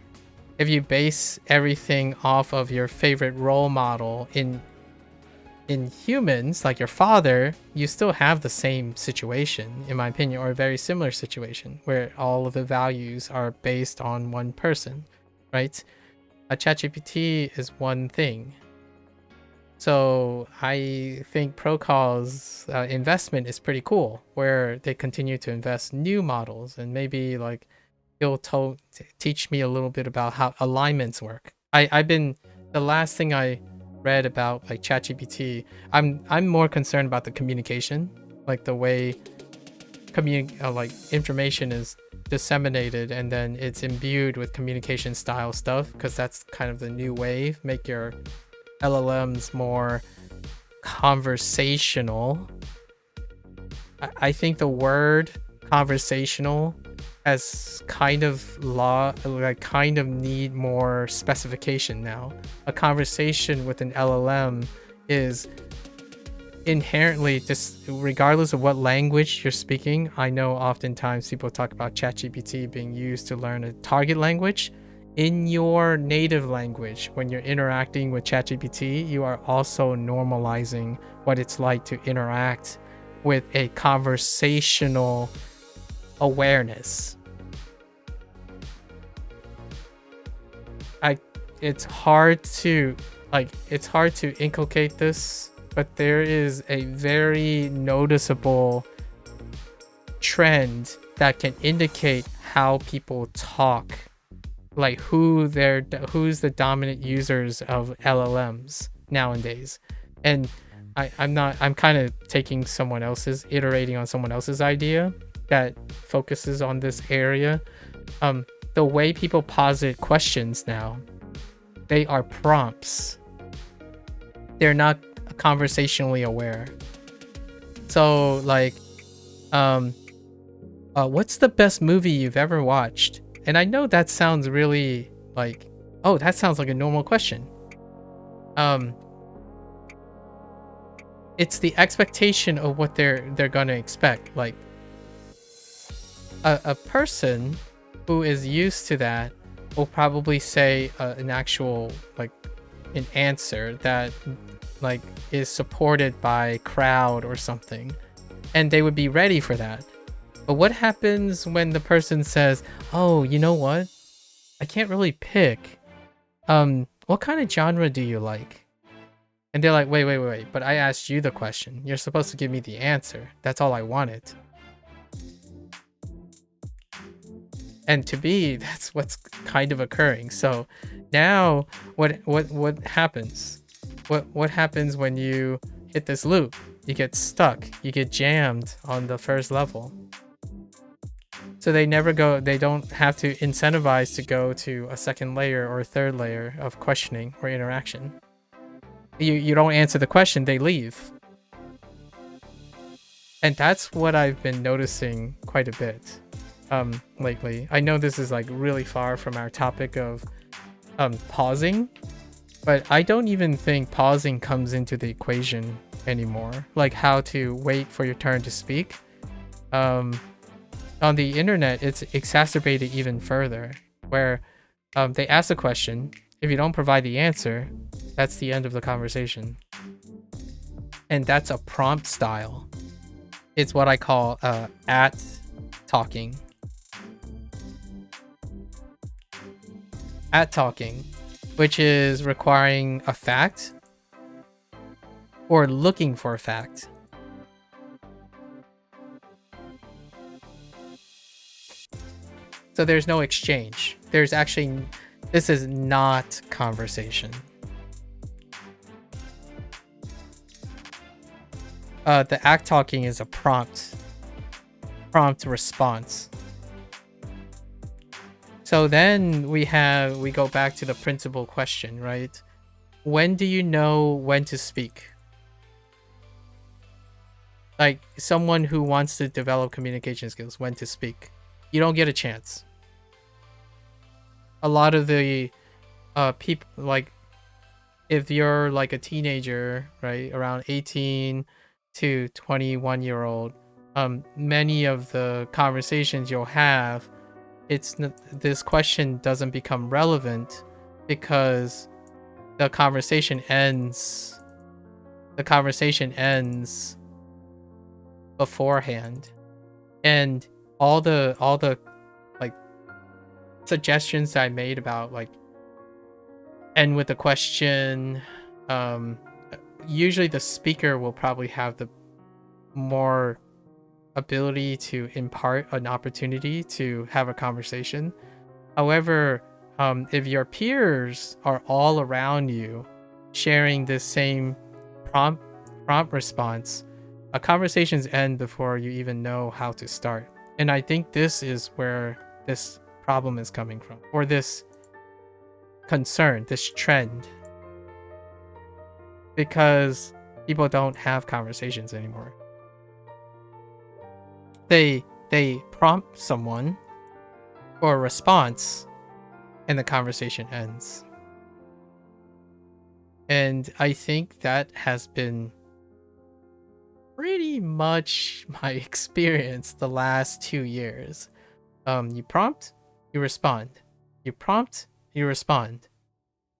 if you base everything off of your favorite role model in humans, like your father, you still have the same situation, in my opinion, or a very similar situation where all of the values are based on one person, right? A ChatGPT is one thing. So I think Procal's investment is pretty cool, where they continue to invest new models, and maybe like he'll teach me a little bit about how alignments work. I've been, the last thing I read about like ChatGPT, I'm more concerned about the communication, like the way like information is disseminated and then it's imbued with communication style stuff, because that's kind of the new wave. Make your LLMs more conversational. I think the word conversational has kind of kind of need more specification now. A conversation with an LLM is inherently, just regardless of what language you're speaking. I know oftentimes people talk about ChatGPT being used to learn a target language. In your native language, when you're interacting with ChatGPT, you are also normalizing what it's like to interact with a conversational awareness. It's hard to inculcate this, but there is a very noticeable trend that can indicate how people talk, like who's the dominant users of LLMs nowadays. And I'm kind of iterating on someone else's idea that focuses on this area. The way people posit questions now, they are prompts. They're not conversationally aware. So like, what's the best movie you've ever watched? And I know that sounds really like, oh, that sounds like a normal question. It's the expectation of what they're gonna expect. Like a person who is used to that will probably say an actual, like, an answer that like is supported by crowd or something, and they would be ready for that. But what happens when the person says, oh, you know what, I can't really pick, what kind of genre do you like? And they're like, wait, but I asked you the question, you're supposed to give me the answer, that's all I wanted. And to me, that's what's kind of occurring. So now what happens? What happens when you hit this loop? You get stuck, you get jammed on the first level. So they don't have to incentivize to go to a second layer or a third layer of questioning or interaction. You don't answer the question, they leave. And that's what I've been noticing quite a bit lately. I know this is like really far from our topic of pausing, but I don't even think pausing comes into the equation anymore. Like how to wait for your turn to speak. On the internet, it's exacerbated even further, where They ask a question. If you don't provide the answer, that's the end of the conversation. And that's a prompt style. It's what I call at talking. At talking, which is requiring a fact or looking for a fact. So there's no exchange. There's actually, this is not conversation. The act talking is a prompt response. So then we go back to the principal question, right? When do you know when to speak? Like someone who wants to develop communication skills, when to speak. You don't get a chance. A lot of the people, like if you're like a teenager, right, around 18 to 21-year-old, many of the conversations you'll have, this question doesn't become relevant because the conversation ends beforehand, and all the like suggestions I made about like end with a question, usually the speaker will probably have the more ability to impart an opportunity to have a conversation. However, if your peers are all around you sharing this same prompt response, conversations end before you even know how to start. And I think this is where this problem is coming from, or this concern, this trend, because people don't have conversations anymore. They prompt someone for a response and the conversation ends. And I think that has been pretty much my experience the last 2 years. You prompt, you respond. You prompt, you respond.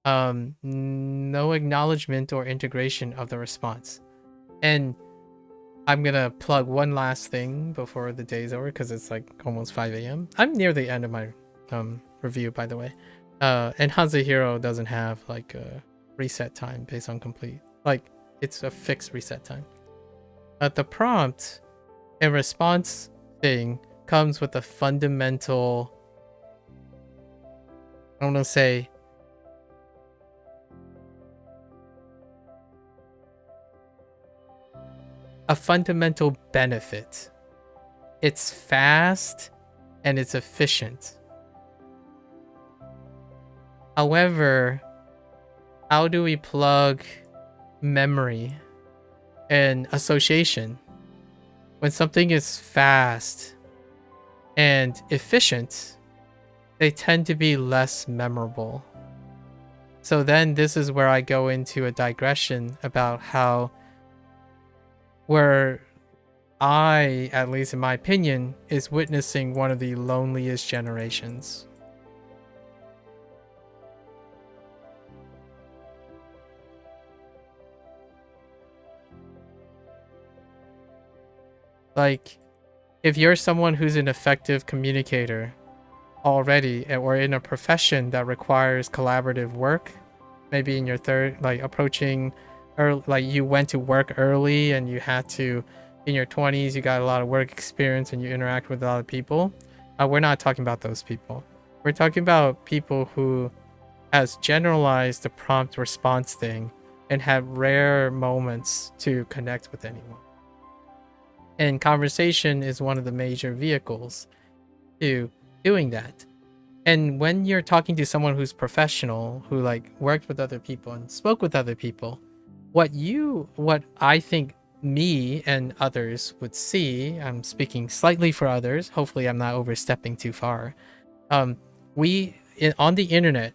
No acknowledgement or integration of the response. And I'm gonna plug one last thing before the day's over, because it's like almost 5 a.m. I'm near the end of my review, by the way. And HanziHero doesn't have like a reset time based on complete. Like, it's a fixed reset time. The prompt and response thing comes with a fundamental, I don't want to say, a fundamental benefit. It's fast and it's efficient. However, how do we plug memory and association? When something is fast and efficient, they tend to be less memorable. So then this is where I go into a digression about how, where I, at least in my opinion, is witnessing one of the loneliest generations. Like, if you're someone who's an effective communicator already, or in a profession that requires collaborative work, maybe in your approaching, or like you went to work early and you had to, in your 20s, you got a lot of work experience and you interact with a lot of people. We're not talking about those people. We're talking about people who has generalized the prompt response thing and have rare moments to connect with anyone. And conversation is one of the major vehicles to doing that. And when you're talking to someone who's professional, who like worked with other people and spoke with other people, what I think me and others would see, I'm speaking slightly for others, hopefully I'm not overstepping too far. On the internet,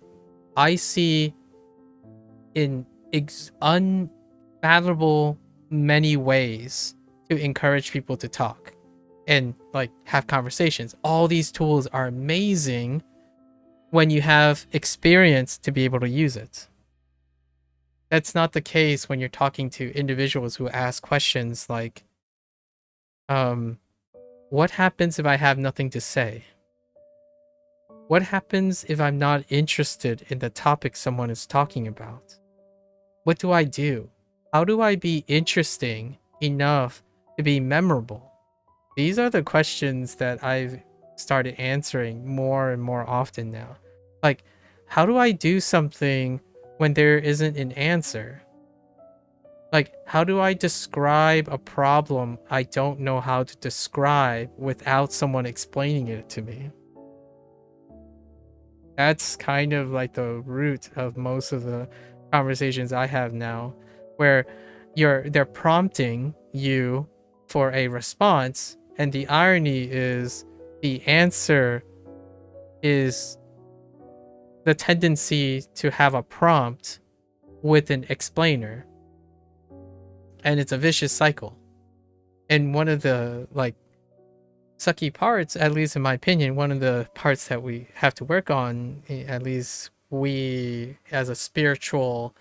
I see in unfathomable many ways to encourage people to talk and like have conversations. All these tools are amazing, when you have experience to be able to use it. That's not the case when you're talking to individuals who ask questions like, what happens if I have nothing to say? What happens if I'm not interested in the topic someone is talking about? What do I do? How do I be interesting enough to be memorable? These are the questions that I've started answering more and more often now. Like, how do I do something when there isn't an answer? Like, how do I describe a problem I don't know how to describe without someone explaining it to me? That's kind of like the root of most of the conversations I have now, where they're prompting you for a response, and the irony is the answer is the tendency to have a prompt with an explainer, and it's a vicious cycle. And one of the like sucky parts, at least in my opinion, one of the parts that we have to work on, at least we as a spiritual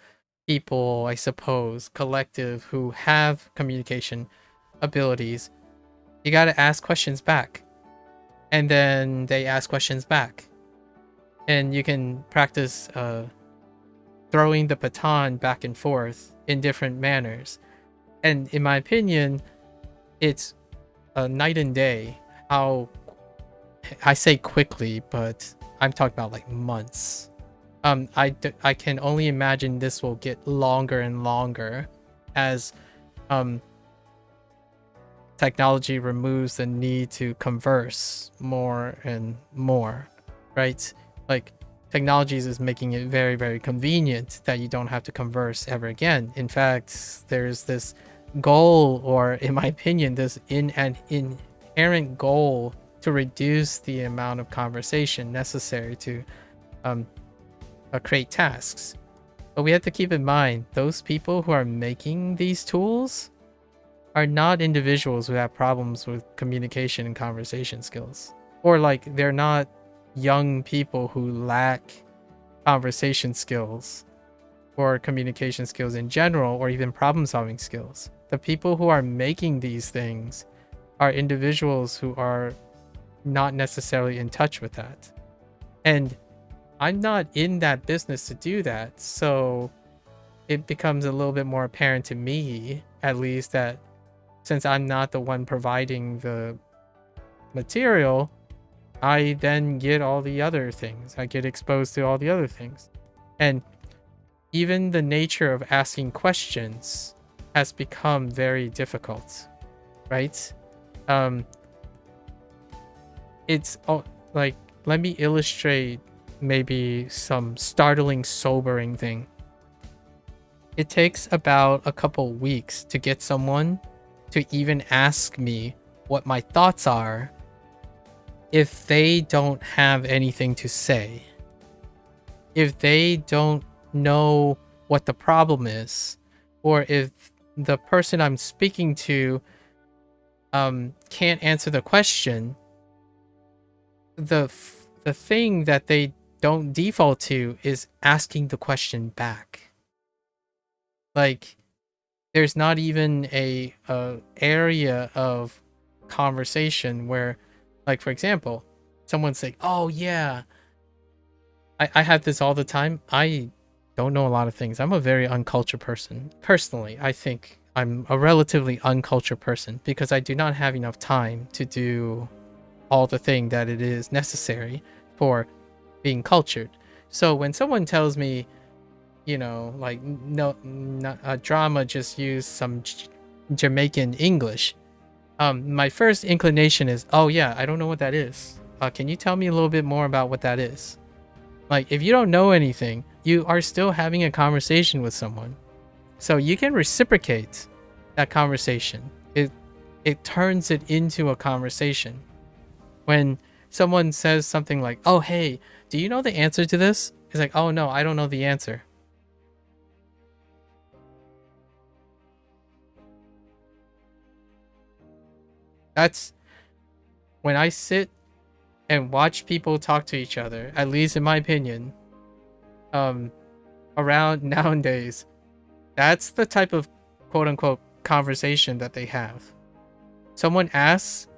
people, I suppose, collective who have communication abilities, you got to ask questions back. And then they ask questions back. And you can practice throwing the baton back and forth in different manners. And in my opinion, it's a night and day how I say quickly, but I'm talking about like months. I can only imagine this will get longer and longer as technology removes the need to converse more and more, right? Like technologies is making it very, very convenient that you don't have to converse ever again. In fact, there's this goal, or in my opinion, this an inherent goal to reduce the amount of conversation necessary to create tasks. But we have to keep in mind, those people who are making these tools are not individuals who have problems with communication and conversation skills. Or like they're not young people who lack conversation skills or communication skills in general, or even problem solving skills. The people who are making these things are individuals who are not necessarily in touch with that. And I'm not in that business to do that. So it becomes a little bit more apparent to me, at least, that since I'm not the one providing the material, I then get all the other things. I get exposed to all the other things. And even the nature of asking questions has become very difficult, right? It's like, let me illustrate maybe some startling, sobering thing. It takes about a couple weeks to get someone to even ask me what my thoughts are if they don't have anything to say. If they don't know what the problem is, or if the person I'm speaking to can't answer the question, the thing that they don't default to is asking the question back. Like, there's not even a area of conversation where, like, for example, someone's like, oh yeah, I have this all the time. I don't know a lot of things. I'm a very uncultured person. Personally, I think I'm a relatively uncultured person because I do not have enough time to do all the thing that it is necessary for being cultured. So when someone tells me, you know, like, no, drama just used some Jamaican English, my first inclination is, oh yeah, I don't know what that is. Can you tell me a little bit more about what that is? Like, if you don't know anything, you are still having a conversation with someone. So you can reciprocate that conversation. It turns it into a conversation. When someone says something like, oh, hey, do you know the answer to this? It's like, oh no, I don't know the answer. That's when I sit and watch people talk to each other, at least in my opinion, around nowadays, that's the type of quote unquote conversation that they have. Someone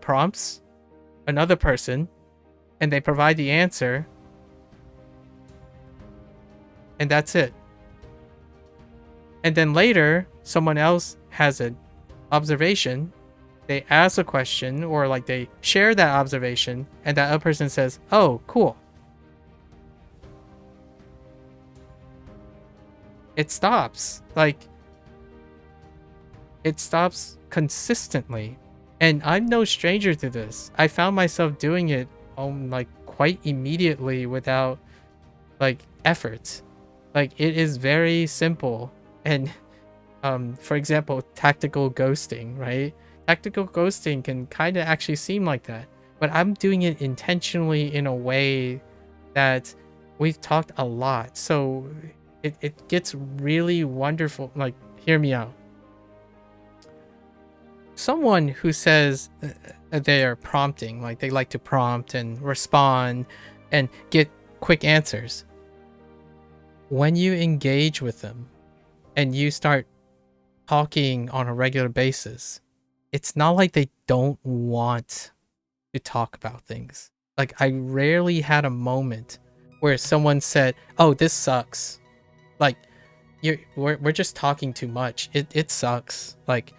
prompts another person, and they provide the answer, and that's it. And then later, someone else has an observation, they ask a question, or like they share that observation, and that other person says, "Oh, cool." It stops. Like, it stops consistently. And I'm no stranger to this. I found myself doing it like quite immediately without like effort. Like, it is very simple. And for example, tactical ghosting, right? Tactical ghosting can kind of actually seem like that, but I'm doing it intentionally in a way that we've talked a lot. So it gets really wonderful. Like, hear me out. Someone who says they are prompting, like they like to prompt and respond and get quick answers. When you engage with them and you start talking on a regular basis, it's not like they don't want to talk about things. Like, I rarely had a moment where someone said, "Oh, this sucks." Like, we're just talking too much. It sucks. Like,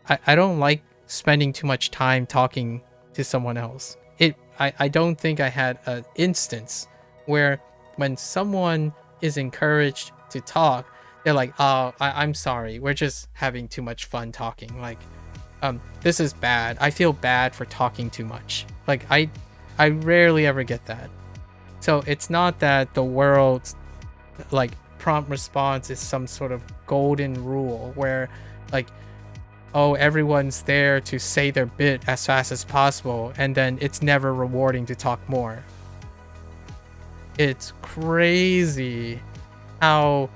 I don't like spending too much time talking to someone else. I don't think I had an instance where when someone is encouraged to talk, they're like, "Oh, I'm sorry. We're just having too much fun talking." Like, this is bad. I feel bad for talking too much. Like, I rarely ever get that. So it's not that the world's like prompt response is some sort of golden rule where like, oh, everyone's there to say their bit as fast as possible, and then it's never rewarding to talk more. It's crazy how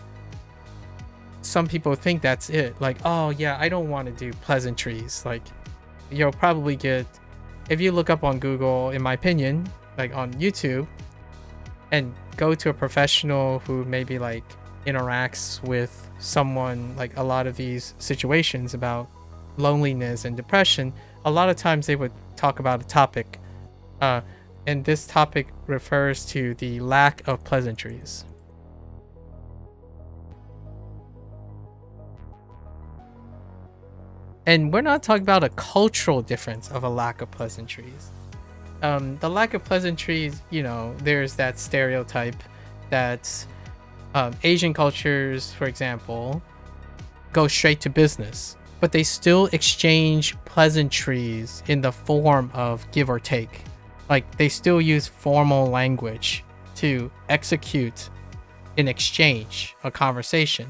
some people think that's it. Like, oh yeah, I don't want to do pleasantries. Like, you'll probably get, if you look up on Google, in my opinion, like on YouTube, and go to a professional who maybe like interacts with someone, like a lot of these situations about loneliness and depression, a lot of times they would talk about a topic, and this topic refers to the lack of pleasantries. And we're not talking about a cultural difference of a lack of pleasantries. The lack of pleasantries, there's that stereotype that Asian cultures, for example, go straight to business, but they still exchange pleasantries in the form of give or take. Like, they still use formal language to execute an exchange, a conversation.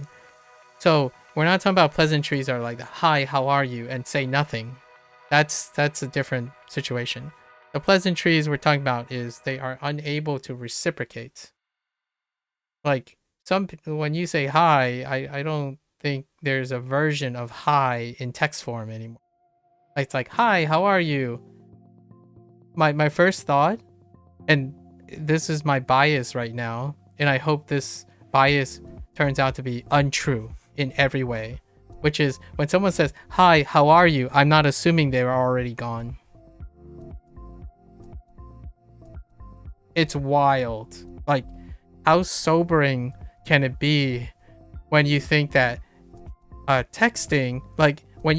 So we're not talking about pleasantries are like, "Hi, how are you?" and say nothing. That's a different situation. The pleasantries we're talking about is they are unable to reciprocate. Like, when you say hi, I don't think there's a version of hi in text form anymore. It's like, "Hi, how are you?" My first thought, and this is my bias right now, and I hope this bias turns out to be untrue in every way, which is when someone says, "Hi, how are you?" I'm not assuming they're already gone. It's wild. Like, how sobering can it be when you think that texting, like when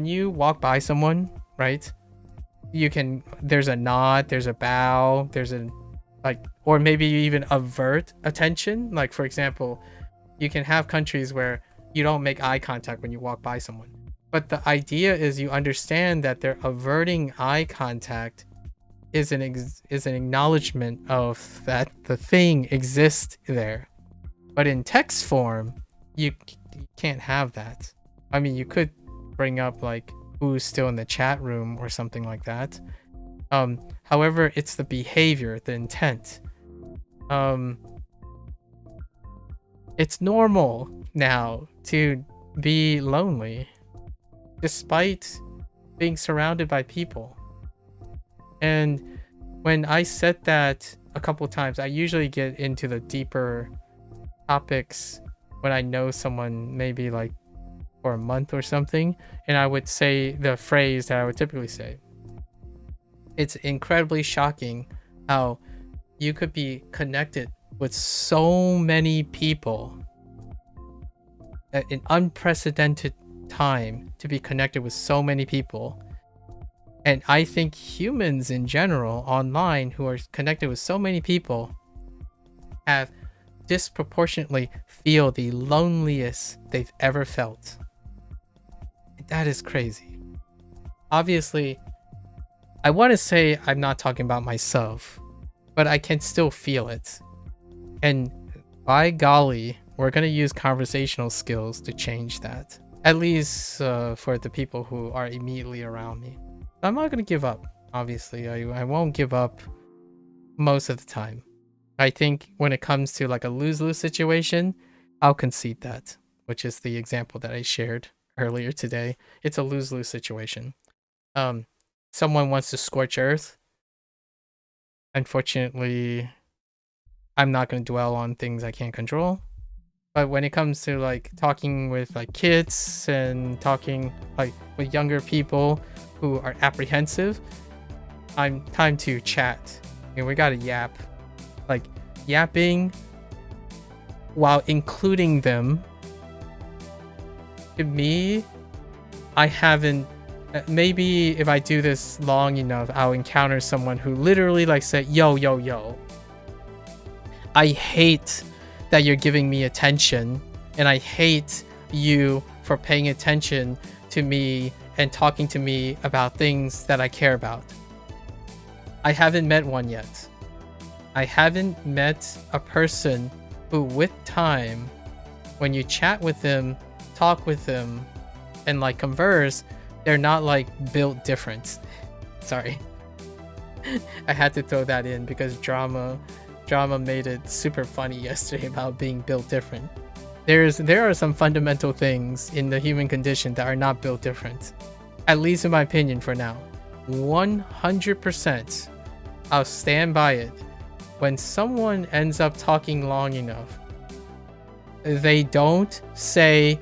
you walk by someone, right? There's a nod, there's a bow, there's a like, or maybe you even avert attention. Like, for example, you can have countries where you don't make eye contact when you walk by someone, but the idea is you understand that they're averting eye contact is an acknowledgement of that the thing exists there. But in text form, you can't have that. I mean, you could bring up like who's still in the chat room or something like that. However, it's the behavior, the intent. It's normal now to be lonely despite being surrounded by people. And when I said that a couple times, I usually get into the deeper topics when I know someone maybe like for a month or something, and I would say the phrase that I would typically say. It's incredibly shocking how you could be connected with so many people at an unprecedented time to be connected with so many people. And I think humans in general online who are connected with so many people have disproportionately feel the loneliest they've ever felt. That is crazy. Obviously, I want to say I'm not talking about myself, but I can still feel it. And by golly, we're going to use conversational skills to change that. At least for the people who are immediately around me. I'm not going to give up, obviously. I won't give up most of the time. I think when it comes to like a lose-lose situation, I'll concede that, which is the example that I shared earlier today. It's a lose-lose situation. Someone wants to scorch earth. Unfortunately, I'm not going to dwell on things I can't control. But when it comes to like talking with like kids and talking like with younger people who are apprehensive, I'm time to chat. We gotta yap. Like yapping while including them. To me, I haven't. Maybe if I do this long enough, I'll encounter someone who literally like said, "Yo, yo, yo. I hate that you're giving me attention, and I hate you for paying attention to me and talking to me about things that I care about." I haven't met one yet. I haven't met a person who, with time, when you chat with them, talk with them, and like converse, they're not like built different. Sorry. I had to throw that in because drama made it super funny yesterday about being built different. There are some fundamental things in the human condition that are not built different. At least in my opinion for now. 100%. I'll stand by it. When someone ends up talking long enough, they don't say,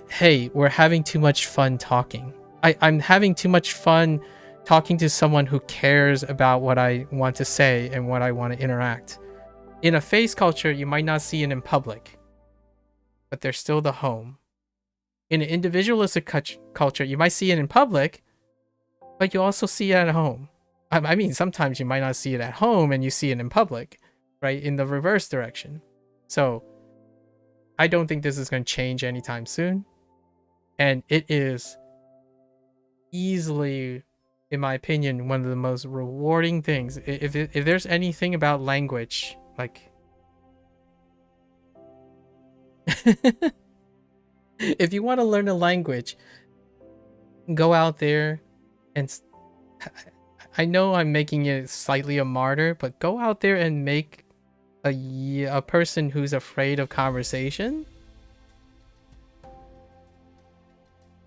"Hey, we're having too much fun talking. I'm having too much fun talking to someone who cares about what I want to say and what I want to interact." In a face culture, you might not see it in public, but they're still the home. In an individualistic culture, you might see it in public, but you also see it at home. I mean, sometimes you might not see it at home and you see it in public, right? In the reverse direction. So I don't think this is going to change anytime soon. And it is easily, in my opinion, one of the most rewarding things. If there's anything about language, like if you want to learn a language, go out there and I know I'm making it slightly a martyr, but go out there and make a person who's afraid of conversation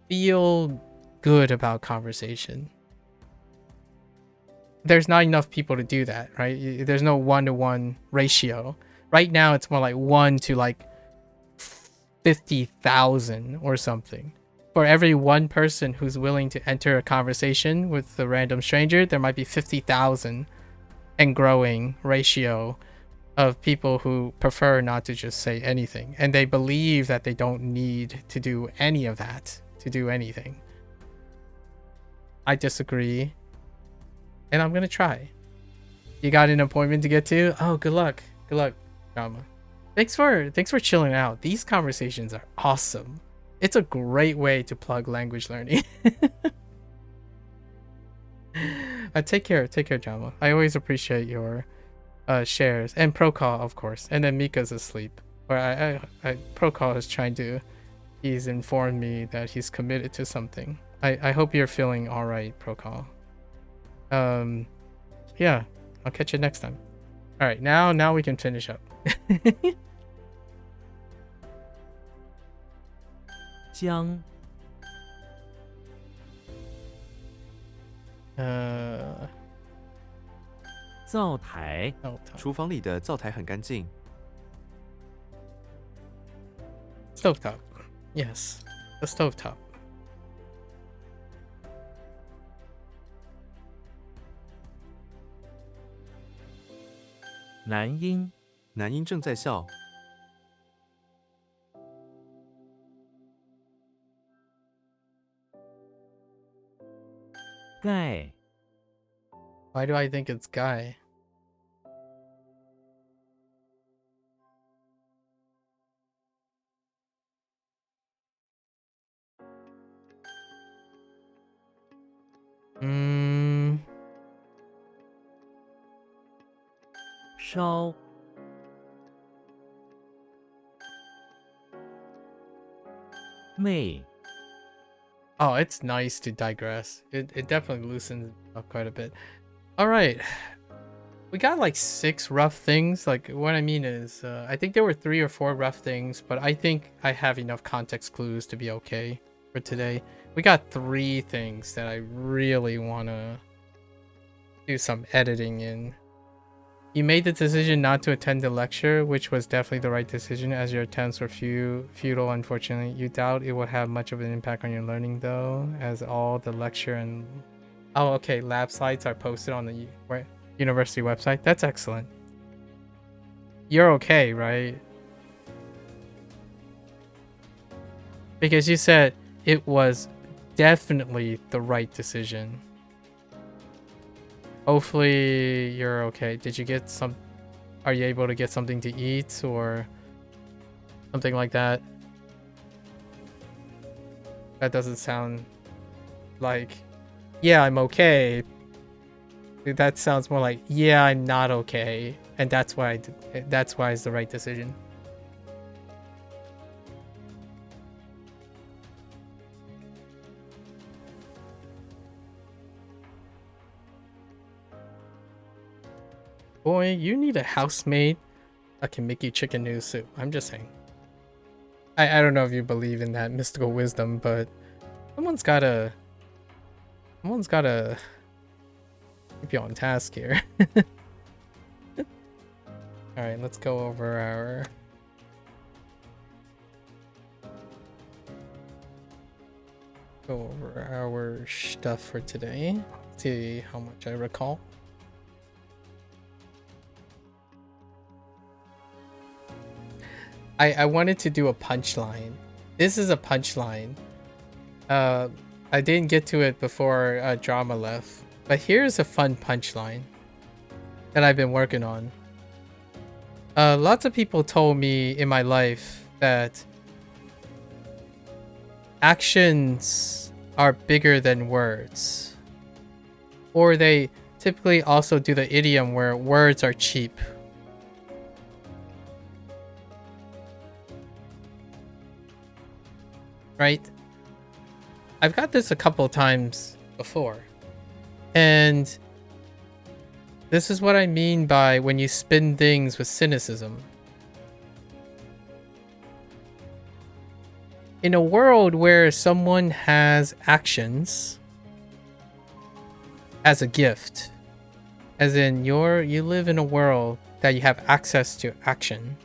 feel good about conversation. There's not enough people to do that, right? There's no 1-to-1 ratio. Right now, it's more like 1 to like 50,000 or something. For every one person who's willing to enter a conversation with a random stranger, there might be 50,000 and growing ratio of people who prefer not to just say anything. And they believe that they don't need to do any of that to do anything. I disagree. And I'm going to try. You got an appointment to get to? Oh, good luck. Good luck, Drama. Thanks for chilling out. These conversations are awesome. It's a great way to plug language learning. Take care, Drama. I always appreciate your shares. And Procall, of course. And then Mika's asleep. Or Procall is trying to... He's informed me that he's committed to something. I hope you're feeling alright, Procall. Yeah. I'll catch you next time. Alright, now we can finish up. 将灶台， Stovetop. 厨房里的灶台很干净。 Stovetop. Yes, the stovetop. 男婴， 男婴正在笑。 盖， Why do I think it's guy? Mm, 烧， 妹， oh, it's nice to digress. It definitely loosens up quite a bit. All right. We got like 6 rough things. Like what I mean is, I think there were 3 or 4 rough things, but I think I have enough context clues to be okay for today. We got 3 things that I really want to do some editing in. You made the decision not to attend the lecture, which was definitely the right decision as your attempts were futile, unfortunately. You doubt it would have much of an impact on your learning though, as all the lecture and... Oh, okay, lab slides are posted on the university website. That's excellent. You're okay, right? Because you said it was definitely the right decision. Hopefully you're okay. Did you get some... Are you able to get something to eat or something like that? That doesn't sound like, yeah, I'm okay. That sounds more like, yeah, I'm not okay, and that's why it's the right decision. Boy, you need a housemaid that can make you chicken noodle soup. I'm just saying. I don't know if you believe in that mystical wisdom, but someone's gotta keep you on task here. All right, let's go over our stuff for today. See how much I recall. I wanted to do a punchline. This is a punchline. I didn't get to it before Drama left, but here's a fun punchline that I've been working on. Lots of people told me in my life that actions are bigger than words. Or they typically also do the idiom where words are cheap. Right? I've got this a couple of times before. And this is what I mean by when you spin things with cynicism. In a world where someone has actions as a gift, as in you live in a world that you have access to action,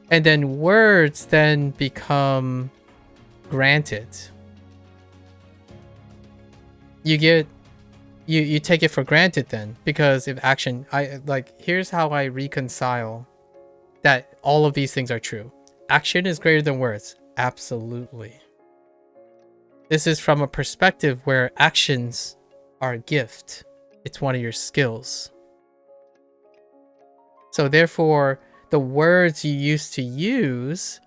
and then words then become granted. You take it for granted then, because if action, here's how I reconcile that all of these things are true. Action is greater than words. Absolutely. This is from a perspective where actions are a gift. It's one of your skills. So therefore, the words you used to use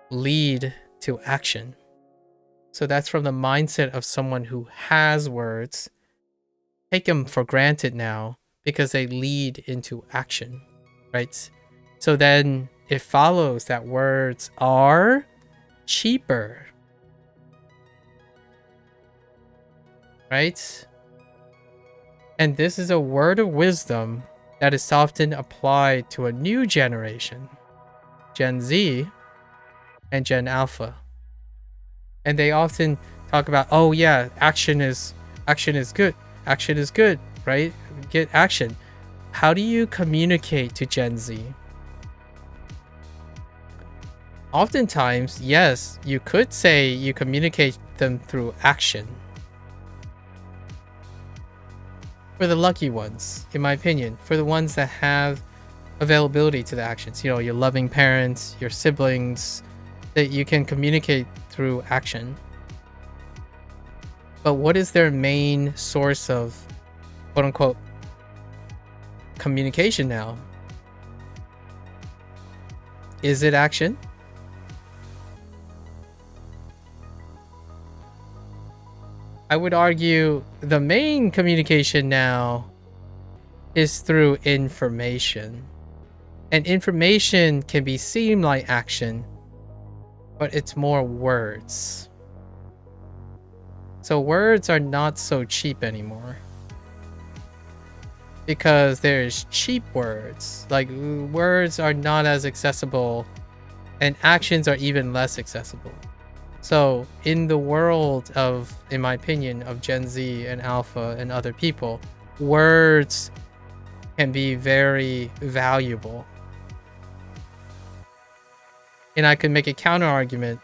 lead to action. So that's from the mindset of someone who has words. Take them for granted now because they lead into action, right? So then it follows that words are cheaper, right? And this is a word of wisdom that is often applied to a new generation, Gen Z and Gen Alpha. And they often talk about, oh yeah, action is good. Action is good, right? get action. How do you communicate to Gen Z? Oftentimes, yes, you could say you communicate them through action. For the lucky ones, in my opinion, for the ones that have availability to the actions, you know, your loving parents, your siblings, that you can communicate through action. But what is their main source of quote unquote communication now? Is it action? I would argue the main communication now is through information. And information can be seem like action, but it's more words. So words are not so cheap anymore. Because there's cheap words. Like words are not as accessible, and actions are even less accessible. So in the world of, in my opinion, of Gen Z and Alpha and other people, words can be very valuable. And I could make a counter argument.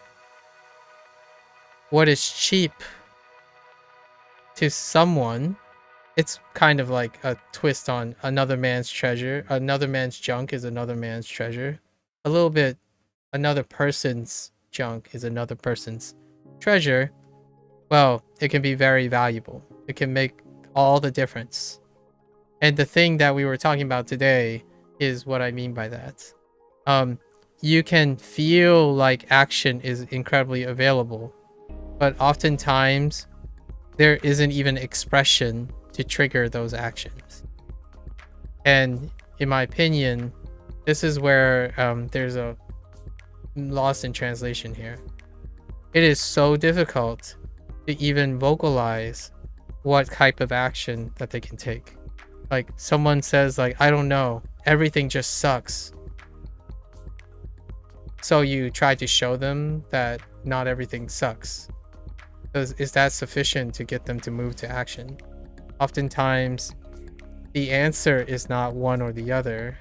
What is cheap to someone, it's kind of like a twist on another man's treasure. Another man's junk is another man's treasure. A little bit, another person's junk is another person's treasure. Well, it can be very valuable. It can make all the difference. And the thing that we were talking about today is what I mean by that. You can feel like action is incredibly available, but oftentimes there isn't even expression to trigger those actions. And in my opinion, this is where there's a loss in translation here. It is so difficult to even vocalize what type of action that they can take. Like someone says like, I don't know, everything just sucks. So you try to show them that not everything sucks. Is that sufficient to get them to move to action? Oftentimes, the answer is not one or the other.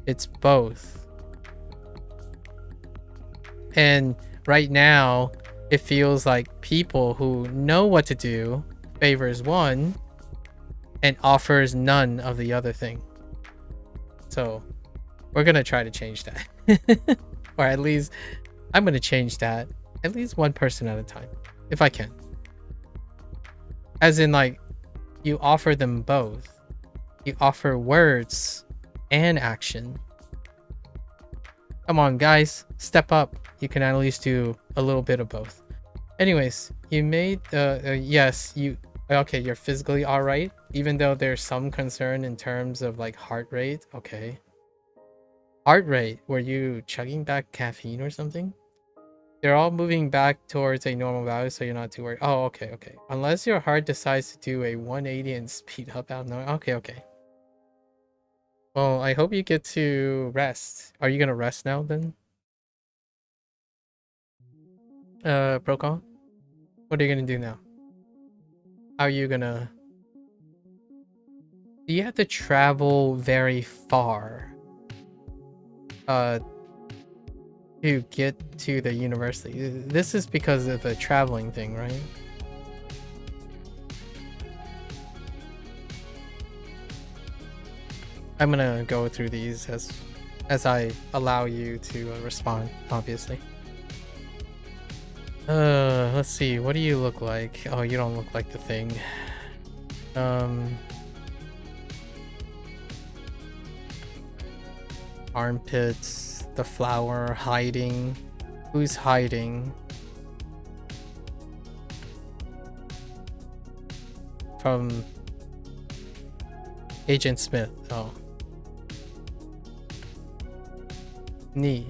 It's both. And right now, it feels like people who know what to do favors one and offers none of the other thing. So we're going to try to change that. Or at least I'm going to change that at least one person at a time, if I can. As in, like, you offer them both. You offer words and action. Come on, guys, step up. You can at least do a little bit of both. Anyways, you made yes, okay, you're physically all right, even though there's some concern in terms of like heart rate. Okay. Heart rate, were you chugging back caffeine or something? They're all moving back towards a normal value, so you're not too worried. Oh, okay, okay. Unless your heart decides to do a 180 and speed up out now. Okay, okay. Well, I hope you get to rest. Are you gonna rest now then? Procon? What are you gonna do now? How are you gonna... Do you have to travel very far to get to the university? This is because of a traveling thing, right? I'm gonna go through these as I allow you to respond, obviously. Let's see. What do you look like? Oh, you don't look like the thing. Armpits, the flower, hiding. Who's hiding? From Agent Smith. Oh. Knee.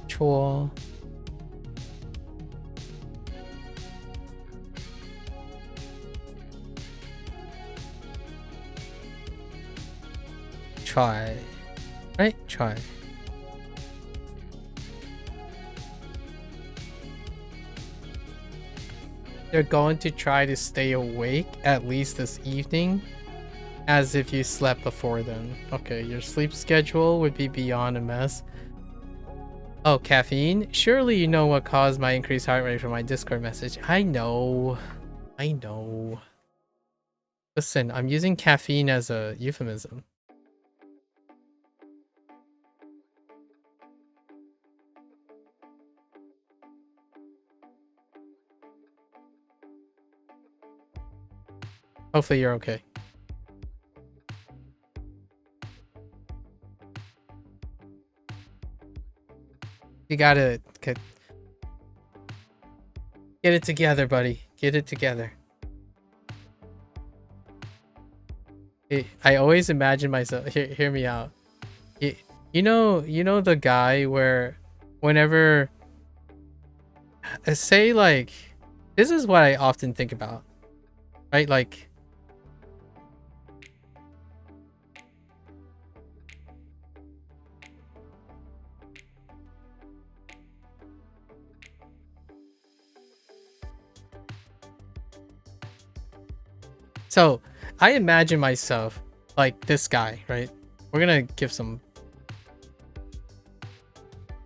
Chua. Try. Right? Try. They're going to try to stay awake at least this evening, as if you slept before then. Okay, your sleep schedule would be beyond a mess. Oh, caffeine? Surely you know what caused my increased heart rate from my Discord message. I know. I know. Listen, I'm using caffeine as a euphemism. Hopefully you're okay. You gotta get it together, buddy. Get it together. I always imagine myself. Hear me out. You know the guy where, whenever, say like, this is what I often think about, right? Like, so I imagine myself like this guy, right? We're gonna give some.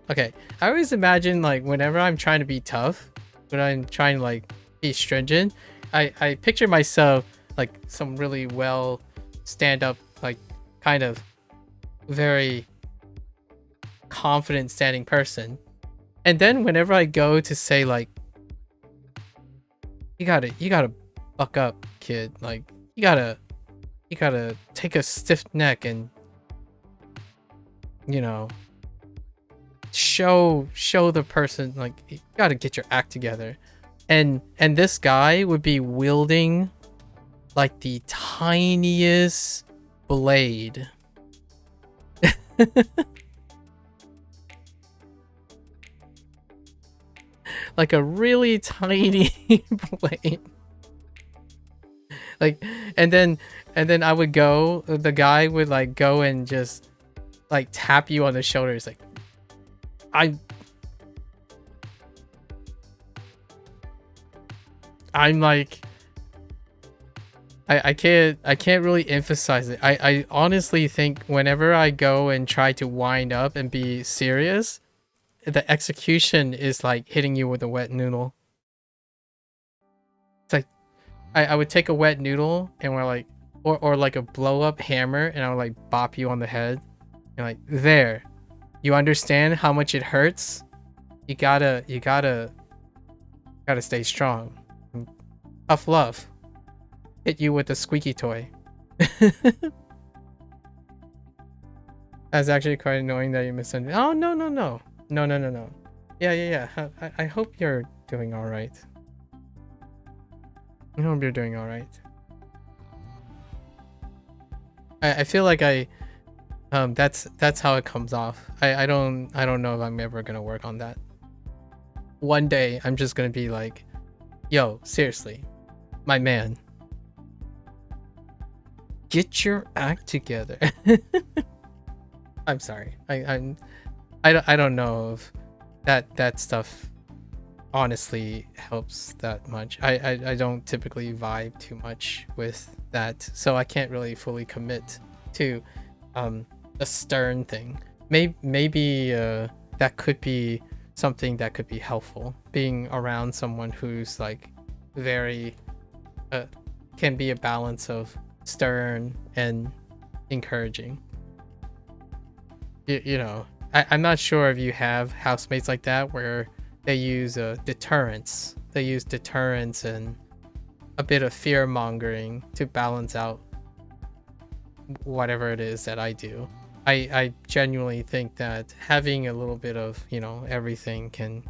Okay, I always imagine like whenever I'm trying to be tough, when I'm trying to like be stringent, I picture myself like some really well stand up, like kind of very confident standing person. And then whenever I go to say like, you gotta buck up, kid. Like you gotta take a stiff neck and, you know, show the person, like, you gotta get your act together. And this guy would be wielding like the tiniest blade. Like a really tiny blade. Like, and then I would go, the guy would like go and just like tap you on the shoulders, like, I'm like, I can't really emphasize it. I honestly think whenever I go and try to wind up and be serious, the execution is like hitting you with a wet noodle. It's like I would take a wet noodle and we're like, or like a blow up hammer, and I would like bop you on the head and like, there, you understand how much it hurts? You gotta stay strong. Tough love. Hit you with a squeaky toy. That's actually quite annoying that you misunderstood. Oh, no. Yeah. I hope you're doing all right. I hope you're doing all right. I feel like that's how it comes off. I don't know if I'm ever gonna work on that. One day I'm just gonna be like, yo, seriously, my man, get your act together. I'm sorry. I don't know if that stuff honestly helps that much. I don't typically vibe too much with that, so I can't really fully commit to a stern thing. Maybe that could be something that could be helpful, being around someone who's like very can be a balance of stern and encouraging. You know, I'm not sure if you have housemates like that where they use deterrence. They use deterrence and a bit of fear mongering to balance out whatever it is that I do. I genuinely think that having a little bit of, you know, everything can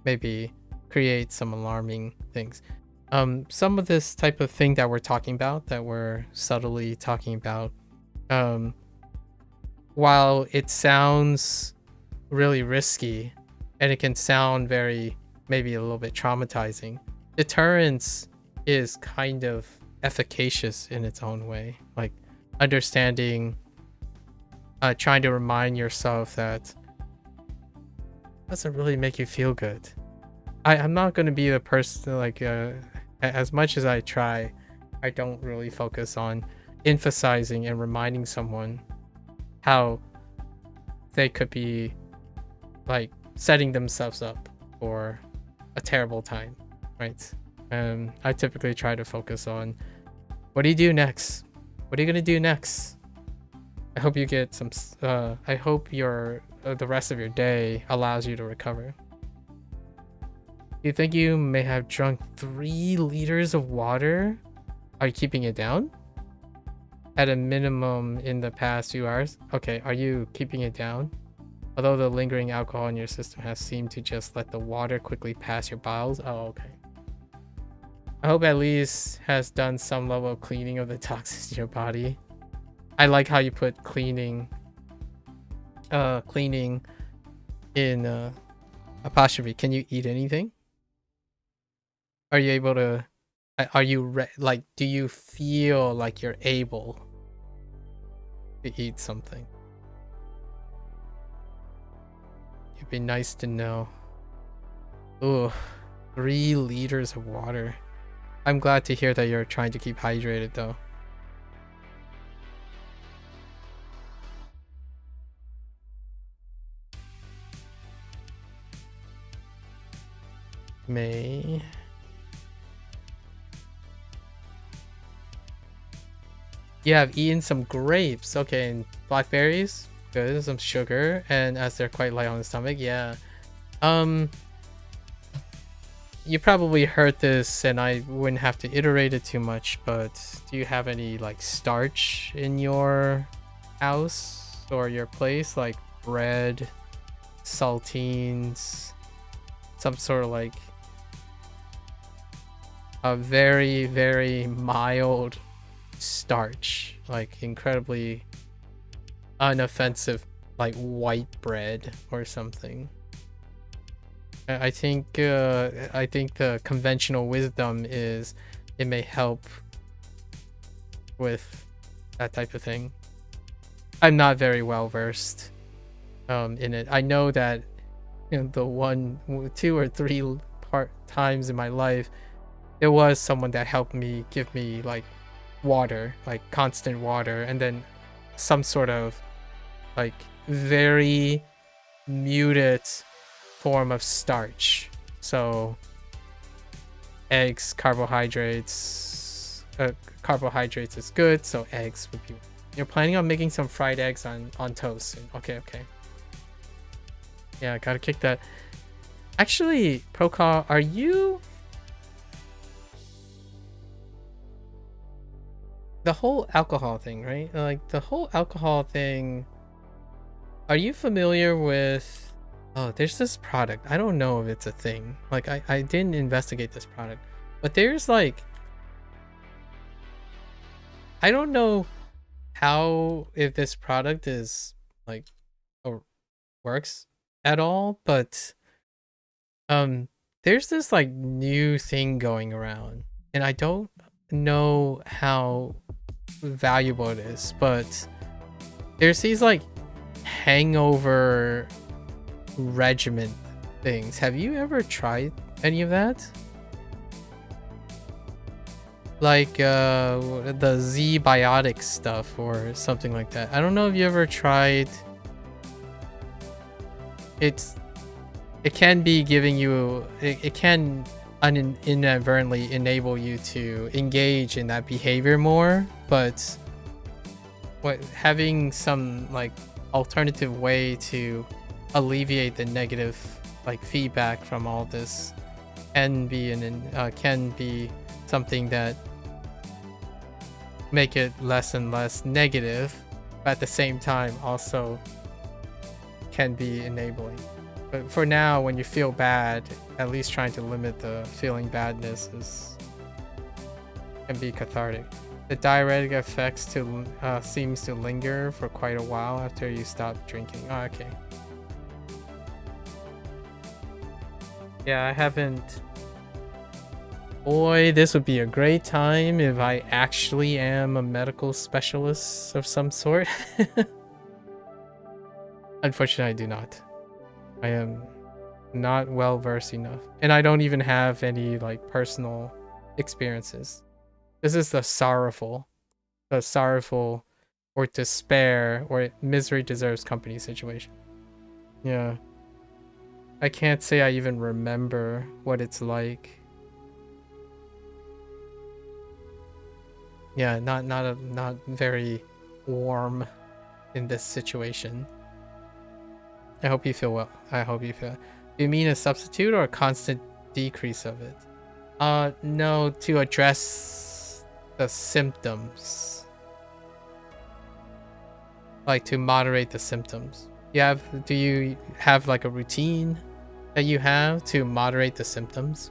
maybe create some alarming things. Some of this type of thing that we're talking about, that we're subtly talking about, while it sounds really risky and it can sound very, maybe a little bit traumatizing, deterrence is kind of efficacious in its own way. Like understanding, trying to remind yourself that doesn't really make you feel good. I'm not gonna be the person like as much as I try, I don't really focus on emphasizing and reminding someone how they could be like setting themselves up for a terrible time, right? I typically try to focus on what do you do next? What are you gonna do next? I hope you get some. I hope your the rest of your day allows you to recover. You think you may have drunk 3 liters of water? Are you keeping it down? At a minimum in the past few hours? Okay, are you keeping it down? Although the lingering alcohol in your system has seemed to just let the water quickly pass your bowels. Oh, okay. I hope at least has done some level of cleaning of the toxins in your body. I like how you put cleaning in apostrophe. Can you eat anything? Are you able to are you like do you feel like you're able to eat something? It'd be nice to know. Ooh, 3 liters of water. I'm glad to hear that you're trying to keep hydrated though. May. Yeah, I've eaten some grapes. Okay, and blackberries. Good, some sugar, and as they're quite light on the stomach, yeah. You probably heard this, and I wouldn't have to iterate it too much, but do you have any like starch in your house or your place, like bread, saltines, some sort of like a very, very mild starch, like incredibly unoffensive, like white bread or something? I think the conventional wisdom is it may help with that type of thing. I'm not very well versed in it. I know that the 1, 2, or 3 times in my life there was someone that helped me give me like water, like constant water, and then some sort of like very muted form of starch. So eggs, carbohydrates is good, so eggs would be. You're planning on making some fried eggs on toast soon. Okay. Yeah, gotta kick that. Actually, Procol, are you the whole alcohol thing, right? Like the whole alcohol thing, are you familiar with there's this product. I don't know if it's a thing. Like I didn't investigate this product, but there's like I don't know how if this product is like or works at all, but there's this like new thing going around, and I don't know how valuable it is, but there's these like hangover regimen things. Have you ever tried any of that? Like the Z Biotic stuff or something like that. I don't know if you ever tried. It can be giving you it can inadvertently enable you to engage in that behavior more, but having some like alternative way to alleviate the negative like feedback from all this can be something that make it less and less negative, but at the same time also can be enabling. But for now, when you feel bad, at least trying to limit the feeling badness can be cathartic. The diuretic effects seems to linger for quite a while after you stop drinking. Oh, okay. Yeah, I haven't. Boy, this would be a great time if I actually am a medical specialist of some sort. Unfortunately, I do not. I am Not well versed enough. And I don't even have any like personal experiences. This is the sorrowful or despair or misery deserves company situation. Yeah. I can't say I even remember what it's like. Yeah, not very warm in this situation. I hope you feel well. I hope you feel. Do you mean a substitute or a constant decrease of it? No, to address the symptoms. Like to moderate the symptoms. Do you have like a routine that you have to moderate the symptoms?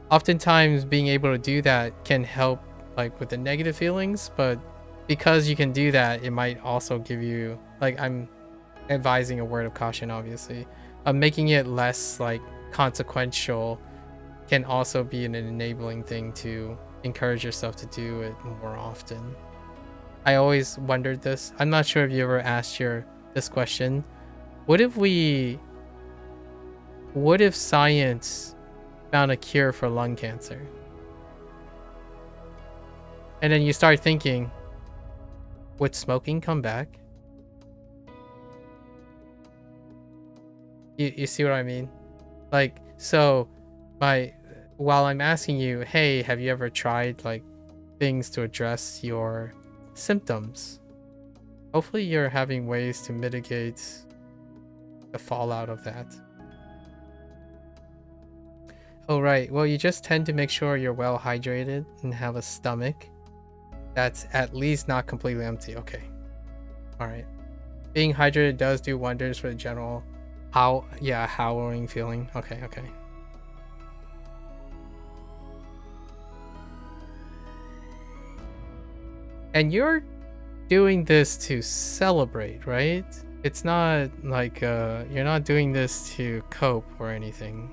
Oftentimes being able to do that can help like with the negative feelings, but because you can do that, it might also give you like I'm advising a word of caution obviously. Making it less like consequential can also be an enabling thing to encourage yourself to do it more often. I always wondered this. I'm not sure if you ever asked this question. What if science found a cure for lung cancer? And then you start thinking, would smoking come back? You see what I mean? Like, so while I'm asking you, hey, have you ever tried like things to address your symptoms? Hopefully you're having ways to mitigate the fallout of that. Oh, right. Well, you just tend to make sure you're well hydrated and have a stomach that's at least not completely empty. Okay. All right. Being hydrated does do wonders for the general howling feeling. Okay. And you're doing this to celebrate, right? It's not like you're not doing this to cope or anything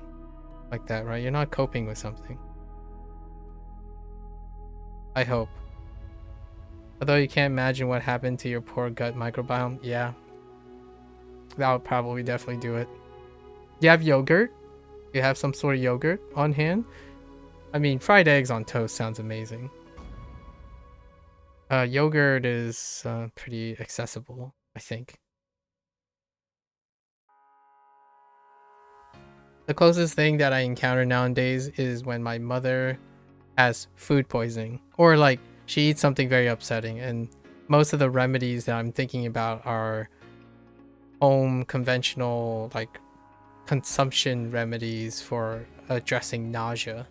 like that, right? You're not coping with something. I hope. Although you can't imagine what happened to your poor gut microbiome. Yeah. That would probably definitely do it. Do you have yogurt? Do you have some sort of yogurt on hand? I mean, fried eggs on toast sounds amazing. Yogurt is pretty accessible, I think. The closest thing that I encounter nowadays is when my mother has food poisoning or like she eats something very upsetting, and most of the remedies that I'm thinking about are home conventional like consumption remedies for addressing nausea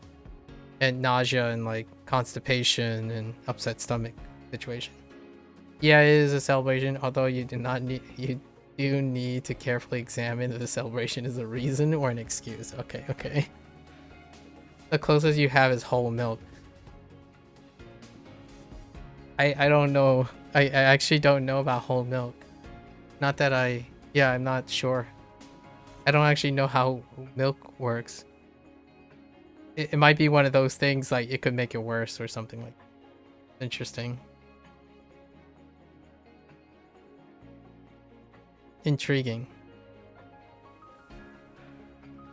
and like constipation and upset stomach situation. Yeah, it is a celebration, although you do need to carefully examine if the celebration is a reason or an excuse. Okay. The closest you have is whole milk. I don't know. I actually don't know about whole milk. Not that I'm not sure. I don't actually know how milk works. It might be one of those things like it could make it worse or something like that. Interesting. Intriguing.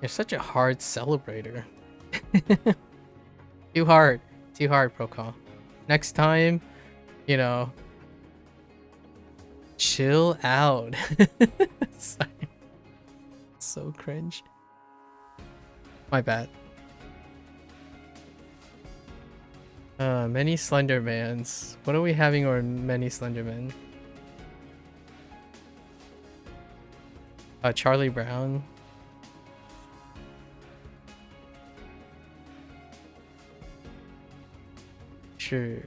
You're such a hard celebrator. Too hard, Procol. Next time, chill out. Sorry. So cringe. My bad. Many Slendermans. What are we having or many Slendermen? Charlie Brown. Sure.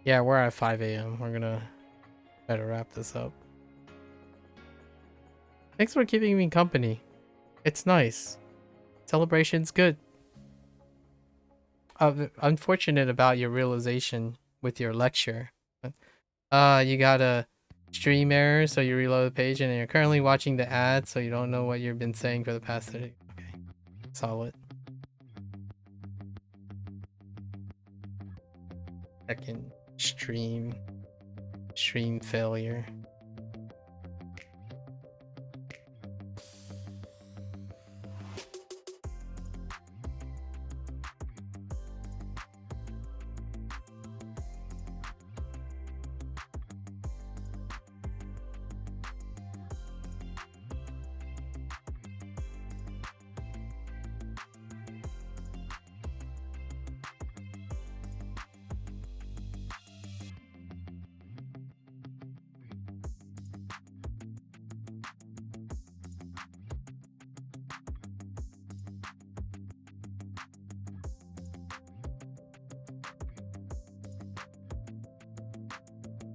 Yeah, we're at 5 a.m. We're gonna try to wrap this up. Thanks for keeping me company. It's nice. Celebration's good. Unfortunate about your realization with your lecture. You got a stream error, so you reload the page, and you're currently watching the ad, so you don't know what you've been saying for the past 30. Okay, solid. Second stream failure.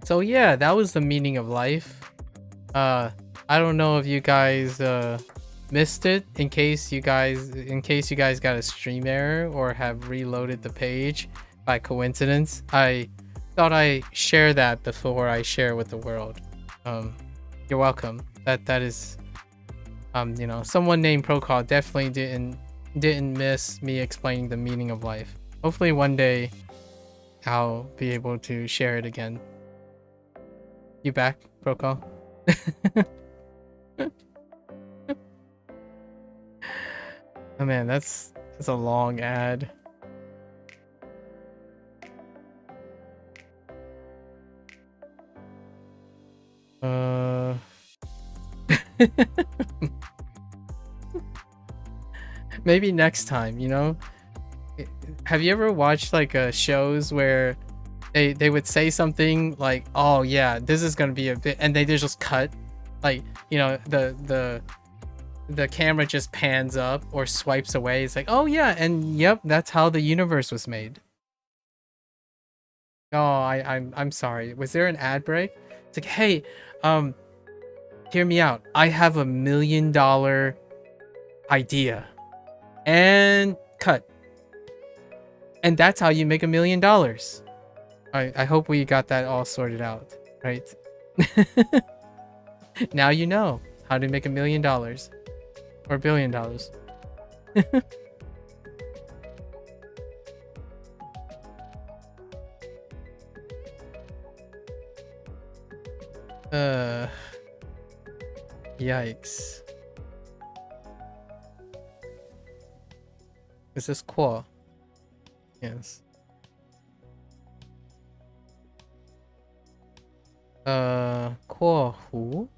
So yeah, that was the meaning of life. I don't know if you guys missed it in case you guys got a stream error or have reloaded the page by coincidence. I thought I share that before I share with the world. You're welcome. That is you know, someone named Procall definitely didn't miss me explaining the meaning of life. Hopefully one day I'll be able to share it again. You back, Procall? Oh man, that's a long ad. Maybe next time, you know? Have you ever watched like shows where they would say something like, "Oh yeah, this is gonna be a bit," and they just cut, like, you know, the camera just pans up or swipes away. It's like, "Oh yeah, and yep, that's how the universe was made." Oh, I'm sorry. Was there an ad break? It's like, "Hey, hear me out. I have $1 million idea," and cut. And that's how you make $1 million. I hope we got that all sorted out, right? Now you know how to make $1 million or $1 billion. Yikes. Is this Quo? Yes. 括弧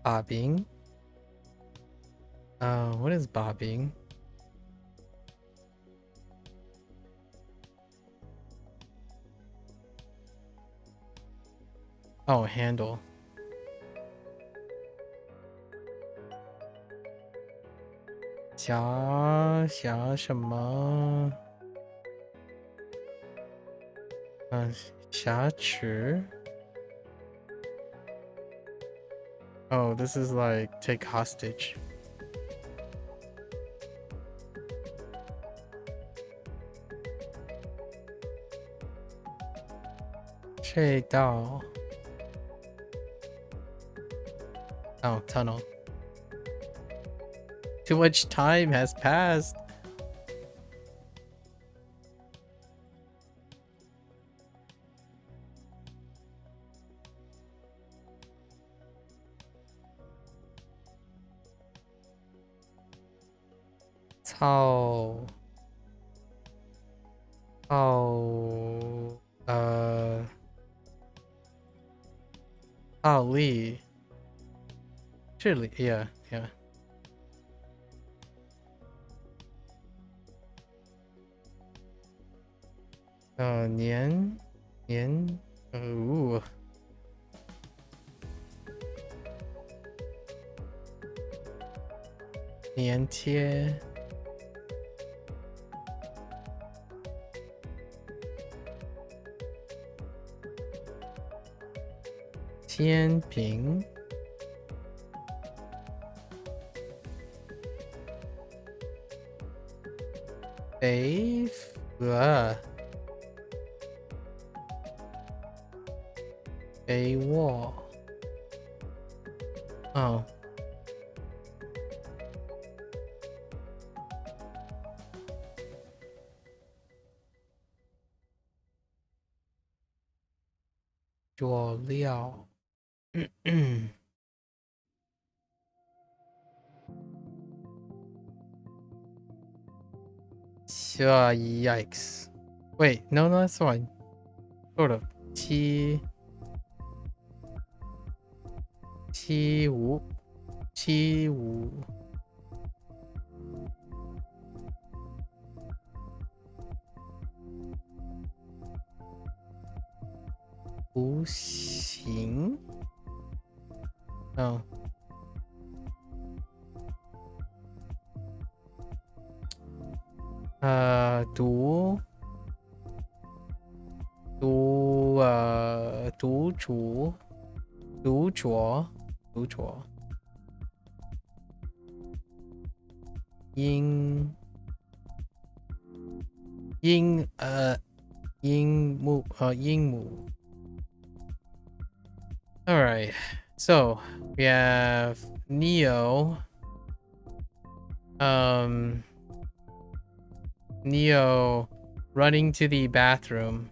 bobbing. What is bobbing? Oh, handle. 侠什么？挟持。Oh, this is like take hostage.隧道. Oh, tunnel. Too much time has passed. How? Lee. Surely, yeah. 粘贴 天平 北 河 A wall. Oh. Duo Liao. Yikes. Wait, no, that's fine. Sort of. T. Wu. T. Wu. Wu Xing? Oh. Du. Du Zhu. Du Zhuo. Du Zhuo. Ying. Ying Mu. Ying Mu. Alright. So, we have Neo. Neo running to the bathroom.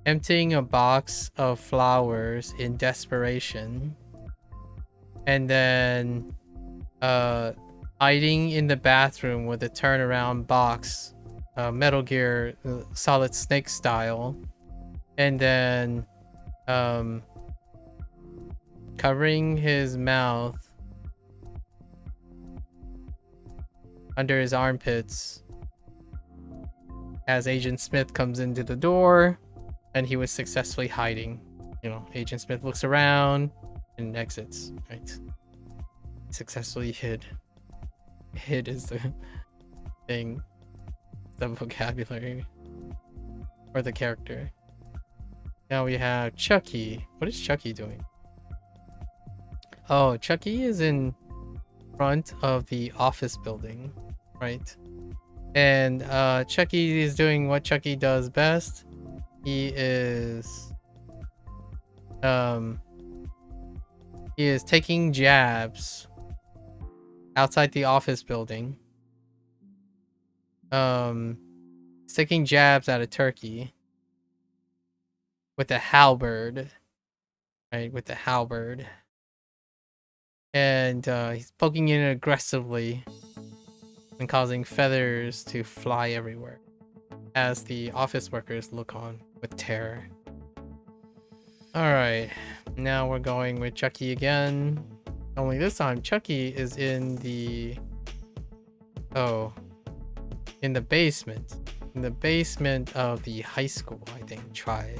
Emptying a box of flowers in desperation. And then hiding in the bathroom with a turnaround box, Metal Gear Solid Snake style. And then covering his mouth under his armpits as Agent Smith comes into the door, and he was successfully hiding. You know, Agent Smith looks around and exits, right? Successfully hid. Hid is the thing, the vocabulary, or the character. Now we have Chucky. What is Chucky doing? Oh, Chucky is in front of the office building, right? And Chucky is doing what Chucky does best. He is taking jabs outside the office building. He's taking jabs at a turkey with a halberd, right? With the halberd. And he's poking it aggressively and causing feathers to fly everywhere as the office workers look on with terror. Alright, now we're going with Chucky again. Only this time Chucky is in the... Oh. In the basement. In the basement of the high school, I think. Try.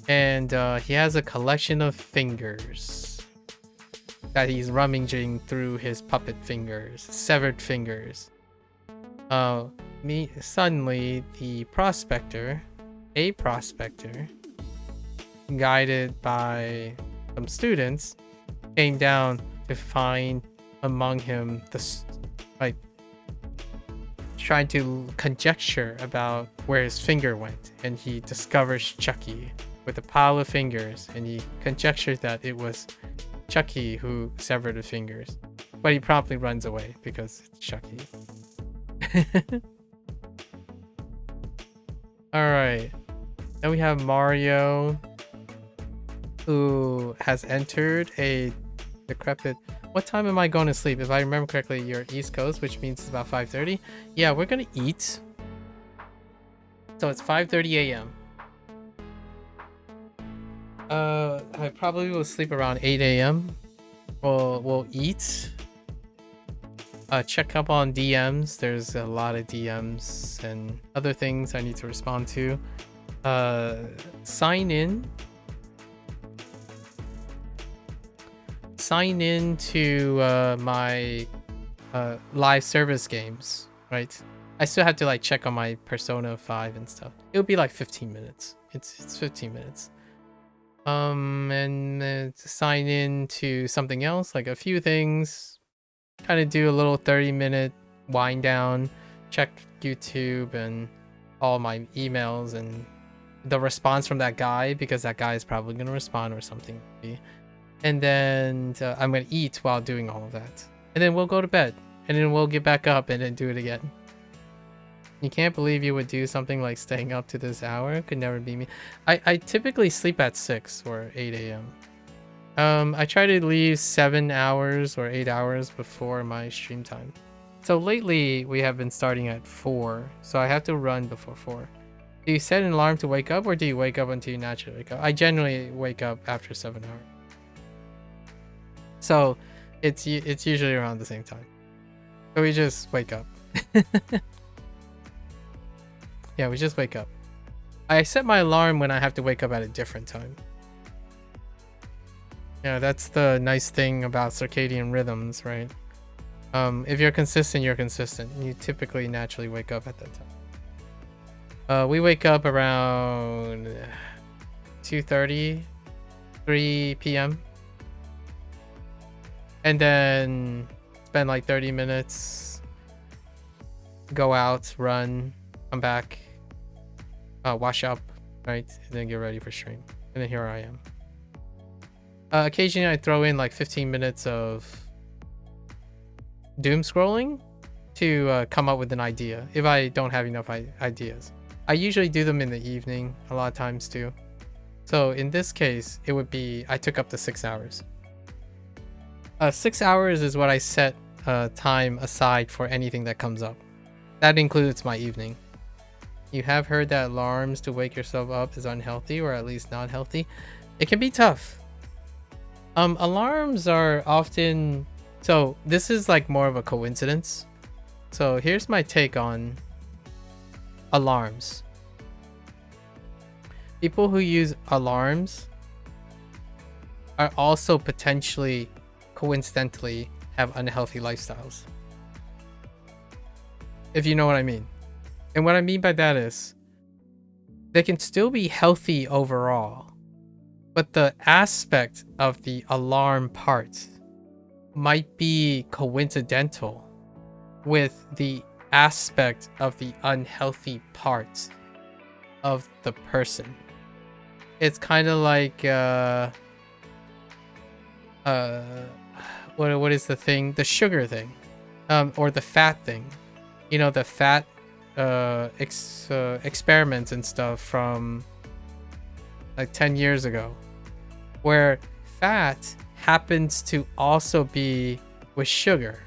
And he has a collection of fingers that he's rummaging through his puppet fingers, severed fingers. Suddenly, a prospector, guided by some students, came down to find among him trying to conjecture about where his finger went, and he discovers Chucky with a pile of fingers, and he conjectured that it was Chucky who severed the fingers, but he promptly runs away because it's Chucky. Alright, then we have Mario, who has entered a decrepit... What time am I going to sleep? If I remember correctly, you're East Coast, which means it's about 5:30. Yeah, we're gonna eat. So it's 5:30 a.m. I probably will sleep around 8 a.m. We'll eat. Check up on DMs. There's a lot of DMs and other things I need to respond to. Sign in to my live service games, right? I still have to like check on my Persona 5 and stuff. It'll be like 15 minutes. It's 15 minutes. And sign in to something else, like a few things. Kind of do a little 30-minute wind down, check YouTube and all my emails and the response from that guy, because that guy is probably going to respond or something. And then I'm going to eat while doing all of that. And then we'll go to bed. And then we'll get back up and then do it again. You can't believe you would do something like staying up to this hour. Could never be me. I typically sleep at 6 or 8 a.m. I try to leave 7 hours or 8 hours before my stream time. So lately we have been starting at 4. So I have to run before 4. Do you set an alarm to wake up, or do you wake up until you naturally wake up? I generally wake up after 7 hours. So it's usually around the same time. So we just wake up. Yeah, we just wake up. I set my alarm when I have to wake up at a different time. Yeah, that's the nice thing about circadian rhythms, right? If you're consistent, you're consistent. You typically naturally wake up at that time. We wake up around 2:30, 3 p.m. And then spend like 30 minutes, go out, run, come back, wash up, right? And then get ready for stream. And then here I am. Occasionally I throw in like 15 minutes of doom scrolling to come up with an idea if I don't have enough ideas. I usually do them in the evening a lot of times too. So in this case, it would be, I took up the 6 hours. 6 hours is what I set time aside for anything that comes up. That includes my evening. You have heard that alarms to wake yourself up is unhealthy, or at least not healthy. It can be tough. Alarms are often, so this is like more of a coincidence. So here's my take on alarms. People who use alarms are also potentially, coincidentally, have unhealthy lifestyles. If you know what I mean. And what I mean by that is, they can still be healthy overall, but the aspect of the alarm part might be coincidental with the aspect of the unhealthy part of the person. It's kind of like what is the thing? The sugar thing, or the fat thing. You know, the fat experiments and stuff from like 10 years ago, where fat happens to also be with sugar.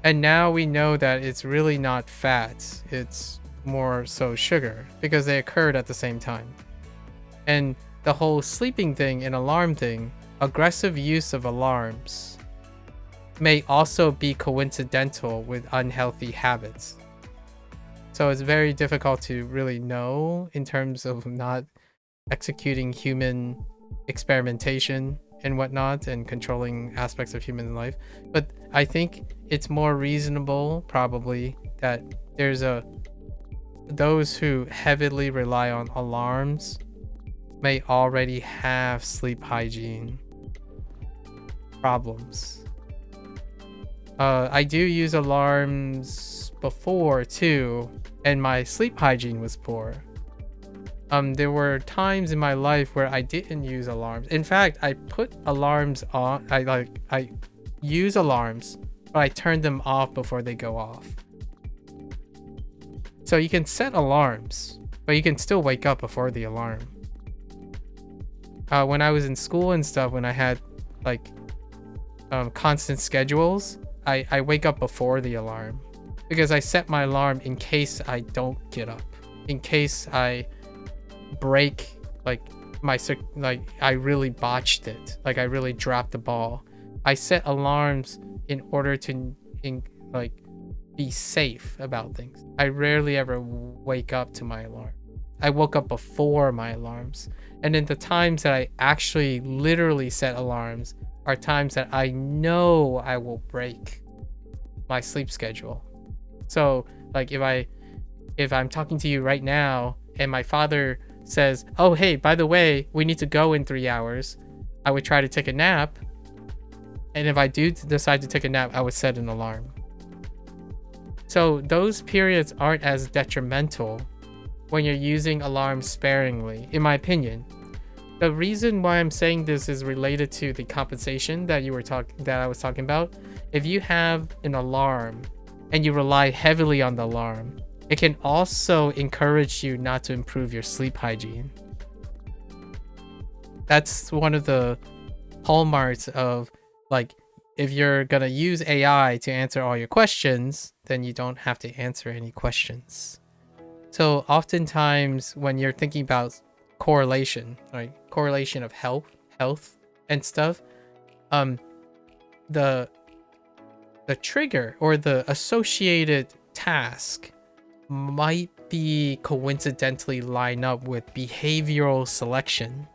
And now we know that it's really not fat, it's more so sugar, because they occurred at the same time. And the whole sleeping thing and alarm thing, aggressive use of alarms may also be coincidental with unhealthy habits. So it's very difficult to really know in terms of not executing human experimentation and whatnot and controlling aspects of human life. But I think it's more reasonable probably that there's those who heavily rely on alarms may already have sleep hygiene problems. I do use alarms before too, and my sleep hygiene was poor. There were times in my life where I didn't use alarms. In fact, I put alarms on. I use alarms, but I turn them off before they go off. So you can set alarms, but you can still wake up before the alarm. When I was in school and stuff, when I had like constant schedules, I wake up before the alarm because I set my alarm in case I don't get up, in case I break like I really botched it, like I really dropped the ball. I set alarms in order to be safe about things. I rarely ever wake up to my alarm. I woke up before my alarms, and in the times that I actually literally set alarms are times that I know I will break my sleep schedule. So like if I'm talking to you right now and my father says, oh hey, by the way, we need to go in 3 hours, I would try to take a nap. And if I do decide to take a nap, I would set an alarm. So those periods aren't as detrimental when you're using alarms sparingly, in my opinion. The reason why I'm saying this is related to the compensation that I was talking about. If you have an alarm and you rely heavily on the alarm, it can also encourage you not to improve your sleep hygiene. That's one of the hallmarks of, like, if you're gonna use AI to answer all your questions, then you don't have to answer any questions. So oftentimes when you're thinking about correlation, right? Correlation of health and stuff, the trigger or the associated task might be coincidentally line up with behavioral selection.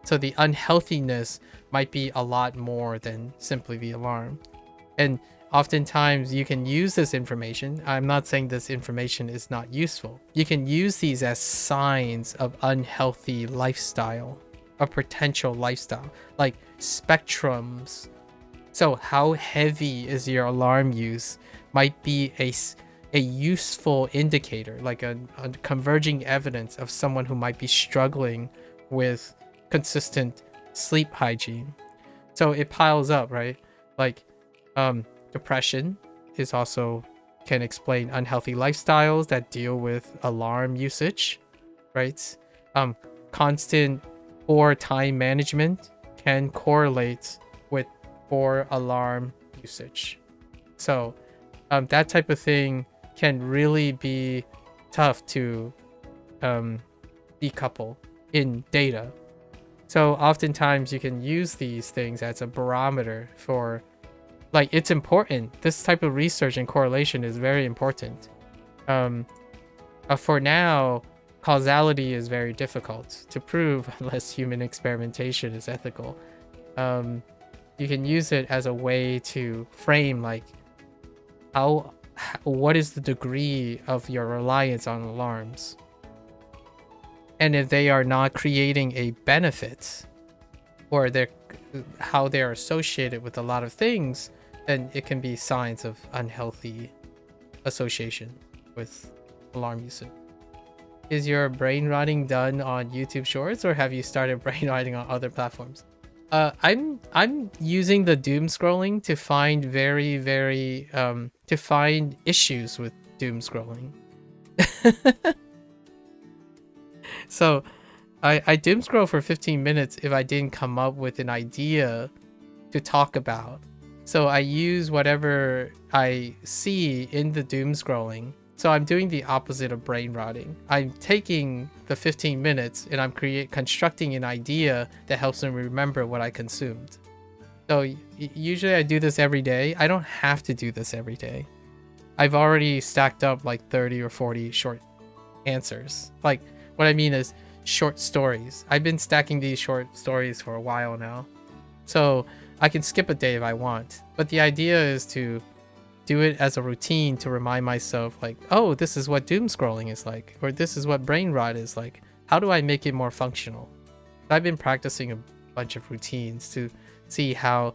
So the unhealthiness might be a lot more than simply the alarm. And oftentimes you can use this information. I'm not saying this information is not useful. You can use these as signs of unhealthy lifestyle, a potential lifestyle, like spectrums. So how heavy is your alarm use might be a useful indicator, like a converging evidence of someone who might be struggling with consistent sleep hygiene. So it piles up, right? Like depression is also can explain unhealthy lifestyles that deal with alarm usage, right? Constant poor time management can correlate with poor alarm usage. So that type of thing can really be tough to decouple in data. So oftentimes you can use these things as a barometer for, like, it's important. This type of research and correlation is very important. For now, causality is very difficult to prove unless human experimentation is ethical. You can use it as a way to frame, like, what is the degree of your reliance on alarms? And if they are not creating a benefit, or how they're associated with a lot of things, then it can be signs of unhealthy association with alarm usage. Is your brain rotting done on YouTube Shorts, or have you started brain rotting on other platforms? I'm using the doom scrolling to find to find issues with doom scrolling. So I doom scroll for 15 minutes if I didn't come up with an idea to talk about. So I use whatever I see in the doom scrolling. So I'm doing the opposite of brain rotting. I'm taking the 15 minutes and I'm constructing an idea that helps me remember what I consumed. So usually I do this every day. I don't have to do this every day. I've already stacked up like 30 or 40 short answers. Like, what I mean is short stories. I've been stacking these short stories for a while now. So I can skip a day if I want. But the idea is to do it as a routine to remind myself, like, oh, this is what doom scrolling is like, or this is what brain rot is like. How do I make it more functional? I've been practicing a bunch of routines to see how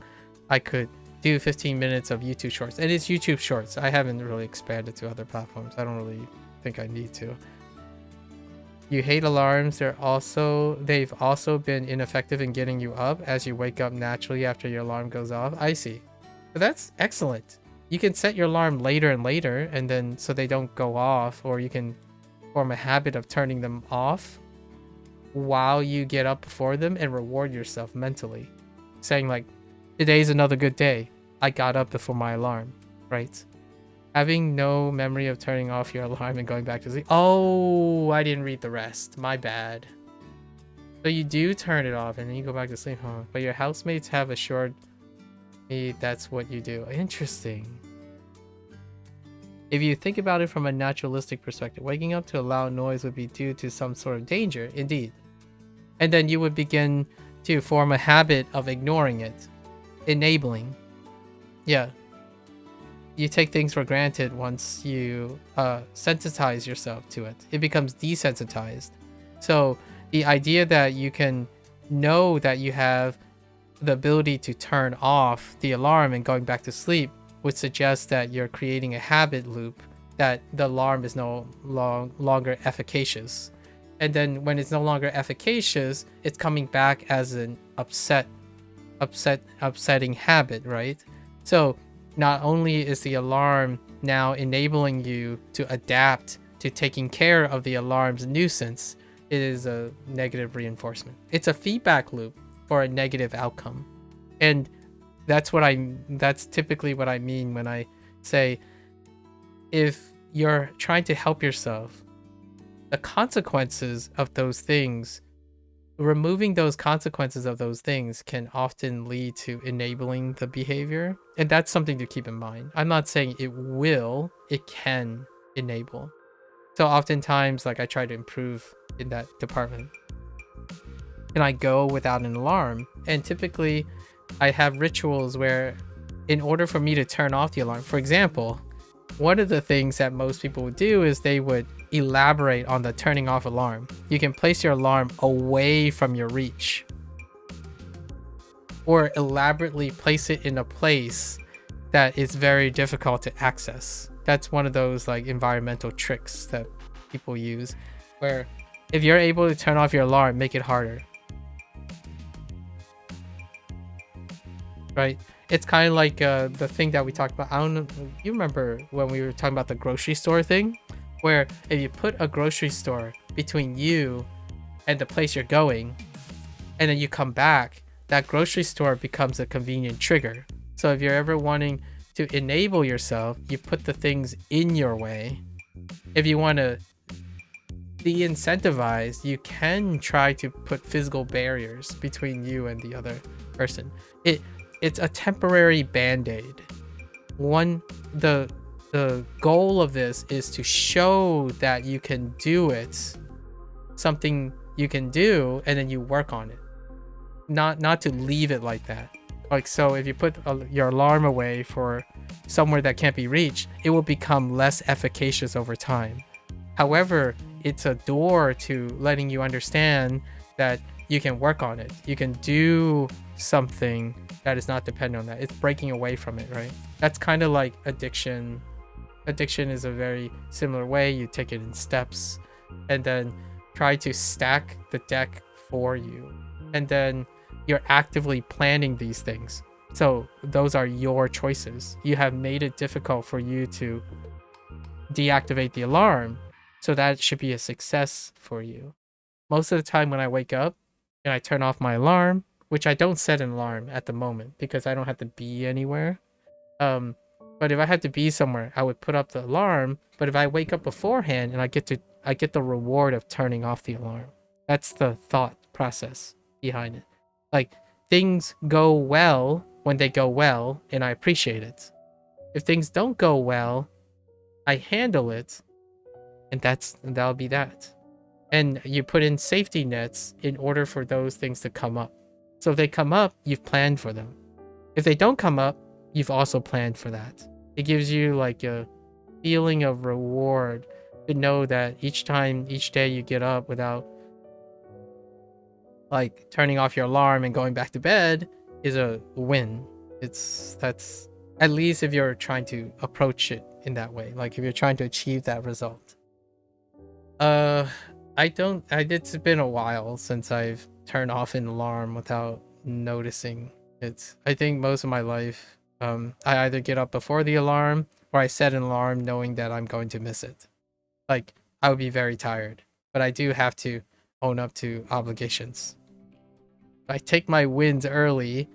I could do 15 minutes of YouTube Shorts. And it's YouTube Shorts. I haven't really expanded to other platforms. I don't really think I need to. You hate alarms. They've also been ineffective in getting you up as you wake up naturally after your alarm goes off. I see. But that's excellent. You can set your alarm later and later, and then so they don't go off, or you can form a habit of turning them off while you get up before them and reward yourself mentally, saying like, today's another good day. I got up before my alarm, right? Having no memory of turning off your alarm and going back to sleep. Oh, I didn't read the rest. My bad. So you do turn it off and then you go back to sleep, huh? But your housemates have assured me that's what you do. Interesting. If you think about it from a naturalistic perspective, waking up to a loud noise would be due to some sort of danger, indeed. And then you would begin to form a habit of ignoring it. Enabling. Yeah. You take things for granted once you sensitize yourself to it. It becomes desensitized. So the idea that you can know that you have the ability to turn off the alarm and going back to sleep would suggest that you're creating a habit loop that the alarm is no longer efficacious. And then when it's no longer efficacious, it's coming back as an upsetting habit, right? So not only is the alarm now enabling you to adapt to taking care of the alarm's nuisance, it is a negative reinforcement. It's a feedback loop for a negative outcome. And that's typically what I mean when I say, if you're trying to help yourself, the consequences of those things, removing those consequences of those things can often lead to enabling the behavior. And that's something to keep in mind. I'm not saying it can enable. So oftentimes, like, I try to improve in that department. And I go without an alarm. And typically I have rituals where, in order for me to turn off the alarm, for example, one of the things that most people would do is they would elaborate on the turning off alarm. You can place your alarm away from your reach, or elaborately place it in a place that is very difficult to access. That's one of those like environmental tricks that people use, where if you're able to turn off your alarm, make it harder. Right? It's kind of like the thing that we talked about. I don't know. You remember when we were talking about the grocery store thing? Where if you put a grocery store between you and the place you're going, and then you come back, that grocery store becomes a convenient trigger. So if you're ever wanting to enable yourself, you put the things in your way. If you want to de-incentivize, you can try to put physical barriers between you and the other person. It's a temporary band-aid. The goal of this is to show that you can do it, something you can do, and then you work on it. Not to leave it like that. Like, so if you put your alarm away for somewhere that can't be reached, it will become less efficacious over time. However, it's a door to letting you understand that you can work on it. You can do something that is not dependent on that. It's breaking away from it, right? That's kind of like addiction. Addiction is a very similar way. You take it in steps and then try to stack the deck for you. And then you're actively planning these things. So those are your choices. You have made it difficult for you to deactivate the alarm. So that should be a success for you. Most of the time when I wake up and I turn off my alarm, which I don't set an alarm at the moment because I don't have to be anywhere. But if I had to be somewhere, I would put up the alarm. But if I wake up beforehand and I get the reward of turning off the alarm. That's the thought process behind it. Like, things go well when they go well, and I appreciate it. If things don't go well, I handle it, and that'll be that. And you put in safety nets in order for those things to come up. So if they come up, you've planned for them. If they don't come up, you've also planned for that. It gives you like a feeling of reward to know that each day you get up without like turning off your alarm and going back to bed is a win. That's at least if you're trying to approach it in that way. Like if you're trying to achieve that result. It's been a while since I've turned off an alarm without noticing it. I think most of my life, I either get up before the alarm or I set an alarm knowing that I'm going to miss it. Like, I would be very tired, but I do have to own up to obligations. I take my wins early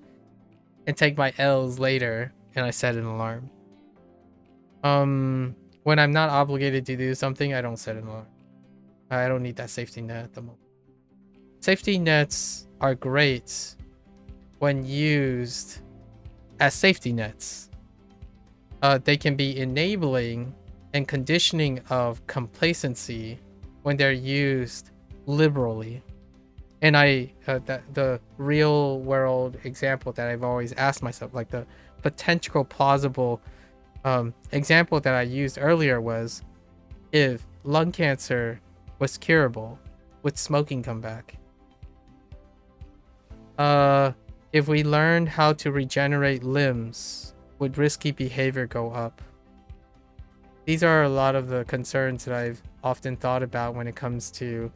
and take my L's later, and I set an alarm. When I'm not obligated to do something, I don't set an alarm. I don't need that safety net at the moment. Safety nets are great when used as safety nets. They can be enabling and conditioning of complacency when they're used liberally. And the real world example that I've always asked myself, like the potential plausible example that I used earlier was, if lung cancer was curable, would smoking come back? If we learned how to regenerate limbs, would risky behavior go up? these are a lot of the concerns that I've often thought about when it comes to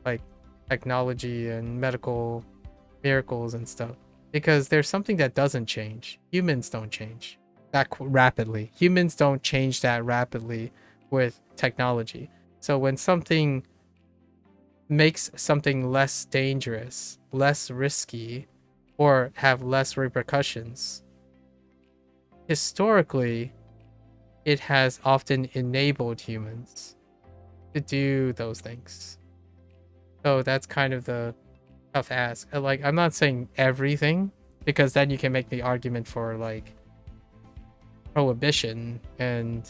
like technology and medical miracles and stuff. Because there's something that doesn't change. Humans don't change that rapidly. Humans don't change that rapidly with technology. So when something makes something less dangerous, less risky, or have less repercussions, historically, it has often enabled humans to do those things. So that's kind of the tough ask. Like, I'm not saying everything, because then you can make the argument for like prohibition and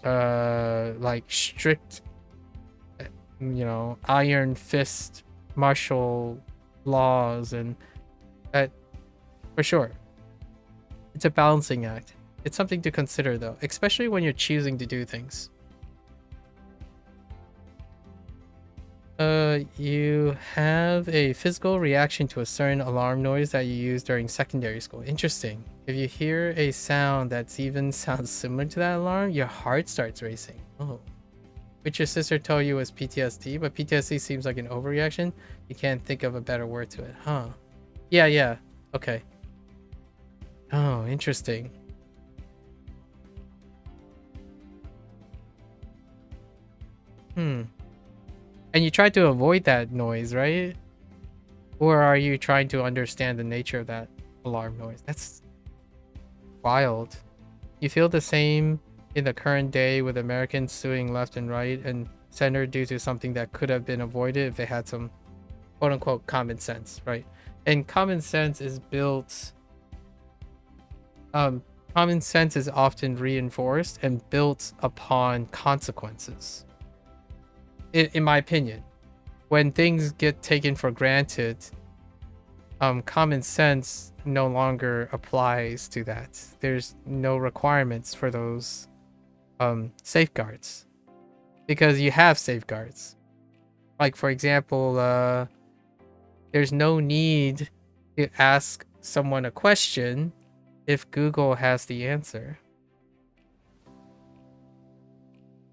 like strict, iron fist martial laws, and that for sure. It's a balancing act. It's something to consider though, especially when you're choosing to do things. You have a physical reaction to a certain alarm noise that you use during secondary school. Interesting. If you hear a sound that's even sounds similar to that alarm, your heart starts racing. Oh. Which your sister told you was PTSD, but PTSD seems like an overreaction. You can't think of a better word to it, huh? Yeah. Okay. Oh, interesting. And you try to avoid that noise, right? Or are you trying to understand the nature of that alarm noise? That's wild. You feel the same in the current day with Americans suing left and right and center due to something that could have been avoided if they had some quote unquote common sense, right? And common sense is built common sense is often reinforced and built upon consequences. In my opinion, when things get taken for granted, common sense no longer applies to that. There's no requirements for those safeguards, because you have safeguards. Like, for example, there's no need to ask someone a question if Google has the answer.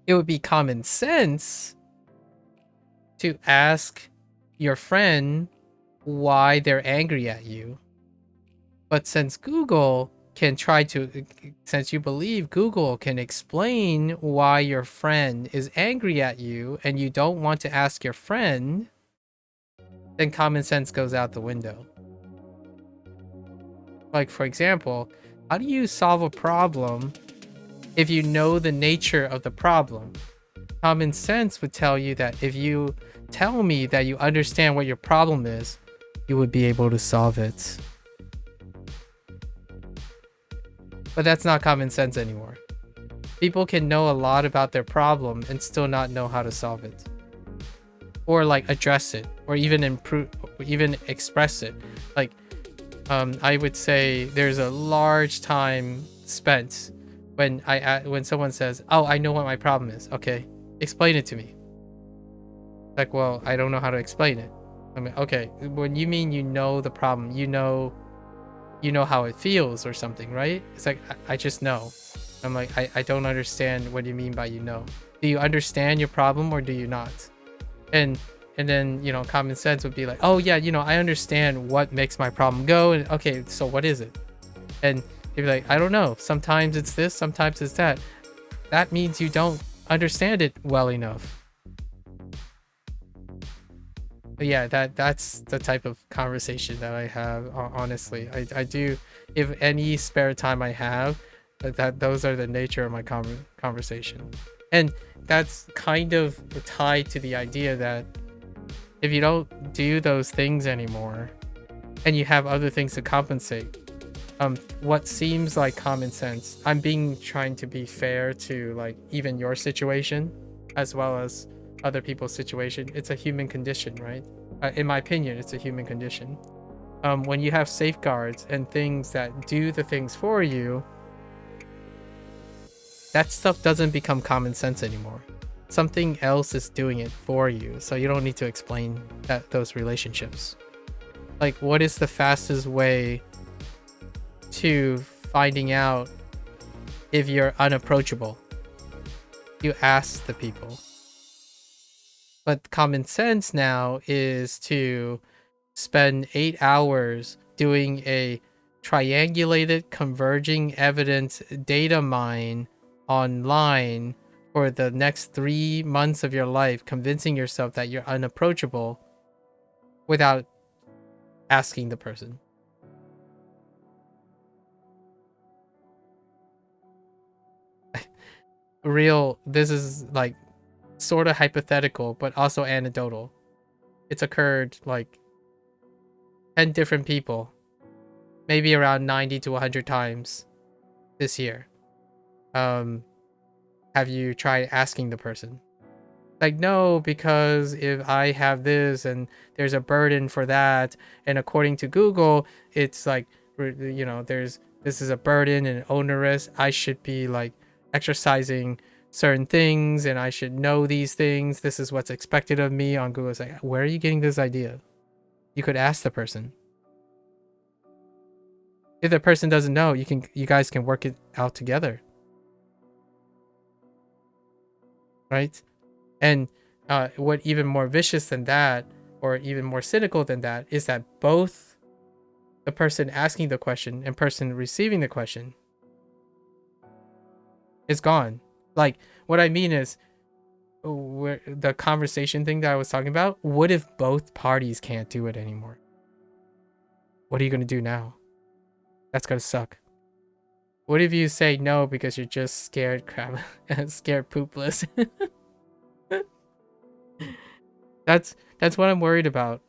It would be common sense to ask your friend why they're angry at you. But since since you believe Google can explain why your friend is angry at you and you don't want to ask your friend, then common sense goes out the window. Like, for example, how do you solve a problem if you know the nature of the problem? Common sense would tell you that if you tell me that you understand what your problem is, you would be able to solve it. But that's not common sense anymore. People can know a lot about their problem and still not know how to solve it. Or like address it, or even improve, or even express it. Like, I would say there's a large time spent when someone says, "Oh, I know what my problem is." Okay, explain it to me. Like, well, I don't know how to explain it. I mean, okay, when you mean you know the problem, you know how it feels or something, right? It's like, I just know. I'm like, I don't understand what you mean by you know. Do you understand your problem or do you not? And then, common sense would be like, oh yeah, I understand what makes my problem go. And okay, so what is it? And they'd be like, I don't know. Sometimes it's this, sometimes it's that. That means you don't understand it well enough. But yeah, that's the type of conversation that I have, honestly. I do, if any spare time I have, those are the nature of my conversation. And that's kind of tied to the idea that if you don't do those things anymore and you have other things to compensate, what seems like common sense, I'm trying to be fair to like even your situation as well as other people's situation. It's a human condition, right? In my opinion, it's a human condition. When you have safeguards and things that do the things for you, that stuff doesn't become common sense anymore. Something else is doing it for you, so you don't need to explain those relationships. Like, what is the fastest way to finding out if you're unapproachable. You ask the people. But common sense now is to spend 8 hours doing a triangulated converging evidence data mine online for the next 3 months of your life, convincing yourself that you're unapproachable without asking the person. This is like sort of hypothetical, but also anecdotal. It's occurred like 10 different people, maybe around 90 to 100 times this year. Have you tried asking the person? Like, no, because if I have this and there's a burden for that, and according to Google, it's like, this is a burden and onerous. I should be like exercising certain things and I should know these things. This is what's expected of me on Google. It's like, where are you getting this idea? You could ask the person. If the person doesn't know, you guys can work it out together. Right? And what even more vicious than that, or even more cynical than that, is that both the person asking the question and person receiving the question is gone. Like, what I mean is, the conversation thing that I was talking about, what if both parties can't do it anymore? What are you going to do now? That's going to suck. What if you say no because you're just scared scared poopless? That's what I'm worried about.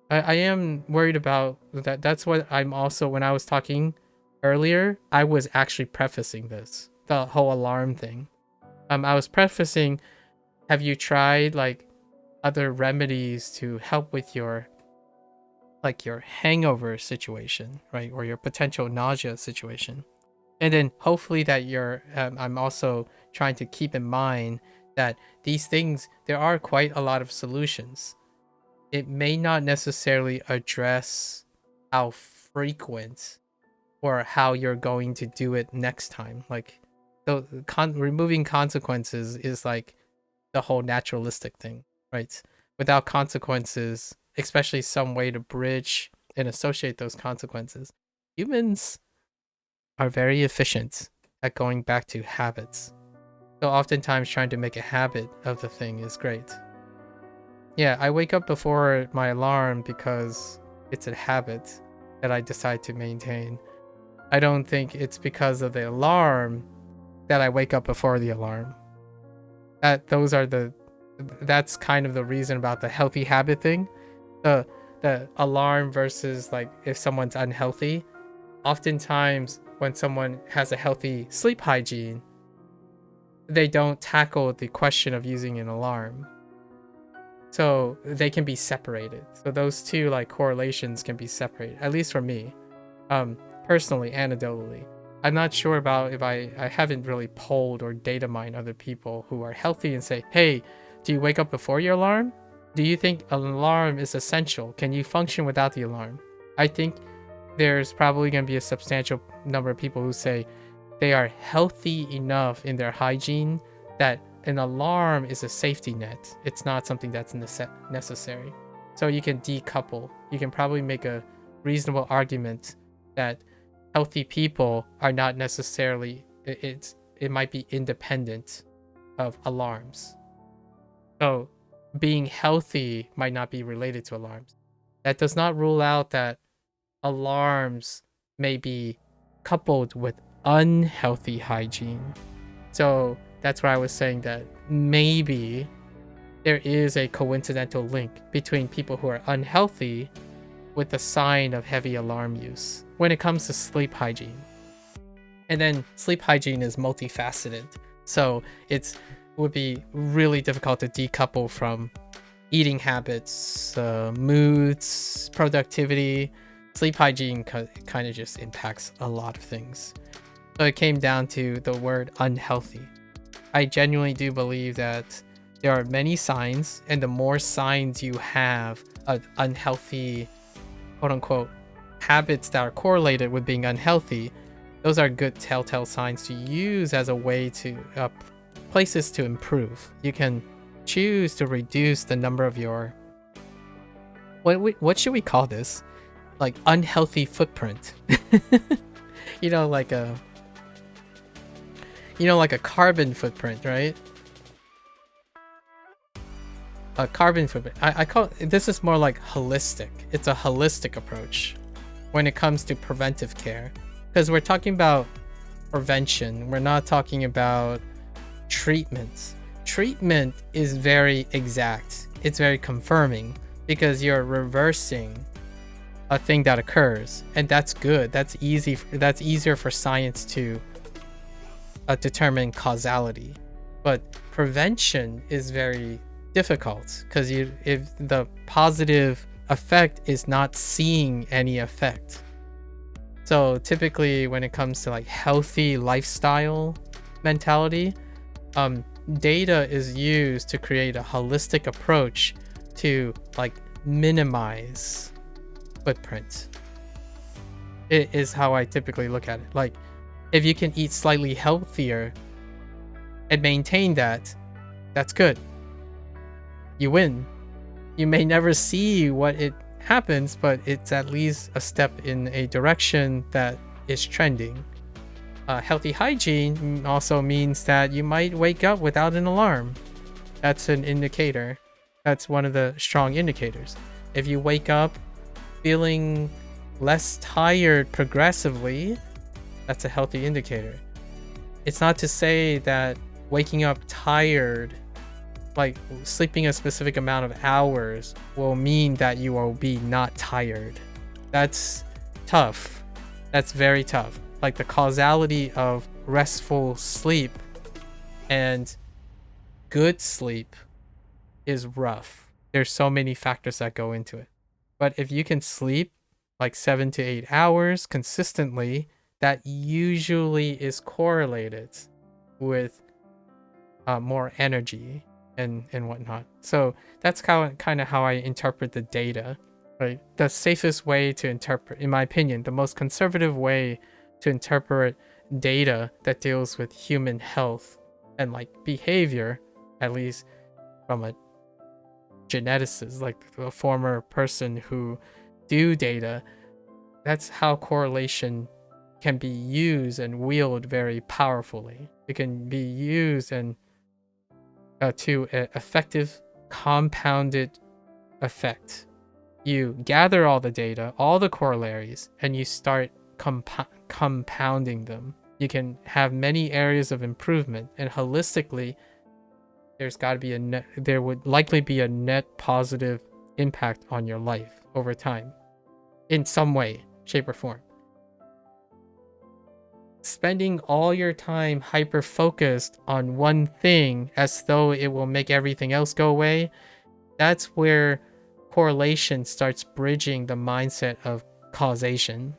I am worried about that. That's what I'm also, when I was talking earlier, I was actually prefacing this, the whole alarm thing. I was prefacing, have you tried like other remedies to help with your hangover situation, right? Or your potential nausea situation. And then hopefully that I'm also trying to keep in mind that these things, there are quite a lot of solutions. It may not necessarily address how frequent or how you're going to do it next time. Like, removing consequences is like the whole naturalistic thing, right? Without consequences, especially some way to bridge and associate those consequences, humans are very efficient at going back to habits. So oftentimes trying to make a habit of the thing is great. Yeah, I wake up before my alarm because it's a habit that I decide to maintain. I don't think it's because of the alarm that I wake up before the alarm. That's kind of the reason about the healthy habit thing. The alarm versus like if someone's unhealthy. Oftentimes when someone has a healthy sleep hygiene, they don't tackle the question of using an alarm. So they can be separated. So those two like correlations can be separated, at least for me. Personally, anecdotally. I'm not sure about if I haven't really polled or data mined other people who are healthy and say, hey, do you wake up before your alarm? Do you think an alarm is essential? Can you function without the alarm? I think there's probably going to be a substantial number of people who say they are healthy enough in their hygiene that an alarm is a safety net. It's not something that's necessary. So you can decouple. You can probably make a reasonable argument that healthy people are not necessarily, it might be independent of alarms. So being healthy might not be related to alarms. That does not rule out that alarms may be coupled with unhealthy hygiene. So that's why I was saying that maybe there is a coincidental link between people who are unhealthy with the sign of heavy alarm use when it comes to sleep hygiene. And then sleep hygiene is multifaceted. So it would be really difficult to decouple from eating habits, moods, productivity. Sleep hygiene kind of just impacts a lot of things. So it came down to the word unhealthy. I genuinely do believe that there are many signs, and the more signs you have of unhealthy, quote unquote, habits that are correlated with being unhealthy, those are good telltale signs to use as a way to places to improve. You can choose to reduce the number of your what should we call this? Like unhealthy footprint. you know, like a carbon footprint, right? A carbon footprint. I call this is more like holistic. It's a holistic approach when it comes to preventive care, because we're talking about prevention. We're not talking about treatments. Treatment is very exact. It's very confirming because you're reversing a thing that occurs, and that's good. That's easy. That's easier for science to determine causality. But prevention is very difficult because if the positive effect is not seeing any effect. So typically when it comes to like healthy lifestyle mentality, data is used to create a holistic approach to like minimize footprint. It is how I typically look at it. Like if you can eat slightly healthier and maintain that, that's good. You win. You may never see what it happens, but it's at least a step in a direction that is trending. Healthy hygiene also means that you might wake up without an alarm. That's an indicator. That's one of the strong indicators. If you wake up feeling less tired progressively, that's a healthy indicator. It's not to say that waking up tired, like sleeping a specific amount of hours, will mean that you will be not tired. That's tough. That's very tough. Like the causality of restful sleep and good sleep is rough. There's so many factors that go into it. But if you can sleep like 7 to 8 hours consistently, that usually is correlated with more energy and whatnot. So that's kind of how I interpret the data, right? The safest way to interpret, in my opinion, the most conservative way to interpret data that deals with human health and like behavior, at least from a geneticist, like a former person who do data, that's how correlation can be used and wielded very powerfully. It can be used and to an effective compounded effect. You gather all the data, all the corollaries, and you start compounding them. You can have many areas of improvement, and holistically, there's got to be there would likely be a net positive impact on your life over time, in some way, shape, or form. Spending all your time hyper focused on one thing as though it will make everything else go away, that's where correlation starts bridging the mindset of causation.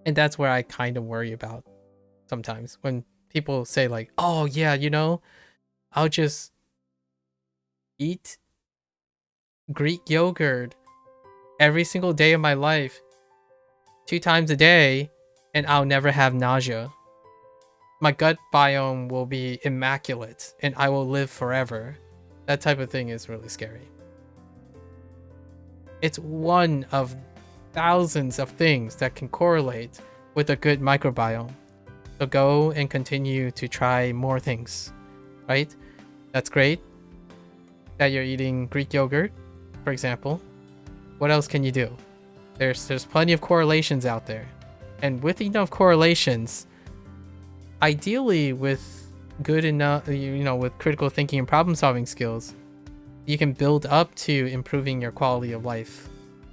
And that's where I kind of worry about sometimes when people say like, oh yeah, I'll just eat Greek yogurt every single day of my life 2 times a day and I'll never have nausea. My gut biome will be immaculate and I will live forever. That type of thing is really scary. It's one of thousands of things that can correlate with a good microbiome. So go and continue to try more things, right? That's great that you're eating Greek yogurt, for example. What else can you do? There's plenty of correlations out there. And with enough correlations, ideally with good enough, with critical thinking and problem solving skills, you can build up to improving your quality of life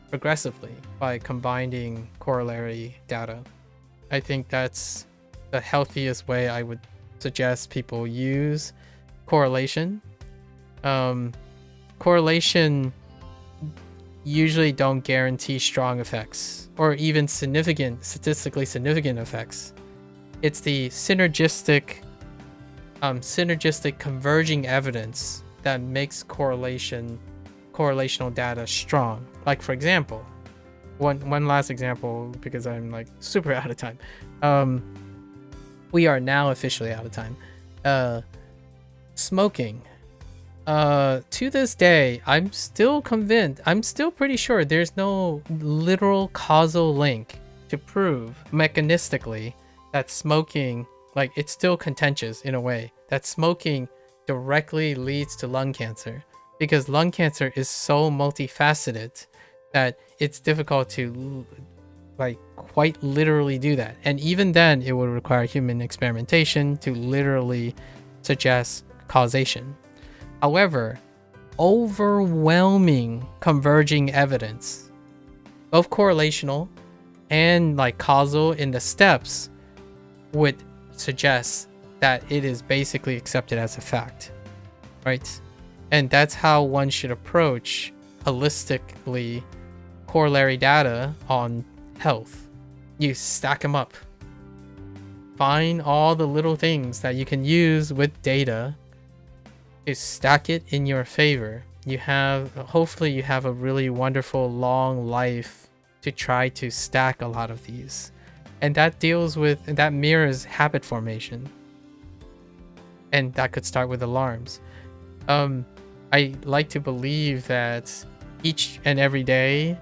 progressively by combining corollary data. I think that's the healthiest way I would suggest people use correlation. Correlation usually don't guarantee strong effects or even statistically significant effects. It's the synergistic converging evidence that makes correlational data strong. Like for example, one last example, because I'm like super out of time. We are now officially out of time. Smoking. To this day, I'm still convinced, I'm still pretty sure there's no literal causal link to prove mechanistically that smoking, like, it's still contentious in a way, that smoking directly leads to lung cancer, because lung cancer is so multifaceted that it's difficult to like quite literally do that. And even then, it would require human experimentation to literally suggest causation. However, overwhelming converging evidence, both correlational and like causal in the steps, would suggest that it is basically accepted as a fact, right? And that's how one should approach holistically corollary data on health. You stack them up. Find all the little things that you can use with data to stack it in your favor. You have, hopefully you have a really wonderful long life to try to stack a lot of these. And that deals with, that mirrors habit formation. And that could start with alarms. I like to believe that each and every day,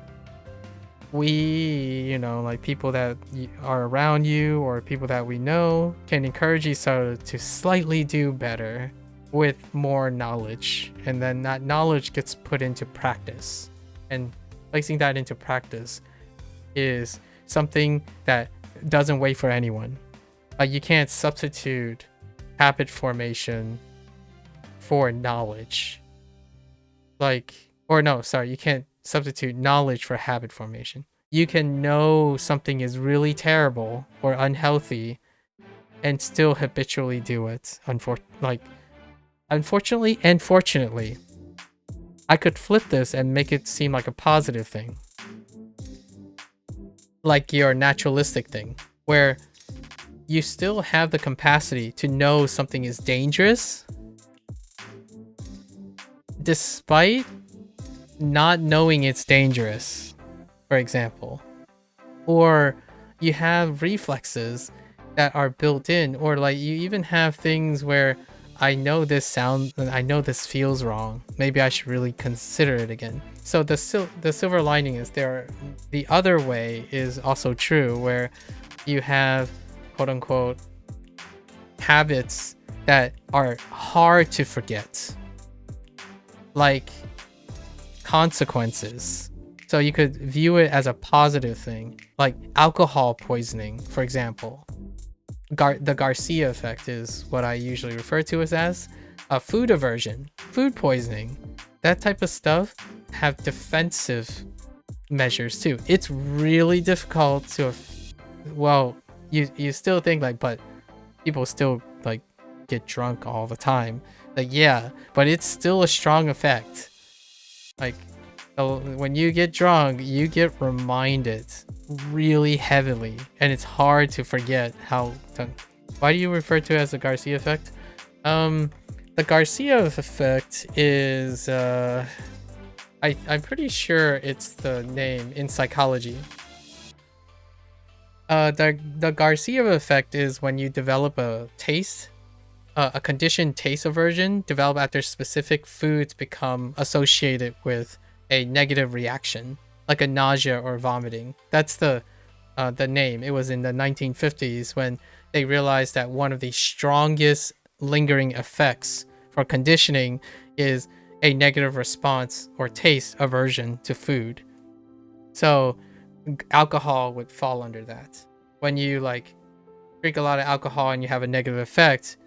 we, you know, like people that are around you or people that we know, can encourage each other to slightly do better with more knowledge, and then that knowledge gets put into practice. And placing that into practice is something that doesn't wait for anyone. Like, you can't substitute habit formation for knowledge. Like, or no, sorry, you can't substitute knowledge for habit formation. You can know something is really terrible or unhealthy and still habitually do it. Unfortunately and fortunately, I could flip this and make it seem like a positive thing. Like your naturalistic thing, where you still have the capacity to know something is dangerous despite not knowing it's dangerous, for example. Or you have reflexes that are built in, or like you even have things where I know this feels wrong. Maybe I should really consider it again. So the silver lining is the other way is also true, where you have quote unquote habits that are hard to forget, like consequences. So you could view it as a positive thing, like alcohol poisoning, for example. The Garcia effect is what I usually refer to as a food aversion, food poisoning. That type of stuff have defensive measures too. It's really difficult to, well, you still think like, but people still like get drunk all the time. Like, yeah, but it's still a strong effect. Like, when you get drunk, you get reminded really heavily, and it's hard to forget how to. Why do you refer to it as the Garcia effect? The Garcia effect is I'm pretty sure it's the name in psychology. The Garcia effect is when you develop a taste, a conditioned taste aversion developed after specific foods become associated with a negative reaction, like a nausea or vomiting. That's the name. It was in the 1950s when they realized that one of the strongest lingering effects for conditioning is a negative response or taste aversion to food. So alcohol would fall under that. When you like drink a lot of alcohol and you have a negative effect,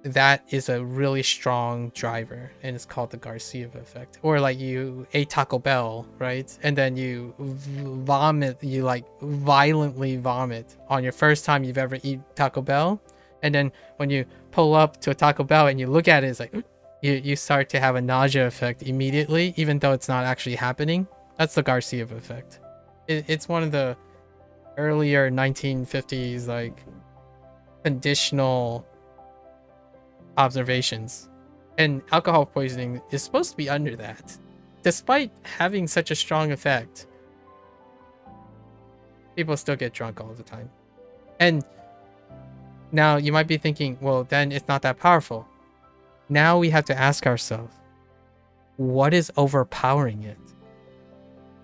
that is a really strong driver, and it's called the Garcia effect. Or like you ate Taco Bell, right? And then you vomit, you like violently vomit on your first time you've ever eaten Taco Bell. And then when you pull up to a Taco Bell and you look at it, it's like you start to have a nausea effect immediately, even though it's not actually happening. That's the Garcia effect. It's one of the earlier 1950s like conditional observations, and alcohol poisoning is supposed to be under that. Despite having such a strong effect, People still get drunk all the time. And now you might be thinking, well, then it's not that powerful. Now we have to ask ourselves, what is overpowering it?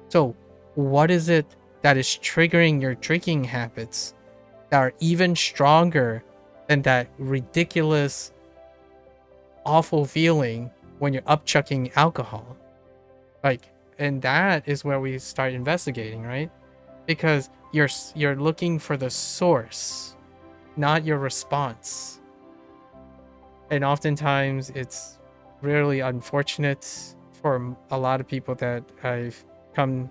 So what is it that is triggering your drinking habits that are even stronger than that ridiculous, awful feeling when you're upchucking alcohol? Like, and that is where we start investigating, right? Because you're looking for the source, not your response. And oftentimes it's really unfortunate for a lot of people that I've come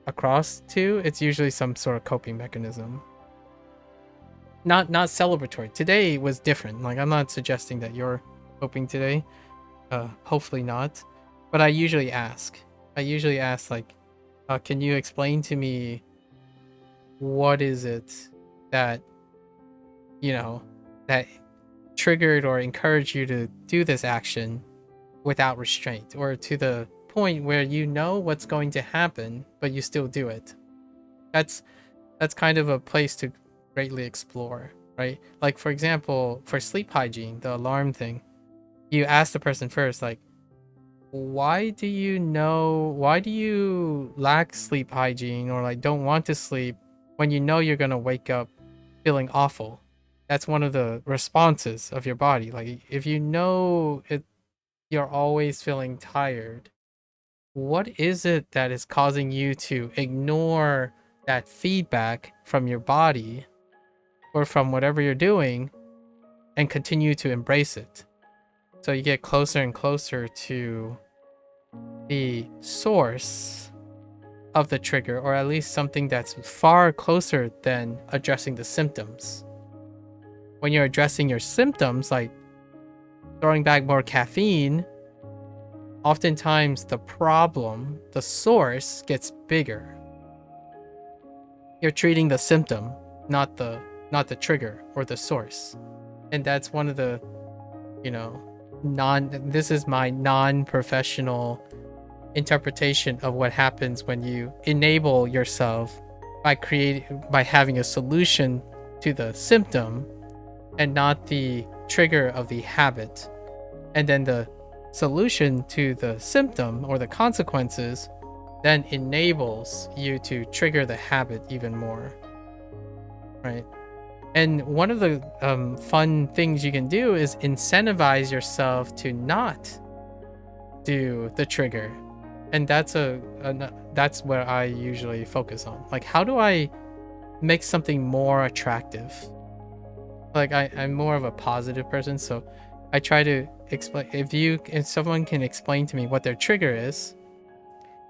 across to. It's usually some sort of coping mechanism. Not celebratory. Today was different. Like, I'm not suggesting that you're coping today. Hopefully not. But I usually ask. Like, can you explain to me what is it that, that triggered or encouraged you to do this action without restraint, or to the point where you know what's going to happen, but you still do it? That's kind of a place to greatly explore, right? Like, for example, for sleep hygiene, the alarm thing, you ask the person first, like, why do you lack sleep hygiene, or like don't want to sleep when you know you're gonna wake up feeling awful? That's one of the responses of your body. Like, if you know it, you're always feeling tired, what is it that is causing you to ignore that feedback from your body or from whatever you're doing and continue to embrace it? So you get closer and closer to the source of the trigger, or at least something that's far closer than addressing the symptoms. When you're addressing your symptoms, like throwing back more caffeine, oftentimes the problem, the source, gets bigger. You're treating the symptom, not the trigger or the source. And that's one of the, this is my non-professional interpretation of what happens when you enable yourself by having a solution to the symptom and not the trigger of the habit. And then the solution to the symptom or the consequences then enables you to trigger the habit even more, right? And one of the fun things you can do is incentivize yourself to not do the trigger. And that's where I usually focus on. Like, how do I make something more attractive? Like, I'm more of a positive person, so I try to explain. If someone can explain to me what their trigger is,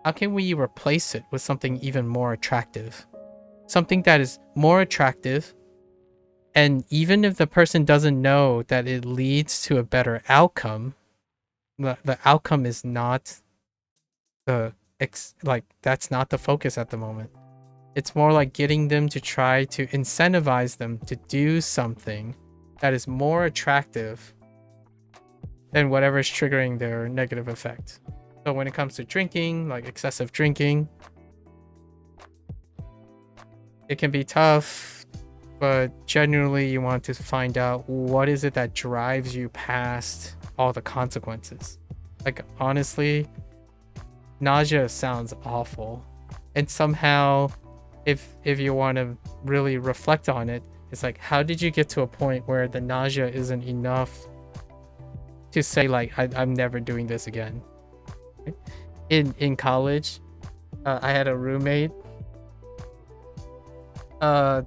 how can we replace it with something even more attractive? Something that is more attractive, and even if the person doesn't know that it leads to a better outcome, the outcome is not that's not the focus at the moment. It's more like getting them to try to incentivize them to do something that is more attractive than whatever is triggering their negative effect. So when it comes to drinking, like excessive drinking, it can be tough, but generally you want to find out what is it that drives you past all the consequences. Like, honestly, nausea sounds awful. And somehow, if you want to really reflect on it, it's like, how did you get to a point where the nausea isn't enough to say, like, I'm never doing this again? In college, I had a roommate.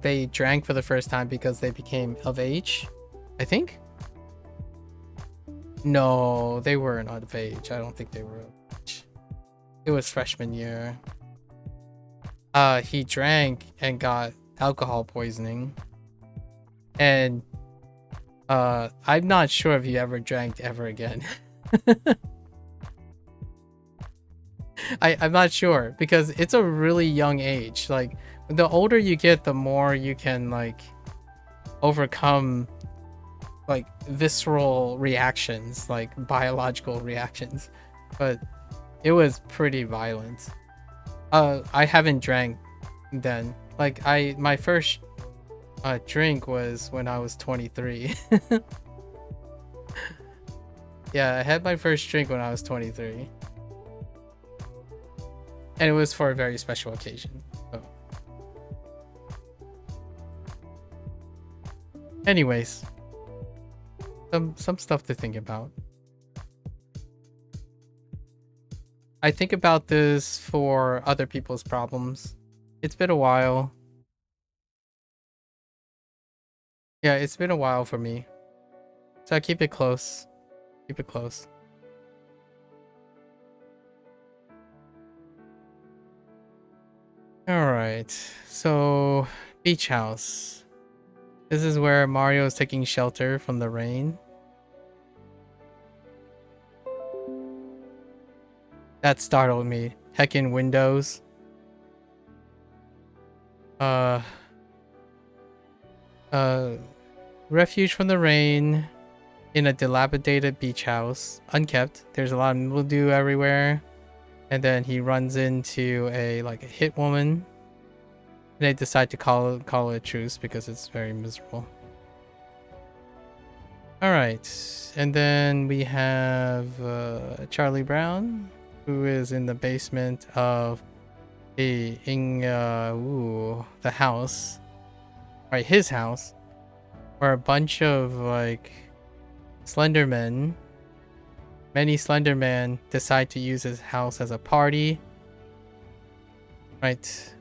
They drank for the first time because they became of age, I think. No, they weren't of age. I don't think they were of age. It was freshman year. He drank and got alcohol poisoning. And I'm not sure if he ever drank ever again. I'm not sure, because it's a really young age. Like, the older you get, the more you can, like, overcome, like, visceral reactions, like biological reactions. But it was pretty violent. I haven't drank then, Like my first drink was when I was 23. Yeah, I had my first drink when I was 23. And it was for a very special occasion. So. Anyways, some stuff to think about. I think about this for other people's problems. It's been a while. Yeah, it's been a while for me. So I keep it close. Keep it close. Alright, so beach house. This is where Mario is taking shelter from the rain. That startled me. Heckin' windows. Refuge from the rain in a dilapidated beach house. Unkept. There's a lot of mildew everywhere. And then he runs into a hit woman. They decide to call it a truce because it's very miserable. Alright. And then we have Charlie Brown, who is in the basement of the house. Right, his house. Where a bunch of Slendermen, many Slendermen decide to use his house as a party. Right.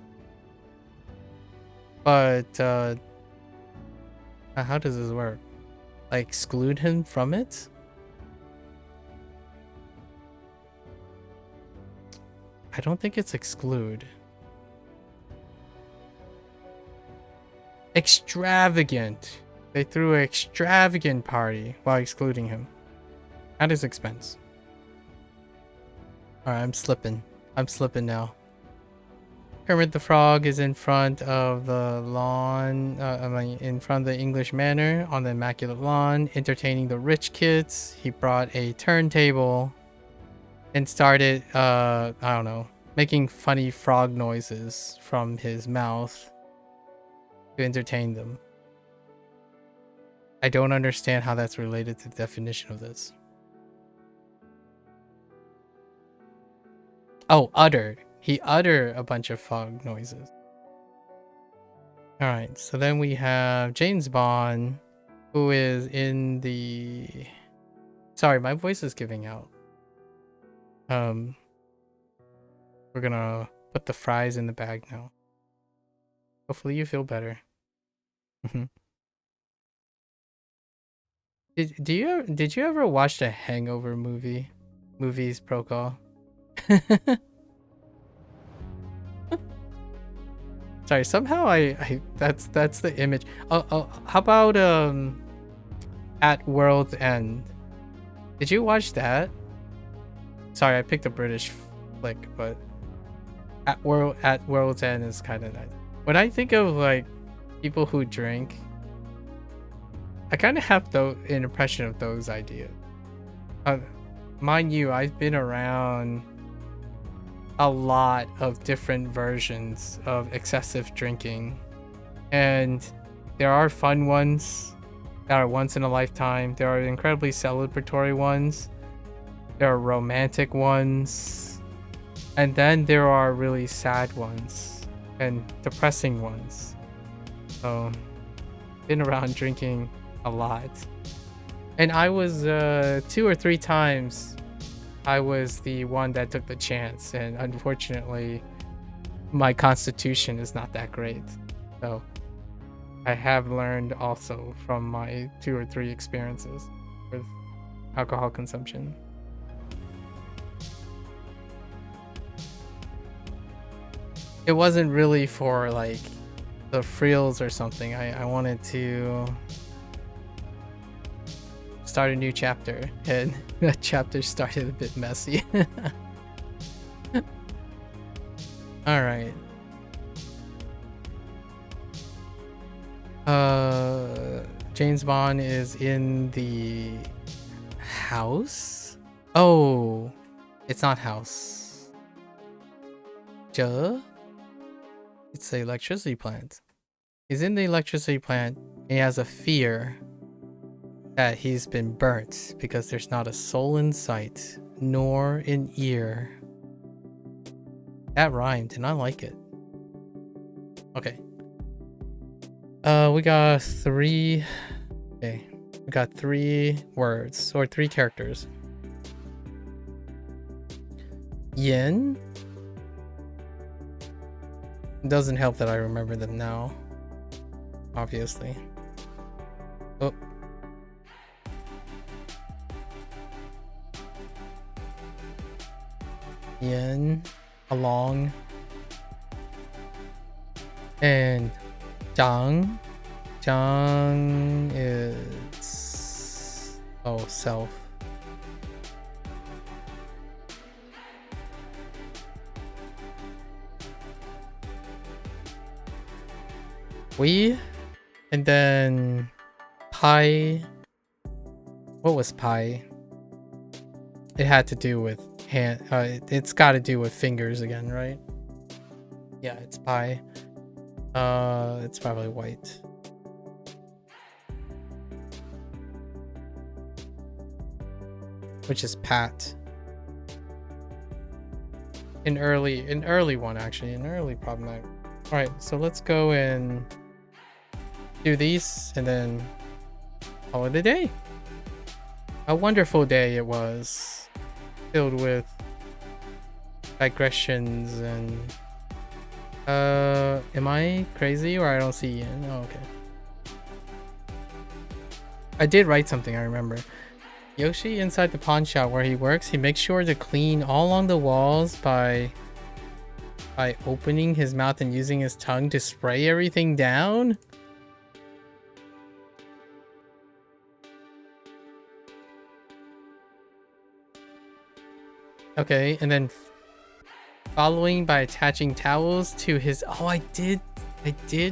But how does this work? Exclude him from it? I don't think it's exclude. Extravagant. They threw an extravagant party while excluding him. At his expense. Alright, I'm slipping. I'm slipping now. Kermit the Frog is in front of the lawn, in front of the English Manor on the immaculate lawn, entertaining the rich kids. He brought a turntable and started, I don't know, making funny frog noises from his mouth to entertain them. I don't understand how that's related to the definition of this. Oh, uttered. He uttered a bunch of frog noises. Alright, so then we have James Bond, who is in the... Sorry, my voice is giving out. We're gonna put the fries in the bag now. Hopefully you feel better. Did you ever watch the Hangover movies pro call? Sorry, somehow I that's the image. Oh, how about At World's End? Did you watch that? Sorry, I picked a British flick, but At World's End is kind of nice. When I think of people who drink, I kind of have an impression of those ideas. Mind you, I've been around a lot of different versions of excessive drinking, and there are fun ones that are once in a lifetime. There are incredibly celebratory ones. There are romantic ones, and then there are really sad ones and depressing ones. So, been around drinking a lot, and I was 2 or 3 times I was the one that took the chance, and unfortunately my constitution is not that great. So I have learned also from my 2 or 3 experiences with alcohol consumption. It wasn't really for the frills or something. I wanted to start a new chapter, and that chapter started a bit messy. All right. James Bond is in the house. Oh, it's not house. Is It's the electricity plant. He's in the electricity plant. And he has a fear that he's been burnt because there's not a soul in sight, nor an ear. That rhymed, and I like it. Okay. We got 3. Okay. We got 3 words, or 3 characters. Yin. It doesn't help that I remember them now. Obviously. Oh. Yin. Along. And Zhang. Zhang is... oh, self. We, and then Pi. What was Pi? It had to do with hand. It's got to do with fingers again, right? Yeah, it's Pi. It's probably white. Which is Pat. An early one actually, an early problematic. All right, so let's go and do these and then call it a day. A wonderful day it was, filled with digressions and am I crazy or I don't see Ian? Oh, okay. I did write something, I remember. Yoshi inside the pawn shop where he works, he makes sure to clean all along the walls by opening his mouth and using his tongue to spray everything down. Okay, and then following by attaching towels to his... oh, I did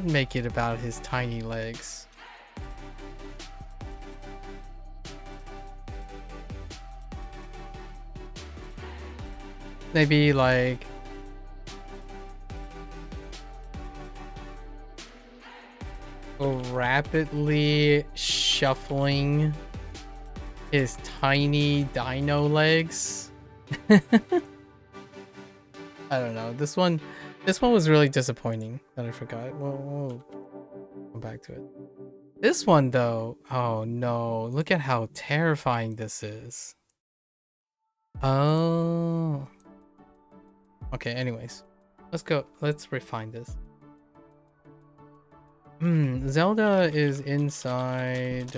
make it about his tiny legs. Maybe like rapidly shuffling his tiny dino legs. I don't know. This one was really disappointing that I forgot. We'll come back to it. This one though, oh no, look at how terrifying this is. Oh. Okay, anyways. Let's go. Let's refine this. Zelda is inside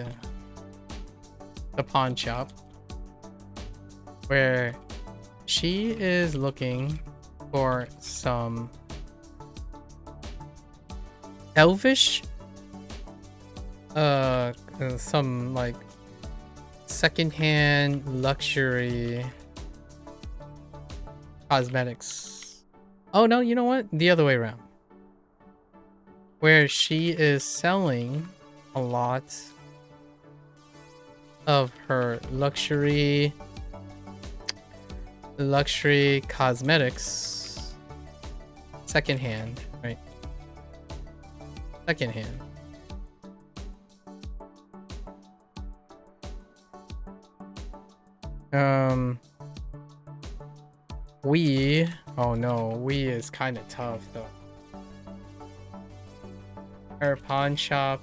the pawn shop where she is looking for some elvish some like secondhand luxury cosmetics. Oh no, you know what? The other way around. Where she is selling a lot of her luxury cosmetics secondhand, right? Secondhand. Oh no, we is kind of tough though. Her pawn shop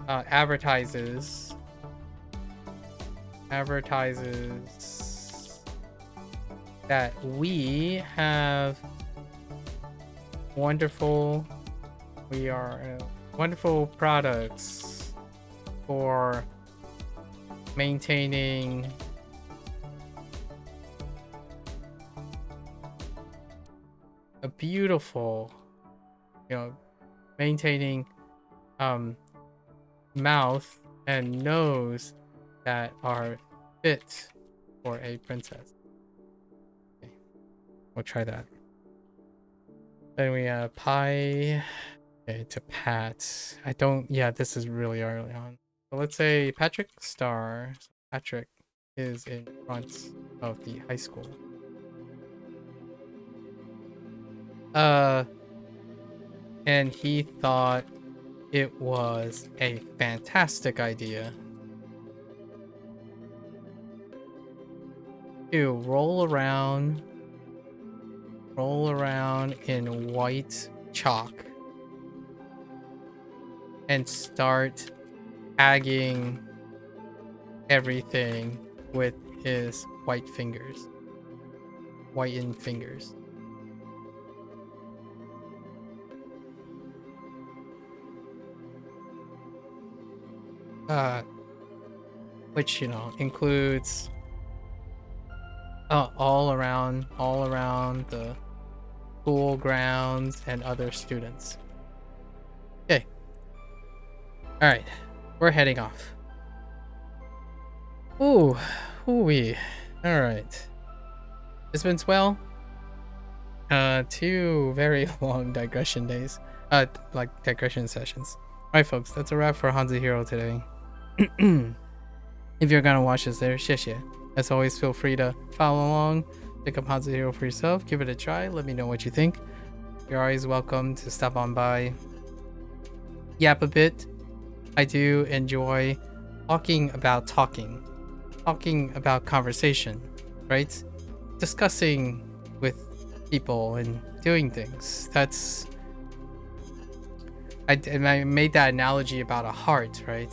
advertises that we have wonderful products for maintaining a beautiful, maintaining mouth and nose that are fit for a princess. Okay. We'll try that. Then we have pie. Okay, to Pat. Yeah, this is really early on. So let's say Patrick Star. Patrick is in front of the high school. And he thought it was a fantastic idea to roll around in white chalk and start tagging everything with his whitened fingers. Which, you know, includes all around the school grounds and other students. Okay. All right, we're heading off. Ooh, ooh-wee. All right. It's been swell. 2 very long digression days. Like digression sessions. Alright folks, that's a wrap for HanziHero today. If you're gonna watch this there, 谢谢. As always, feel free to follow along, pick up HanziHero for yourself, give it a try, let me know what you think. You're always welcome to stop on by, yap a bit. I do enjoy talking about conversation, right? Discussing with people and doing things. That's I made that analogy about a heart, right?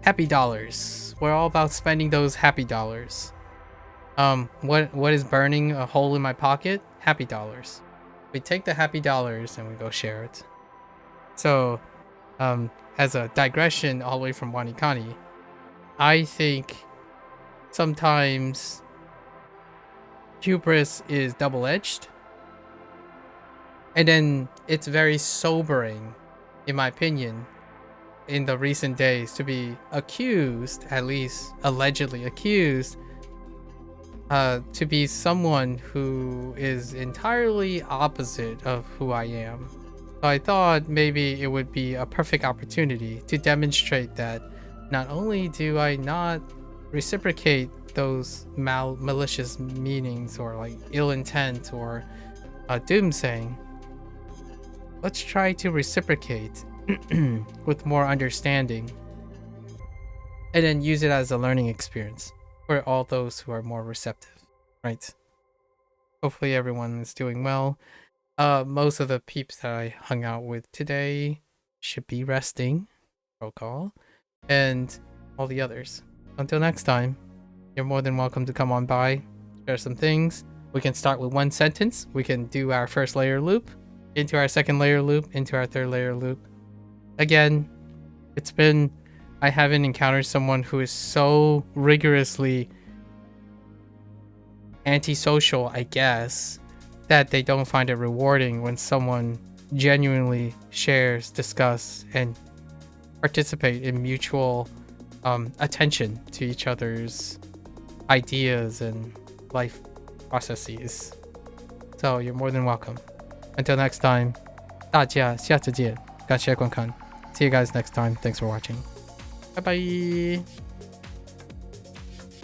Happy dollars. We're all about spending those happy dollars. What is burning a hole in my pocket? Happy dollars. We take the happy dollars and we go share it. So, as a digression all the way from Wanikani, I think sometimes hubris is double-edged. And then it's very sobering, in my opinion, in the recent days to be accused, at least allegedly accused, to be someone who is entirely opposite of who I am. So I thought maybe it would be a perfect opportunity to demonstrate that not only do I not reciprocate those malicious meanings or like ill intent or doomsaying, let's try to reciprocate with more understanding and then use it as a learning experience for all those who are more receptive, right? Hopefully everyone is doing well. Most of the peeps that I hung out with today should be resting, roll call, and all the others. Until next time, you're more than welcome to come on by, share some things. We can start with one sentence. We can do our first layer loop, into our second layer loop, into our third layer loop. Again, I haven't encountered someone who is so rigorously antisocial, I guess, that they don't find it rewarding when someone genuinely shares, discuss, and participate in mutual attention to each other's ideas and life processes. So you're more than welcome. Until next time, 大家下次见，感谢观看。See you guys next time. Thanks for watching. Bye bye.